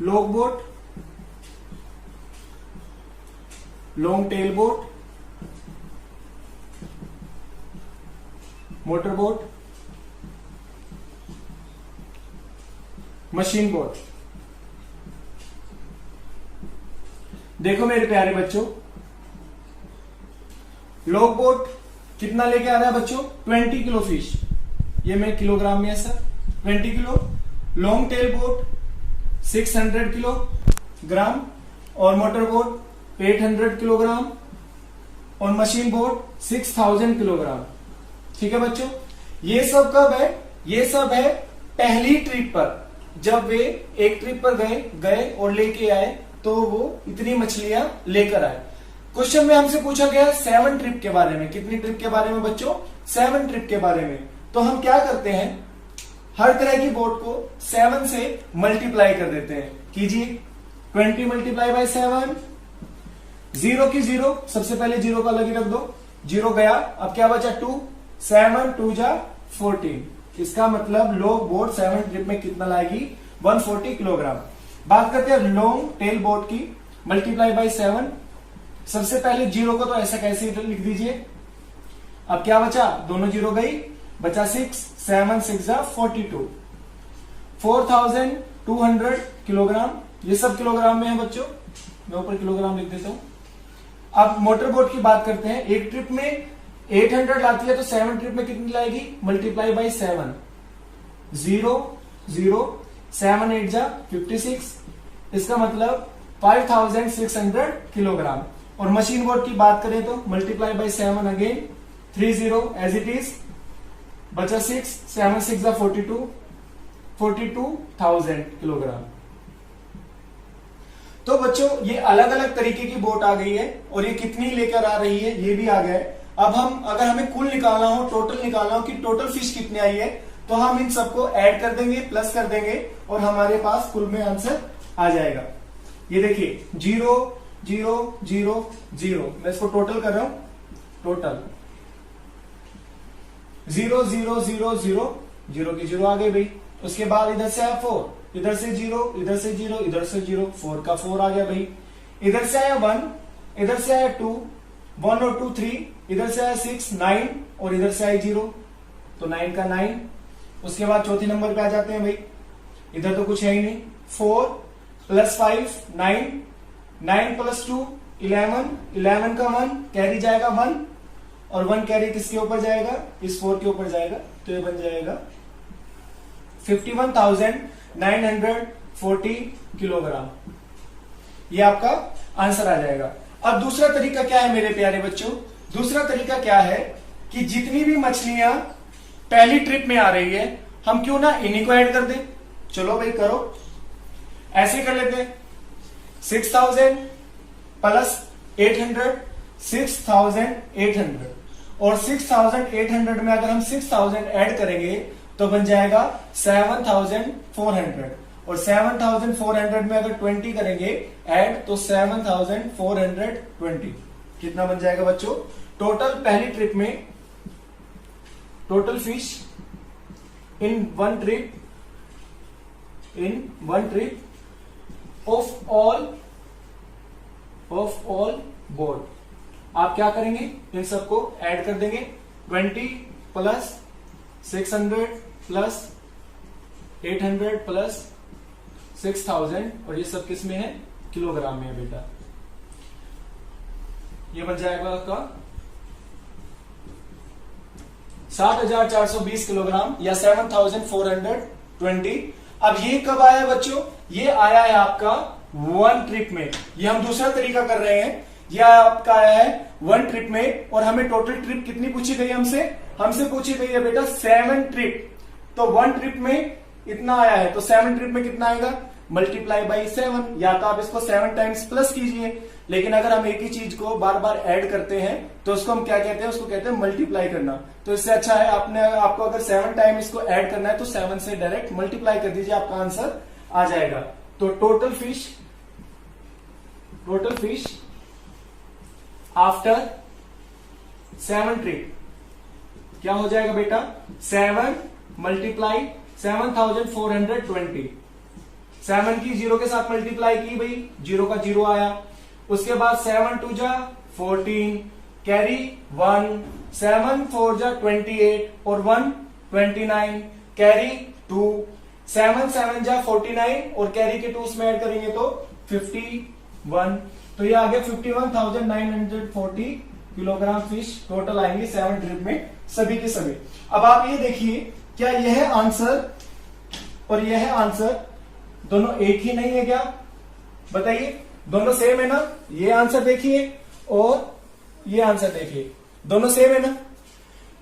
long boat, long tail boat, motor boat, machine boat. देखो मेरे प्यारे बच्चों, लॉन्ग बोट कितना लेके आ रहा है बच्चों, 20 किलो फिश, ये मैं किलोग्राम में है sir, 20 kilo. Long tail boat 600 kilogram और मोटर बोट 800 किलोग्राम और मशीन बोट 6000 किलोग्राम। ठीक है बच्चों, ये सब कब है, ये सब है पहली ट्रिप पर, जब वे एक ट्रिप पर गए और लेके आए तो वो इतनी मछलियां लेकर आए। क्वेश्चन में हमसे पूछा गया 7 ट्रिप के बारे में, कितनी ट्रिप के बारे में बच्चों, 7 ट्रिप के बारे में। तो हम क्या करते हैं, हर तरह की बोट को 7 से मल्टीप्लाई कर देते हैं। कीजिए 20 मल्टीप्लाई बाय 7, 0 की 0, सबसे पहले 0 का अलग ही रख दो, 0 गया, अब क्या बचा 2, 7 2 जा 14। इसका मतलब लॉन्ग बोट 7 ट्रिप में कितना लाएगी, 140 किलोग्राम। बात करते हैं लॉन्ग टेल बोट की, मल्टीप्लाई बाय 7, सबसे पहले 0 को तो ऐसा कैसे लिख दीजिए, अब क्या बचा, दोनों 0 गई, बचा 6, 7 6 जा 42, 4200 किलोग्राम, ये सब किलोग्राम में है बच्चों। मैं ऊपर किलोग्राम लिख देता हूं। अब मोटर बोट की बात करते हैं। एक ट्रिप में 800 लाती है तो 7 ट्रिप में कितनी लाएगी, मल्टीप्लाई बाई 7, 0 0 7 8 जा 56, इसका मतलब 5600 किलोग्राम। और मशीन बोट की बात करें तो multiply by 7 again, 30 as it is, बचा 6, 7 6 जा 42,000 किलोग्राम। तो बच्चों ये अलग अलग तरीके की बोट आ गई है और ये कितनी लेकर आ रही है ये भी आ गया है। अब हम अगर हमें कुल निकालना हो, टोटल निकालना हो कि टोटल फिश कितनी आई है, तो हम इन सबको ऐड कर देंगे, प्लस कर देंगे और हमारे पास कुल में आंसर आ जाएगा। ये देखिए 0 0 0 0, मैं इसको टोटल कर रहा हूं, टोटल 0 0 0 0 0 की 0 आ गई भाई। उसके बाद इधर से आया 4, इधर से 0, इधर से 0, इधर से 0, 4 का 4 आ गया भाई। इधर से आया 1, इधर से आया 2, 1 और 2 3, इधर से आया 6 9 और इधर से आया 0, तो 9 का 9। उसके बाद चौथे नंबर पे आ जाते हैं भाई, इधर तो कुछ है ही नहीं, 4 प्लस 5 9, 9 प्लस 2 11, 11 का 1 कैरी जाएगा 1 और 1 कैरी किसके ऊपर जाएगा, इस 4 के ऊपर जाएगा, तो ये बन जाएगा 51,940 किलोग्राम। ये आपका आंसर आ जाएगा। अब दूसरा तरीका क्या है मेरे प्यारे बच्चों, दूसरा तरीका क्या है कि जितनी भी मछलियां पहली ट्रिप में आ रही है हम क्यों ना इन्हीं को ऐड कर दें। चलो भाई करो, ऐसे कर लेते हैं, 6000 प्लस 800, 6800 और 6800 में अगर हम 6000 ऐड करेंगे तो बन जाएगा 7400 और 7400 में अगर 20 करेंगे ऐड तो 7420, कितना बन जाएगा बच्चों, टोटल पहली ट्रिप में total fish in one trip of all board. आप क्या करेंगे, इन सबको ऐड कर देंगे, 20 प्लस 600 प्लस 800 प्लस 6000 और ये सब किस में है, किलोग्राम में है बेटा। ये बन जाएगा आपका 7420 किलोग्राम या 7420। अब ये कब आया बच्चों, ये आया है आपका 1 ट्रिप में। ये हम दूसरा तरीका कर रहे हैं, यह आपका आया है 1 ट्रिप में और हमें टोटल ट्रिप कितनी पूछी गई, हमसे पूछी गई है बेटा 7 ट्रिप। तो 1 ट्रिप में इतना आया है तो 7 ट्रिप में कितना आएगा, मल्टीप्लाई बाई 7, या तो आप इसको 7 टाइम्स प्लस कीजिए, लेकिन अगर हम एक ही चीज को बार बार ऐड करते हैं तो उसको हम क्या कहते हैं, उसको कहते हैं मल्टीप्लाई करना। तो इससे अच्छा है आपको अगर 7 टाइम इसको ऐड करना है तो 7 से डायरेक्ट मल्टीप्लाई कर दीजिए, आपका आंसर आ जाएगा। तो टोटल फिश आफ्टर 7 ट्रिप क्या हो जाएगा बेटा, 7 मल्टीप्लाई 7420, 7 की 0 के साथ मल्टीप्लाई की भाई, 0 का 0 आया। उसके बाद 7 2 जा 14 कैरी 1, 7 4 जा 28 और 1 29 कैरी 2, 7 7 जा 49 और कैरी के 2 उसमें ऐड करेंगे तो 51। तो ये आ गया 51,940 किलोग्राम फिश टोटल आएंगे 7 ट्रिप में सभी के सभी। अब आप ये देखिए, क्या यह आंसर और यह आंसर दोनों एक ही नहीं है क्या, बताइए, दोनों सेम है ना। ये आंसर देखिए और ये आंसर देखिए, दोनों सेम है ना।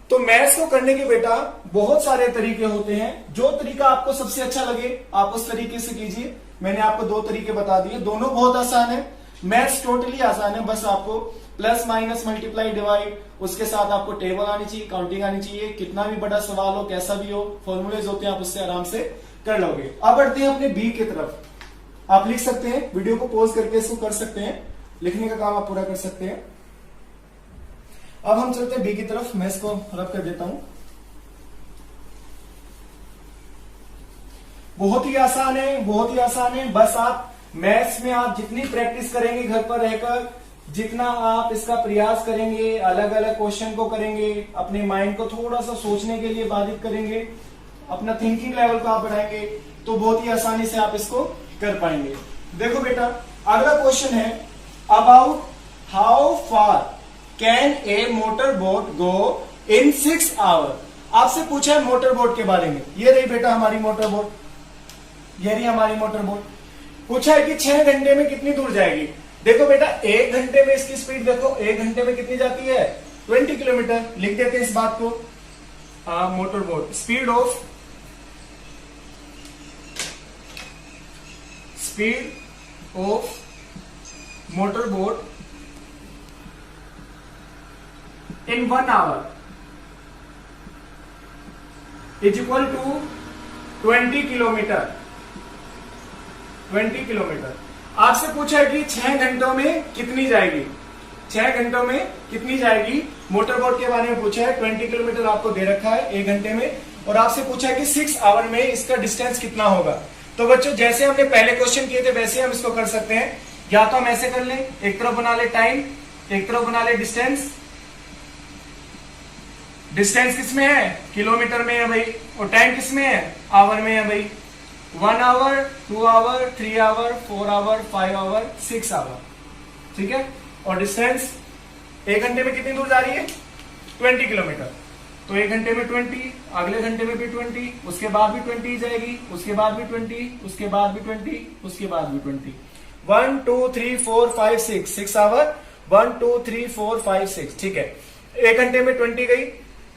तो मैथ्स को करने के बेटा बहुत सारे तरीके होते हैं, जो तरीका आपको सबसे अच्छा लगे आप उस तरीके से कीजिए। मैंने आपको 2 तरीके बता दिए, दोनों बहुत आसान है। मैथ्स टोटली आसान है, बस आपको प्लस माइनस मल्टीप्लाई डिवाइड, उसके साथ आपको टेबल आनी चाहिए, काउंटिंग आनी चाहिए, कितना भी बड़ा सवाल हो कैसा भी हो, फॉर्मूलेज होते हैं, आप उससे आराम से कर लोगे। अब बढ़ते हैं अपने बी की तरफ। आप लिख सकते हैं, वीडियो को पॉज करके इसको कर सकते हैं, लिखने का काम आप पूरा कर सकते हैं। अब हम चलते हैं बी की तरफ, मैं इसको रब कर देता हूं। बहुत ही आसान है, बहुत ही आसान है। बस आप मैथ्स में आप जितनी प्रैक्टिस करेंगे घर पर रहकर, जितना आप इसका प्रयास करेंगे, अलग अलग क्वेश्चन को करेंगे, अपने माइंड को थोड़ा सा सोचने के लिए बाधित करेंगे, अपना थिंकिंग लेवल को आप बढ़ाएंगे, तो बहुत ही आसानी से आप इसको कर पाएंगे। देखो बेटा, अगला क्वेश्चन है about how far can a motor boat go in 6 hour. आपसे पूछा है मोटर बोट के बारे में। ये रही बेटा हमारी मोटर बोट, ये रही हमारी मोटर बोट। पूछा है कि 6 घंटे में कितनी दूर जाएगी। देखो बेटा 1 घंटे में इसकी स्पीड देखो, 1 घंटे में कितनी जाती है 20 किलोमीटर। लिख देते हैं इस बात को। Motor boat speed of motor boat in 1 hour is equal to 20 kilometre. 20 kilometre. आपसे पूछा है कि 6 घंटों में कितनी जाएगी, 6 घंटों में कितनी जाएगी। मोटर बोट के बारे में पूछा है, 20 किलोमीटर आपको दे रखा है 1 घंटे में, और आपसे पूछा है कि 6 आवर में इसका डिस्टेंस कितना होगा। तो बच्चों जैसे हमने पहले क्वेश्चन किए थे वैसे हम इसको कर सकते हैं। या तो हम ऐसे कर लें, एक तरफ बना ले टाइम, एक तरफ बना ले डिस्टेंस। डिस्टेंस किसमें है, किलोमीटर में है भाई, और टाइम किसमें है, आवर में है भाई। 1 hour, 2 hour, 3 hour, 4 hour, 5 hour, 6 hour, ठीक है। और डिस्टेंस 1 घंटे में कितनी दूर जा रही है 20 किलोमीटर। तो 1 घंटे में 20, अगले घंटे में भी 20, उसके बाद भी 20 जाएगी, उसके बाद भी 20, उसके बाद भी 20, उसके बाद भी 20। 1 2 3 4 5 6 आवर। 1 2 3 4 5 6, ठीक है। 1 घंटे में 20 गई,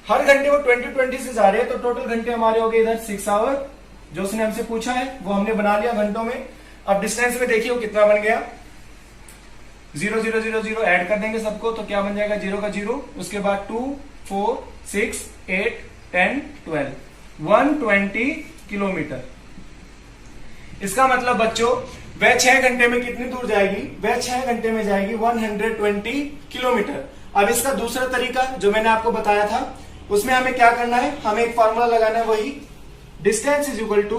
हर घंटे वो 20 से जा रहे हैं, तो टोटल घंटे हमारे हो गए इधर 6 आवर। जो उसने हमसे पूछा है वो हमने बना लिया घंटों में। अब डिस्टेंस में देखिए वो कितना बन गया, 0 0 0 0 ऐड कर देंगे सबको, तो क्या बन जाएगा 0 का 0, उसके बाद 2 4 6 8 10 12, 120 किलोमीटर। इसका मतलब बच्चों वह 6 घंटे में कितनी दूर जाएगी, वह 6 घंटे में जाएगी 120 किलोमीटर। अब इसका दूसरा तरीका जो मैंने आपको बताया था, उसमें हमें क्या करना है, हमें एक फॉर्मूला लगाना है, वही डिस्टेंस इज इक्वल टू,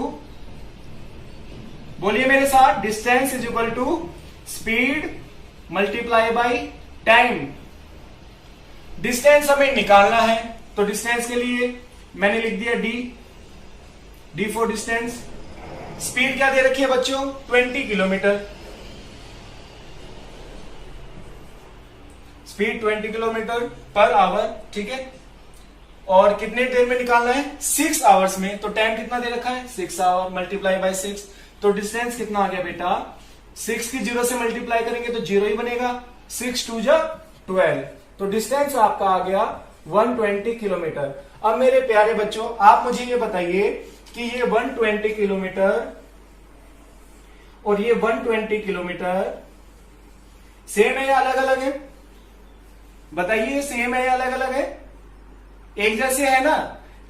बोलिए मेरे साथ, distance is equal to speed multiply by time. Distance हमें निकालना है, तो डिस्टेंस के लिए मैंने लिख दिया डी फॉर डिस्टेंस। स्पीड क्या दे रखी है बच्चों 20 kilometre, speed 20 kilometre per our, ठीक है। और कितने देर में निकालना है 6 आवर्स में, तो टाइम कितना दे रखा है 6 आवर मल्टीप्लाई बाय 6। तो डिस्टेंस कितना आ गया बेटा, 6 की 0 से मल्टीप्लाई करेंगे तो 0 ही बनेगा, 6 2 जा 12, तो डिस्टेंस आपका आ गया 120 किलोमीटर। अब मेरे प्यारे बच्चों आप मुझे ये बताइए कि ये 120 किलोमीटर और ये 120 किलोमीटर सेम है या अलग अलग है, बताइए सेम है या अलग अलग है, एक जैसे है ना।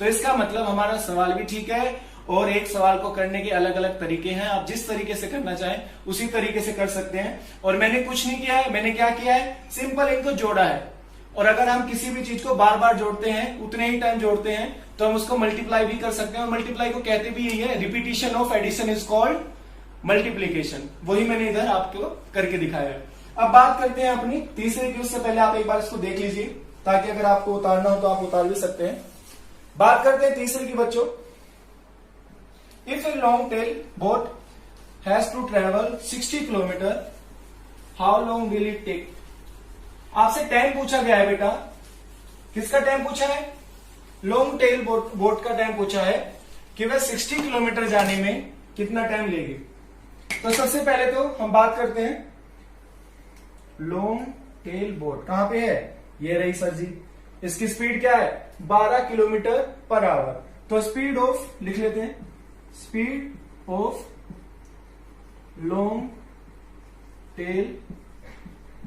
तो इसका मतलब हमारा सवाल भी ठीक है, और एक सवाल को करने के अलग अलग तरीके हैं। आप जिस तरीके से करना चाहें उसी तरीके से कर सकते हैं। और मैंने कुछ नहीं किया है, मैंने क्या किया है, सिंपल इनको जोड़ा है। और अगर हम किसी भी चीज को बार बार जोड़ते हैं, उतने ही टाइम जोड़ते हैं, तो हम उसको मल्टीप्लाई भी कर सकते हैं। और मल्टीप्लाई को कहते भी यही है, repetition of addition is called multiplication. वही मैंने इधर आपको करके दिखाया है। अब बात करते हैं अपनी तीसरे की। उससे पहले आप एक बार इसको देख लीजिए, ताकि अगर आपको उतारना हो तो आप उतार भी सकते हैं। बात करते हैं तीसरे की बच्चों। If a long tail boat has to travel 60 kilometre, how long will it take. आपसे टाइम पूछा गया है बेटा, किसका टाइम पूछा है, लॉन्ग टेल बोट का टाइम पूछा है कि वह 60 किलोमीटर जाने में कितना टाइम लेगी। तो सबसे पहले तो हम बात करते हैं लॉन्ग टेल बोट कहां पे है, ये रही सर जी। इसकी स्पीड क्या है 12 किलोमीटर पर आवर। तो स्पीड ऑफ लिख लेते हैं, speed of long tail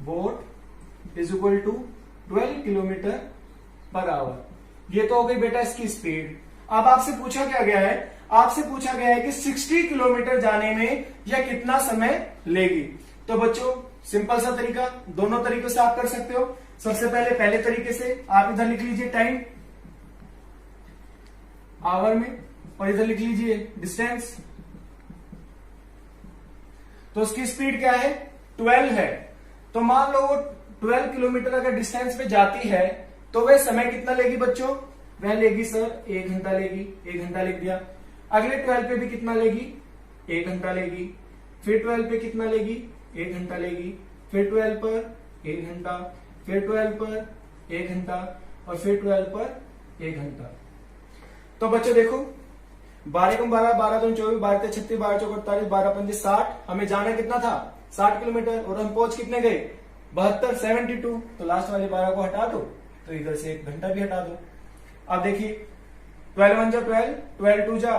boat is equal to 12 kilometre per hour. ये तो हो गई बेटा इसकी स्पीड। अब आपसे पूछा क्या गया है, आपसे पूछा गया है कि 60 किलोमीटर जाने में यह कितना समय लेगी। तो बच्चों सिंपल सा तरीका, दोनों तरीकों से आप कर सकते हो। सबसे पहले तरीके से आप इधर लिख लीजिए टाइम आवर में, और इधर लिख लीजिए डिस्टेंस। तो उसकी स्पीड क्या है 12 है। तो मान लो वो 12 किलोमीटर अगर डिस्टेंस पे जाती है तो वह समय कितना लेगी बच्चों, वह लेगी सर 1 घंटा लेगी, 1 घंटा लिख दिया। अगले 12 पे भी कितना लेगी 1 घंटा लेगी, फिर 12 पे कितना लेगी 1 घंटा लेगी, फिर 12 पर 1 घंटा, फिर 12 पर 1 घंटा और फिर 12 पर 1 घंटा। तो बच्चों देखो 12 कम 12, 12 दूनी 24, 12 ते 36, 12 चौक 48, 12 पंजे 60। हमें जाना कितना था 60 किलोमीटर और हम पहुंच कितने गए 72, 72। तो लास्ट वाले 12 को हटा दो तो इधर से 1 घंटा भी हटा दो। अब देखिए 12 1 जा 12, 12 2 जा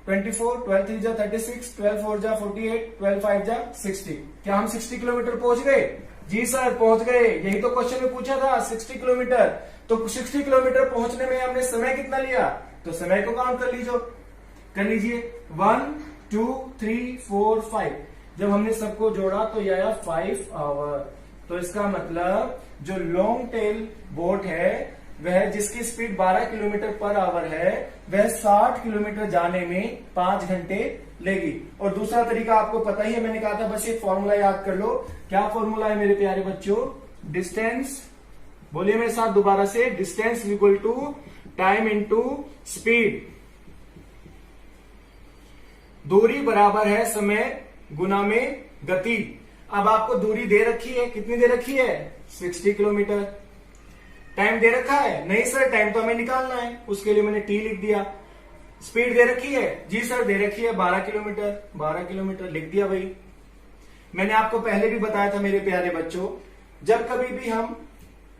24, 12 3 जा 36, 12 4 जा 48, 12 5 जा 60। क्या हम 60 किलोमीटर पहुंच गए? जी सर पहुंच गए। यही तो क्वेश्चन में पूछा था 60 किलोमीटर। तो 60 किलोमीटर पहुंचने में हमने समय कितना लिया? तो समय को काउंट कर लीजिए 1 2 3 4 5। जब हमने सबको जोड़ा तो यह आया 5 आवर। तो इसका मतलब जो लॉन्ग टेल बोट है वह जिसकी स्पीड 12 किलोमीटर पर आवर है वह 60 किलोमीटर जाने में 5 घंटे लेगी। और दूसरा तरीका आपको पता ही है, मैंने कहा था बस ये फॉर्मूला याद कर लो। क्या फॉर्मूला है मेरे प्यारे बच्चों? डिस्टेंस, बोलिए मेरे साथ दोबारा से, distance equal to time into speed. दूरी बराबर है समय गुना में गति। अब आपको दूरी दे रखी है, कितनी दे रखी है? 60 किलोमीटर। टाइम दे रखा है? नहीं सर टाइम तो हमें निकालना है, उसके लिए मैंने टी लिख दिया। स्पीड दे रखी है? जी सर दे रखी है 12 किलोमीटर, 12 किलोमीटर लिख दिया भाई। मैंने आपको पहले भी बताया था मेरे प्यारे बच्चों, जब कभी भी हम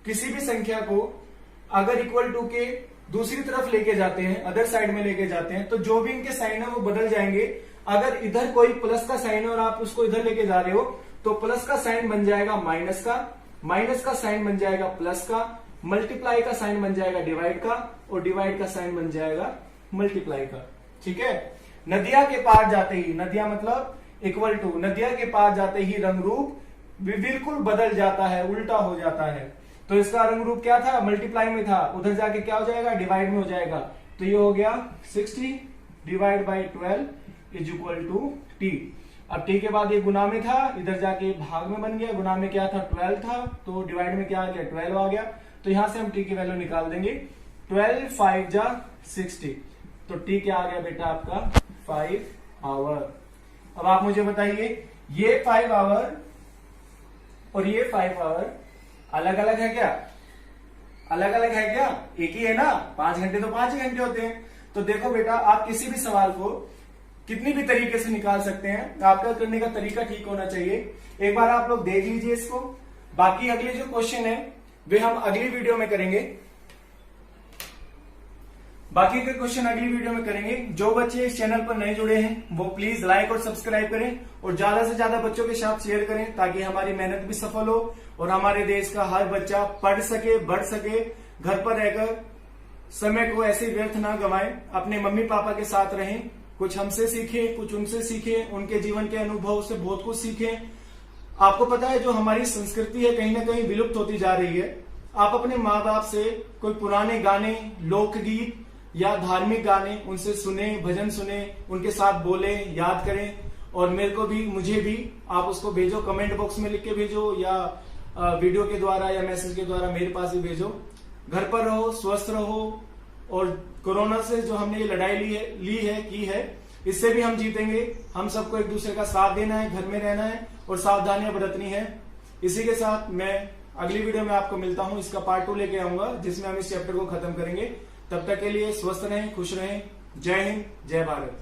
किसी भी संख्या को अगर इक्वल टू के दूसरी तरफ लेके जाते हैं, अदर साइड में लेके जाते हैं, तो जो भी इनके साइन है वो बदल जाएंगे। अगर इधर कोई प्लस का साइन है और आप उसको इधर लेके जा रहे हो तो प्लस का साइन बन जाएगा माइनस का, माइनस का साइन बन जाएगा प्लस का, मल्टीप्लाई का साइन बन जाएगा डिवाइड का और डिवाइड का साइन बन जाएगा मल्टीप्लाई का। ठीक है। नदिया के पार जाते ही, नदिया मतलब इक्वल टू, नदिया के पार जाते ही रंग रूप बिल्कुल बदल जाता है, उल्टा हो जाता है। तो इसका रंग रूप क्या था? मल्टीप्लाई में था, उधर जाके क्या हो जाएगा? डिवाइड में हो जाएगा। तो ये हो गया 60 divide by 12 is equal to T. अब टी के बाद ये गुना में था, इधर जाके भाग में बन गया। गुना में क्या था? 12 था, तो डिवाइड में क्या आ गया? 12 आ गया। तो यहां से हम टी की वैल्यू निकाल देंगे। 12 5 जा 60, तो टी क्या आ गया बेटा आपका? 5 आवर। अब आप मुझे बताइए ये 5 आवर और ये 5 आवर अलग अलग है क्या? अलग अलग है क्या? एक ही है ना। 5 घंटे तो 5 ही घंटे होते हैं। तो देखो बेटा आप किसी भी सवाल को कितनी भी तरीके से निकाल सकते हैं, आपका करने का तरीका ठीक होना चाहिए। एक बार आप लोग देख लीजिए इसको। बाकी अगले जो क्वेश्चन है वे हम अगली वीडियो में करेंगे। बाकी के क्वेश्चन अगली वीडियो में करेंगे। जो बच्चे इस चैनल पर नए जुड़े हैं वो प्लीज लाइक और सब्सक्राइब करें और ज्यादा से ज्यादा बच्चों के साथ शेयर करें ताकि हमारी मेहनत भी सफल हो और हमारे देश का हर बच्चा पढ़ सके, बढ़ सके। घर पर रहकर समय को ऐसे व्यर्थ ना गंवाएं, अपने मम्मी पापा के साथ रहें, कुछ हमसे सीखें, कुछ उनसे सीखें, उनके जीवन के अनुभव से बहुत कुछ सीखें। आपको पता है जो हमारी संस्कृति है कहीं ना कहीं विलुप्त होती जा रही है। आप अपने माँ बाप से कोई पुराने गाने, लोकगीत या धार्मिक गाने उनसे सुने, भजन सुने, उनके साथ बोले, याद करें। और मेरे को भी, मुझे भी आप उसको भेजो, कमेंट बॉक्स में लिख के भेजो या वीडियो के द्वारा या मैसेज के द्वारा मेरे पास भी भेजो। घर पर रहो, स्वस्थ रहो और कोरोना से जो हमने ये लड़ाई की है इससे भी हम जीतेंगे। हम सबको एक दूसरे का साथ देना है, घर में रहना है और सावधानियां बरतनी है। इसी के साथ मैं अगली वीडियो में आपको मिलता हूं। इसका पार्ट 2 लेके आऊंगा जिसमें हम इस चैप्टर को खत्म करेंगे। तब तक के लिए स्वस्थ रहें, खुश रहें। जय हिंद, जय भारत।